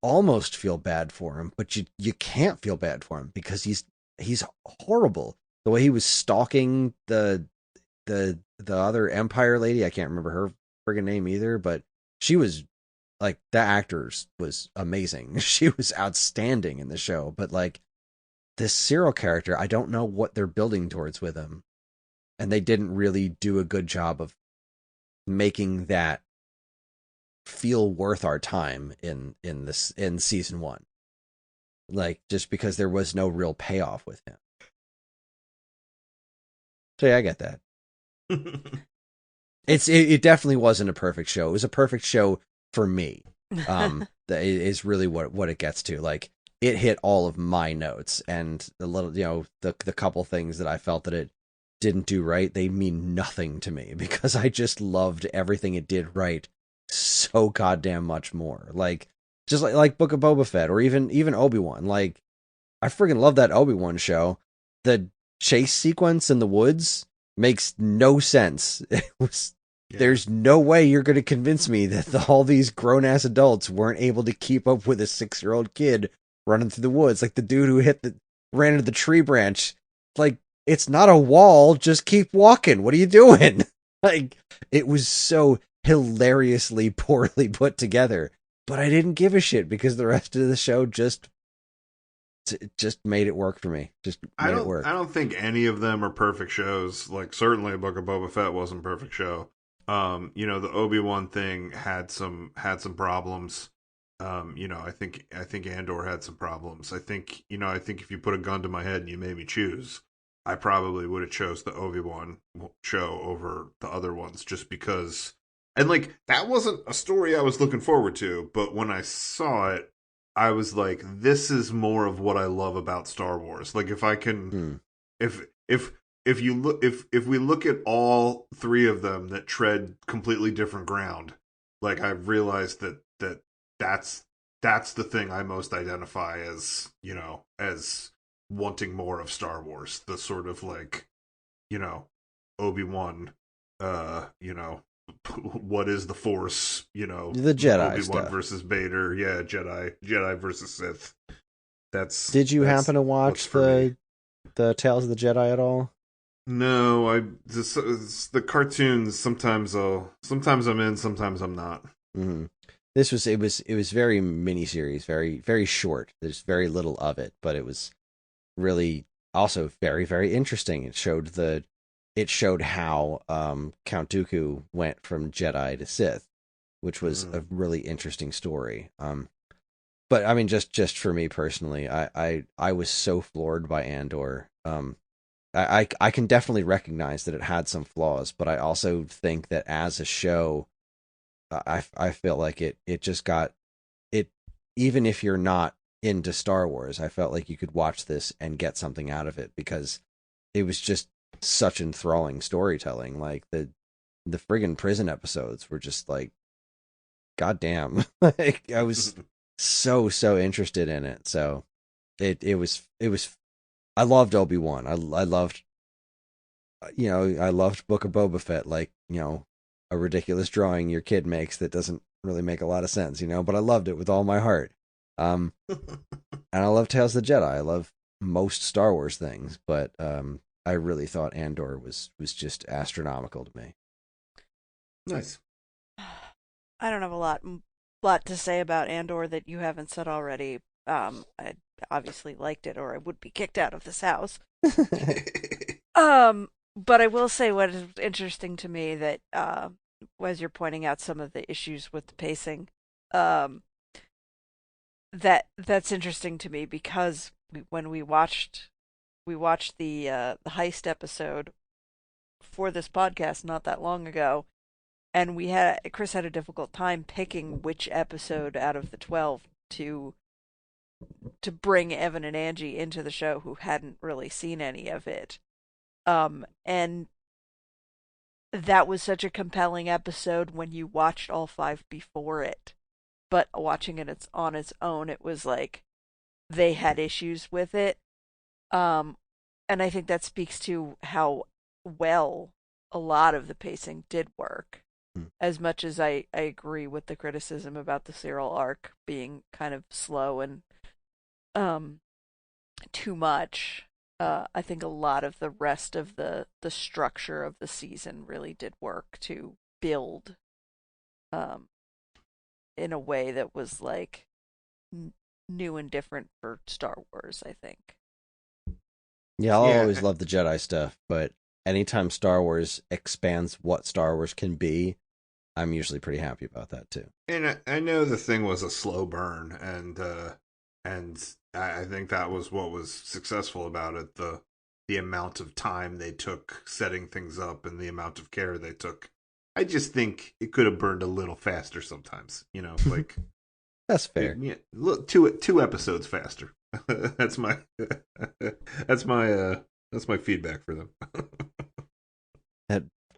almost feel bad for him, but you can't feel bad for him because he's horrible. The way he was stalking the other Empire lady, I can't remember her friggin' name either, but she was like, that actress was amazing. She was outstanding in the show, but like this Cyril character, I don't know what they're building towards with him. and they didn't really do a good job of making that feel worth our time in season 1. Like, just because there was no real payoff with him. So yeah, I get that. It definitely wasn't a perfect show. It was a perfect show for me. That is really what it gets to. Like, it hit all of my notes, and the little, the couple things that I felt that it didn't do right, they mean nothing to me because I just loved everything it did right so goddamn much more. Like, just like Book of Boba Fett, or even Obi-Wan. Like, I freaking love that Obi-Wan show. The chase sequence in the woods makes no sense. There's no way you're going to convince me that all these grown-ass adults weren't able to keep up with a 6-year-old kid running through the woods. Like the dude who ran into the tree branch. Like, it's not a wall, just keep walking. What are you doing? Like, it was so hilariously poorly put together. But I didn't give a shit because the rest of the show just made it work for me. Just made it work. I don't think any of them are perfect shows. Like, certainly Book of Boba Fett wasn't a perfect show. The Obi-Wan thing had some problems. I think Andor had some problems. I think if you put a gun to my head and you made me choose, I probably would have chose the Obi-Wan show over the other ones, just because. And like, that wasn't a story I was looking forward to, but when I saw it, I was like, this is more of what I love about Star Wars. Like, if I can, if we look at all 3 of them that tread completely different ground, like, I've realized that's the thing I most identify as, as wanting more of Star Wars. The sort of, like, Obi-Wan, what is the Force, the Jedi Obi-Wan stuff versus Vader, Jedi versus Sith. Did you happen to watch the Tales of the Jedi at all? No, the cartoons. Sometimes I'm in, sometimes I'm not. Mm-hmm. It was very miniseries, very very short. There's very little of it, but it was really also very very interesting. It showed how Count Dooku went from Jedi to Sith, which was a really interesting story. But I mean, just for me personally, I was so floored by Andor. I can definitely recognize that it had some flaws, but I also think that as a show, I feel like it just got it. Even if you're not into Star Wars, I felt like you could watch this and get something out of it because it was just such enthralling storytelling. Like the friggin' prison episodes were just like, goddamn! Like, I was so interested in it. So it was. I loved Obi-Wan. I loved, I loved Book of Boba Fett, like, a ridiculous drawing your kid makes that doesn't really make a lot of sense, but I loved it with all my heart. And I love Tales of the Jedi. I love most Star Wars things, but I really thought Andor was just astronomical to me. Nice. I don't have a lot to say about Andor that you haven't said already. I obviously liked it, or I would be kicked out of this house. But I will say what is interesting to me that as you're pointing out some of the issues with the pacing, that's interesting to me because when we watched the heist episode for this podcast not that long ago, and Chris had a difficult time picking which episode out of the 12 to bring Evan and Angie into the show who hadn't really seen any of it. And that was such a compelling episode when you watched all 5 before it. But watching it on its own, it was like they had issues with it. And I think that speaks to how well a lot of the pacing did work. As much as I agree with the criticism about the Cyril arc being kind of slow and too much, I think a lot of the rest of the structure of the season really did work to build in a way that was like new and different for Star Wars, I think. Yeah, I'll always love the Jedi stuff, but anytime Star Wars expands what Star Wars can be, I'm usually pretty happy about that too. And I know the thing was a slow burn, and I think that was what was successful about it. The amount of time they took setting things up and the amount of care they took. I just think it could have burned a little faster sometimes. Like That's fair. yeah, look, two episodes faster. that's my that's my feedback for them.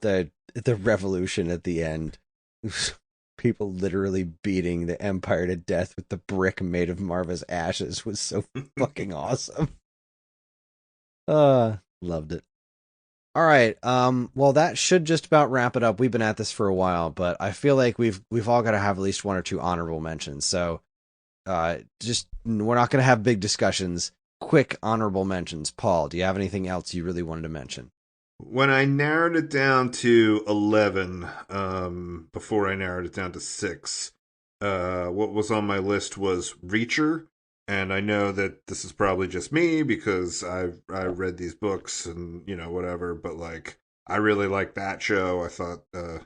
The revolution at the end, people literally beating the Empire to death with the brick made of Marva's ashes was so fucking awesome. Loved it. All right. Well, that should just about wrap it up. We've been at this for a while, but I feel like we've all got to have at least one or two honorable mentions. So, just we're not going to have big discussions. Quick honorable mentions. Paul, do you have anything else you really wanted to mention? When I narrowed it down to 11, before I narrowed it down to 6, what was on my list was Reacher. And I know that this is probably just me because I read these books and, whatever, but like, I really liked that show. I thought, I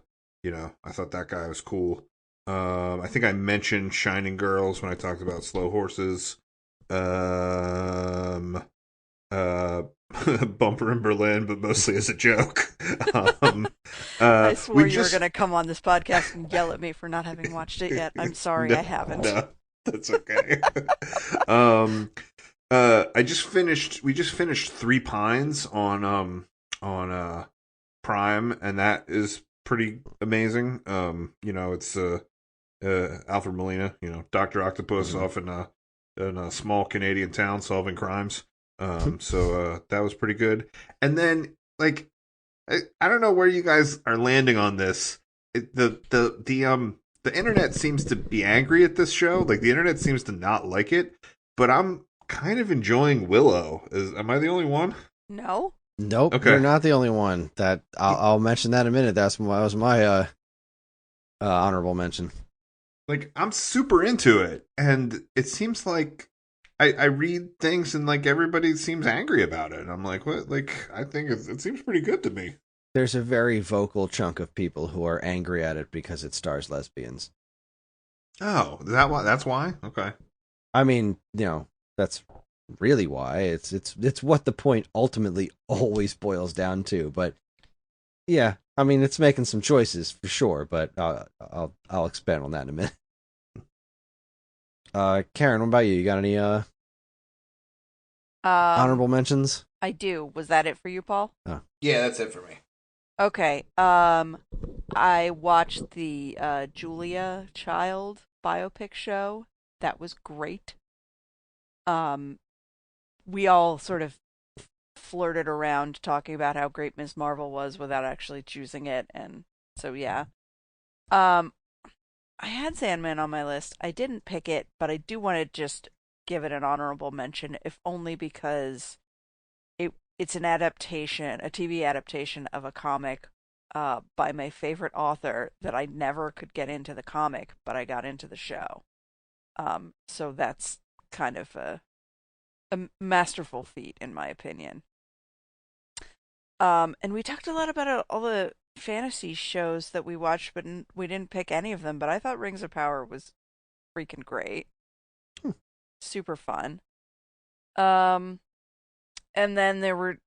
thought that guy was cool. I think I mentioned Shining Girls when I talked about Slow Horses. Bumper in Berlin, but mostly as a joke. I swore you were going to come on this podcast and yell at me for not having watched it yet. I'm sorry, No, I haven't. No, that's okay. We just finished Three Pines on Prime, and that is pretty amazing. It's Alfred Molina, Dr. Octopus off in a small Canadian town solving crimes. So that was pretty good. And then, like, I don't know where you guys are landing on this. The internet seems to be angry at this show. Like, the internet seems to not like it. But I'm kind of enjoying Willow. Am I the only one? No. Nope, Okay. you're not the only one. That I'll mention that in a minute. That was my honorable mention. Like, I'm super into it, and it seems like I read things and like everybody seems angry about it. And I'm like, what? Like, I think it seems pretty good to me. There's a very vocal chunk of people who are angry at it because it stars lesbians. Oh, is that why? That's why? Okay. I mean, that's really why. It's what the point ultimately always boils down to. But yeah, I mean, it's making some choices for sure. But I'll expand on that in a minute. Karen, what about you? You got any honorable mentions? I do. Was that it for you, Paul? Yeah, that's it for me. Okay. I watched the Julia Child biopic show. That was great. We all sort of flirted around talking about how great Ms. Marvel was without actually choosing it, and so yeah. I had Sandman on my list. I didn't pick it, but I do want to just give it an honorable mention, if only because it's an adaptation, a TV adaptation of a comic by my favorite author that I never could get into the comic, but I got into the show. So that's kind of a masterful feat, in my opinion. And we talked a lot about all the fantasy shows that we watched, but we didn't pick any of them. But I thought Rings of Power was freaking great. Super fun. And then there were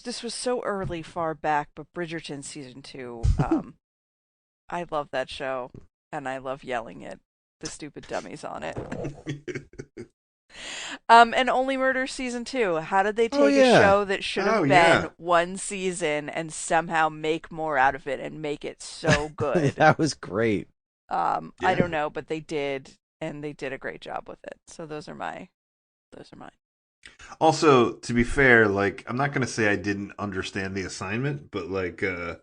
this was so early, far back, but Bridgerton season 2. I love that show, and I love yelling at the stupid dummies on it. And Only Murders season 2. How did they take a show that should have been one season and somehow make more out of it and make it so good? That was great. I don't know, but they did, and they did a great job with it. So those are mine. Also, to be fair, like, I'm not going to say I didn't understand the assignment, but like, I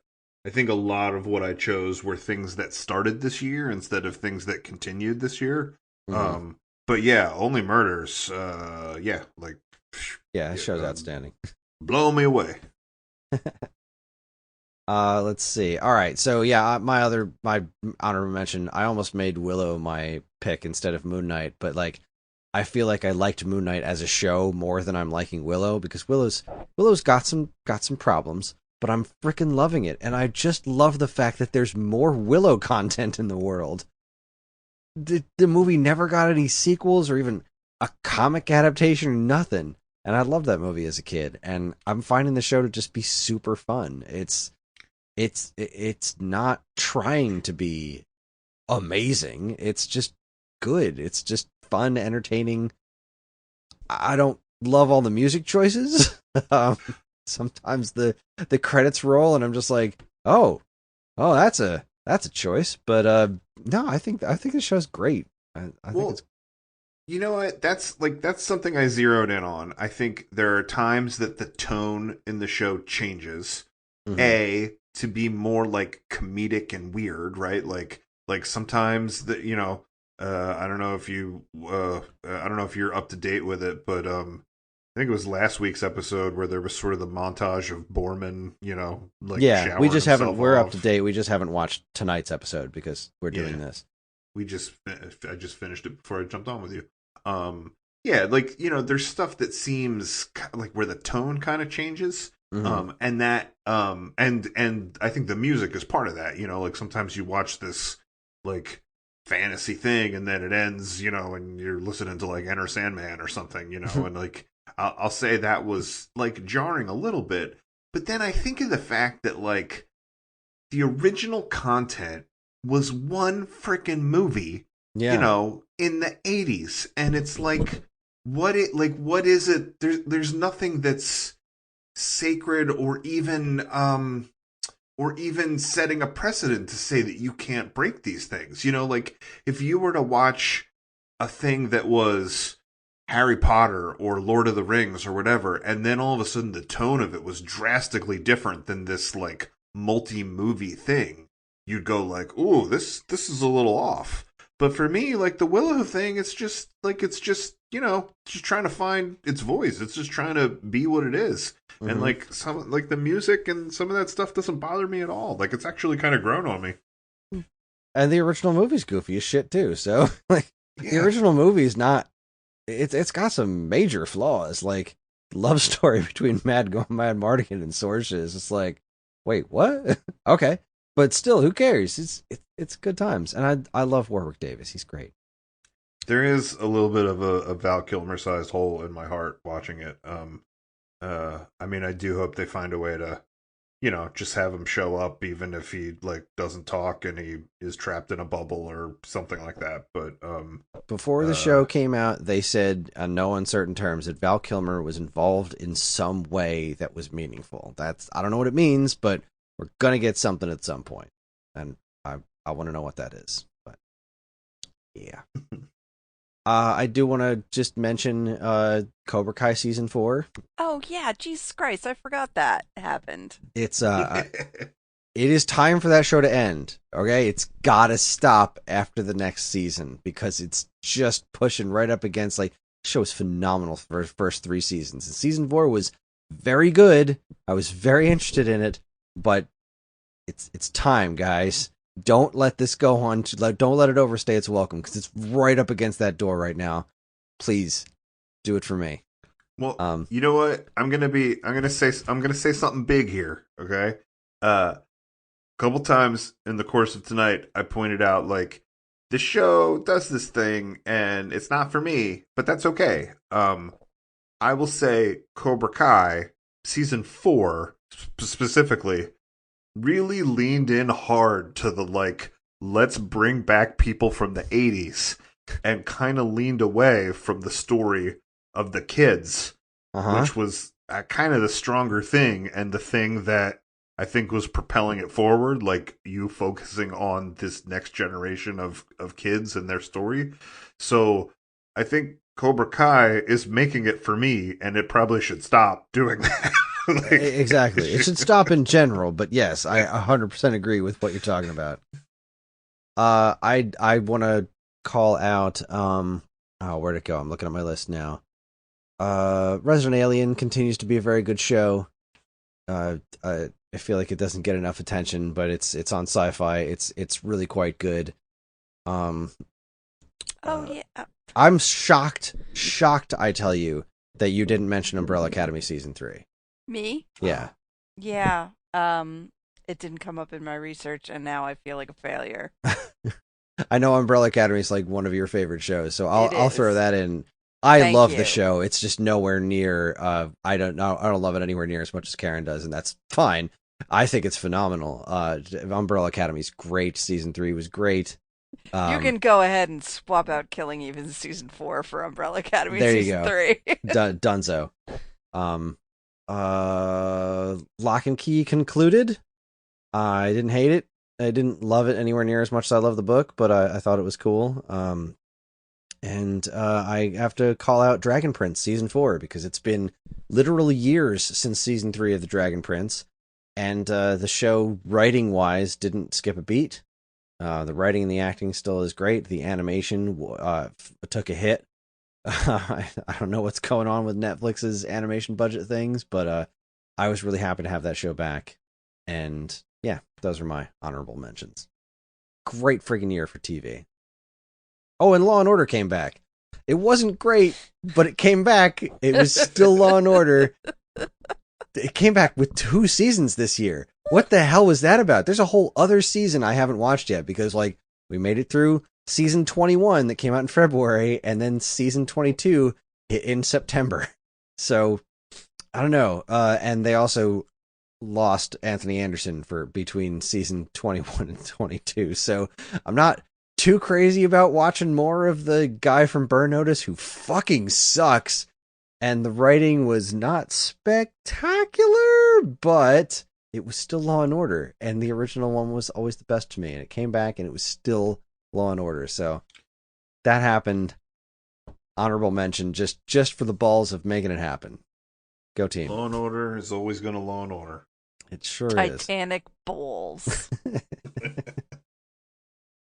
think a lot of what I chose were things that started this year instead of things that continued this year. Mm-hmm. But yeah, Only Murders, Show's outstanding. Blow me away. Let's see. All right, so yeah, my honorable mention. I almost made Willow my pick instead of Moon Knight, but like, I feel like I liked Moon Knight as a show more than I'm liking Willow, because Willow's got some problems, but I'm freaking loving it, and I just love the fact that there's more Willow content in the world. The movie never got any sequels or even a comic adaptation or nothing, and I loved that movie as a kid, and I'm finding the show to just be super fun. It's not trying to be amazing. It's just good. It's just fun, entertaining. I don't love all the music choices. Sometimes the credits roll and I'm just like, oh, that's a choice. But no, I think the show's great. I think it's. You know what? That's something I zeroed in on. I think there are times that the tone in the show changes. Mm-hmm. To be more like comedic and weird, right? Like sometimes that, you know, I don't know if you're up to date with it, but I think it was last week's episode where there was sort of the montage of Borman, you know, like we just haven't. We're off. up to date. We just haven't watched tonight's episode because we're doing this. I just finished it before I jumped on with you. Yeah, like, you know, there's stuff that seems like where the tone kind of changes. Mm-hmm. And that and I think the music is part of that. You know, like sometimes you watch this like fantasy thing and then it ends, you know, and you're listening to like Enter Sandman or something, you know, and like I'll say that was like jarring a little bit, but then I think of the fact that like the original content was one freaking movie, you know, in the 80s, and it's like what is it? There's nothing that's sacred or even setting a precedent to say that you can't break these things. You know, like if you were to watch a thing that was Harry Potter or Lord of the Rings or whatever, and then all of a sudden the tone of it was drastically different than this like multi-movie thing, you'd go like, ooh, this is a little off. But for me, like the Willow thing, it's just, you know, just trying to find its voice. It's just trying to be what it is. Mm-hmm. And like some, like the music and some of that stuff doesn't bother me at all. Like it's actually kind of grown on me. And the original movie's goofy as shit too. So like the original movie's not. It's got some major flaws. Like love story between Mad Mardigan and Sorsha is just like, wait, what? Okay. But still, who cares? It's good times, and I love Warwick Davis. He's great. There is a little bit of a Val Kilmer sized hole in my heart watching it. I mean, I do hope they find a way to, you know, just have him show up, even if he like doesn't talk and he is trapped in a bubble or something like that. But before the show came out, they said on no uncertain terms that Val Kilmer was involved in some way that was meaningful. I don't know what it means, but we're gonna get something at some point, and I want to know what that is. But yeah, I do want to just mention Cobra Kai season 4. Oh yeah, Jesus Christ, I forgot that happened. It's it is time for that show to end. Okay, it's gotta stop after the next season because it's just pushing right up against like the show is phenomenal for the first 3 seasons, and season 4 was very good. I was very interested in it. But it's time, guys. Don't let this go on. Don't let it overstay its welcome because it's right up against that door right now. Please do it for me. Well, you know what? I'm gonna say something big here. Okay. A couple times in the course of tonight, I pointed out like the show does this thing and it's not for me, but that's okay. I will say Cobra Kai season 4 specifically really leaned in hard to the like, let's bring back people from the 80s and kind of leaned away from the story of the kids, which was kind of the stronger thing and the thing that I think was propelling it forward, like you focusing on this next generation of kids and their story. So I think Cobra Kai is making it for me, and it probably should stop doing that. Like, exactly. It should stop in general, but yes, I 100% agree with what you're talking about. I want to call out where'd it go? I'm looking at my list now. Resident Alien continues to be a very good show. I feel like it doesn't get enough attention, but it's on Sci-Fi. It's really quite good. Oh yeah. I'm shocked, I tell you, that you didn't mention Umbrella Academy Season 3. Me? Yeah. Yeah. It didn't come up in my research, and now I feel like a failure. I know Umbrella Academy is like one of your favorite shows, so It I'll throw is. that in. I Thank love you. the show. It's just nowhere near. I don't love it anywhere near as much as Karen does, and that's fine. I think it's phenomenal. Umbrella Academy's great. Season 3 was great. You can go ahead and swap out Killing Even Season 4 for Umbrella Academy There you Season go. 3. Dunzo. Lock and Key concluded. I didn't hate it. I didn't love it anywhere near as much as I love the book, but I thought it was cool. And I have to call out Dragon Prince Season 4 because it's been literally years since Season 3 of the Dragon Prince, and the show, writing-wise, didn't skip a beat. The writing and the acting still is great. The animation took a hit. I don't know what's going on with Netflix's animation budget things, but I was really happy to have that show back. And yeah, those are my honorable mentions. Great freaking year for TV. Oh, and Law and Order came back. It wasn't great, but it came back. It was still Law and Order. It came back with 2 seasons this year. What the hell was that about? There's a whole other season I haven't watched yet because, like, we made it through season 21 that came out in February, and then season 22 hit in September. So, I don't know. And they also lost Anthony Anderson for between season 21 and 22. So, I'm not too crazy about watching more of the guy from Burn Notice who fucking sucks. And the writing was not spectacular, but it was still Law and Order. And the original one was always the best to me. And it came back and it was still Law and Order. So that happened. Honorable mention just for the balls of making it happen. Go team. Law and Order is always going to Law and Order. It sure is. Titanic balls.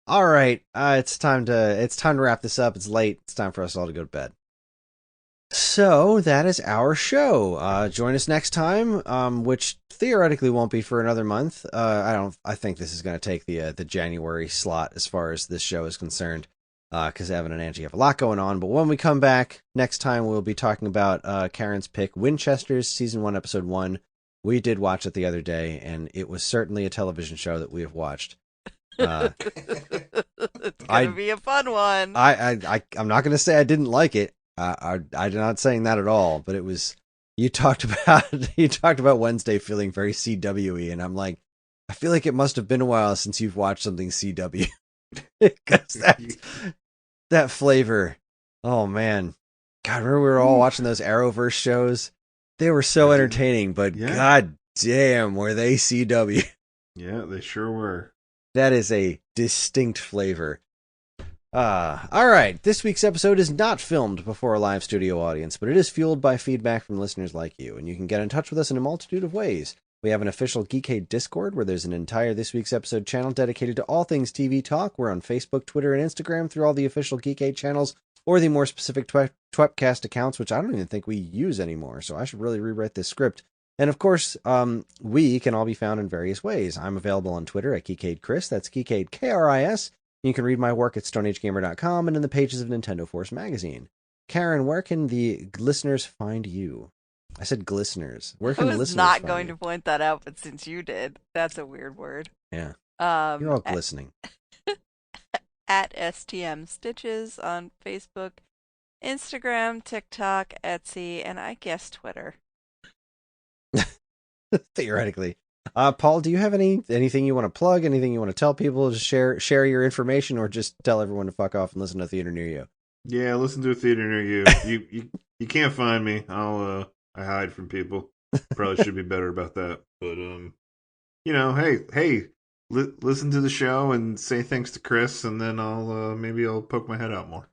All right. It's time to wrap this up. It's late. It's time for us all to go to bed. So that is our show. Join us next time, which theoretically won't be for another month. I think this is going to take the January slot as far as this show is concerned, because Evan and Angie have a lot going on. But when we come back next time, we'll be talking about Karen's pick, Winchester's season 1, episode 1. We did watch it the other day, and it was certainly a television show that we have watched. It's gonna be a fun one. I'm not going to say I didn't like it. I'm not saying that at all, but it was, you talked about Wednesday feeling very CW-y, and I'm like, I feel like it must have been a while since you've watched something CW. Because that flavor, oh man. God, remember we were all watching those Arrowverse shows? They were so entertaining, but god damn, were they CW. Yeah, they sure were. That is a distinct flavor. All right. This week's episode is not filmed before a live studio audience, but it is fueled by feedback from listeners like you, and you can get in touch with us in a multitude of ways. We have an official Geekade Discord where there's an entire This Week's Episode channel dedicated to all things TV talk. We're on Facebook, Twitter, and Instagram through all the official Geekade channels, or the more specific Twepcast accounts, which I don't even think we use anymore, so I should really rewrite this script. And of course, we can all be found in various ways. I'm available on Twitter at Geekade Kris. That's Geekade Kris. You can read my work at StoneAgeGamer.com and in the pages of Nintendo Force magazine. Karen, where can the listeners find you? I said glisteners. Where can the listeners find you? I was not going to point that out, but since you did, that's a weird word. Yeah. You're all glistening. At STM Stitches on Facebook, Instagram, TikTok, Etsy, and I guess Twitter. Theoretically. Paul, do you have anything you want to plug? Anything you want to tell people? Just share your information, or just tell everyone to fuck off and listen to Theater Near You? Yeah, listen to a Theater Near You. You can't find me. I hide from people. Probably should be better about that. But hey, listen to the show and say thanks to Kris, and then maybe I'll poke my head out more.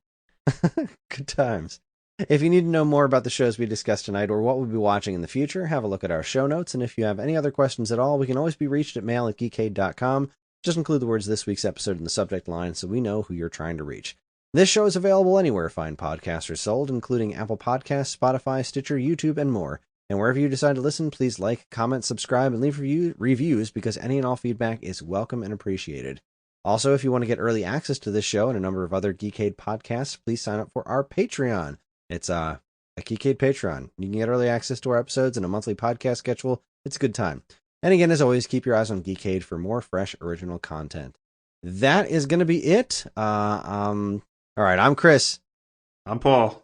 Good times. If you need to know more about the shows we discussed tonight or what we'll be watching in the future, have a look at our show notes. And if you have any other questions at all, we can always be reached at mail@geekade.com. Just include the words "this week's episode" in the subject line so we know who you're trying to reach. This show is available anywhere fine podcasts are sold, including Apple Podcasts, Spotify, Stitcher, YouTube, and more. And wherever you decide to listen, please like, comment, subscribe, and leave reviews because any and all feedback is welcome and appreciated. Also, if you want to get early access to this show and a number of other Geekade podcasts, please sign up for our Patreon. It's a Geekade Patreon. You can get early access to our episodes and a monthly podcast schedule. It's a good time. And again, as always, keep your eyes on Geekade for more fresh, original content. That is going to be it. All right, I'm Chris. I'm Paul.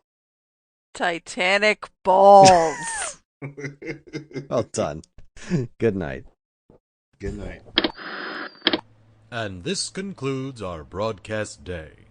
Titanic balls. Well done. Good night. Good night. And this concludes our broadcast day.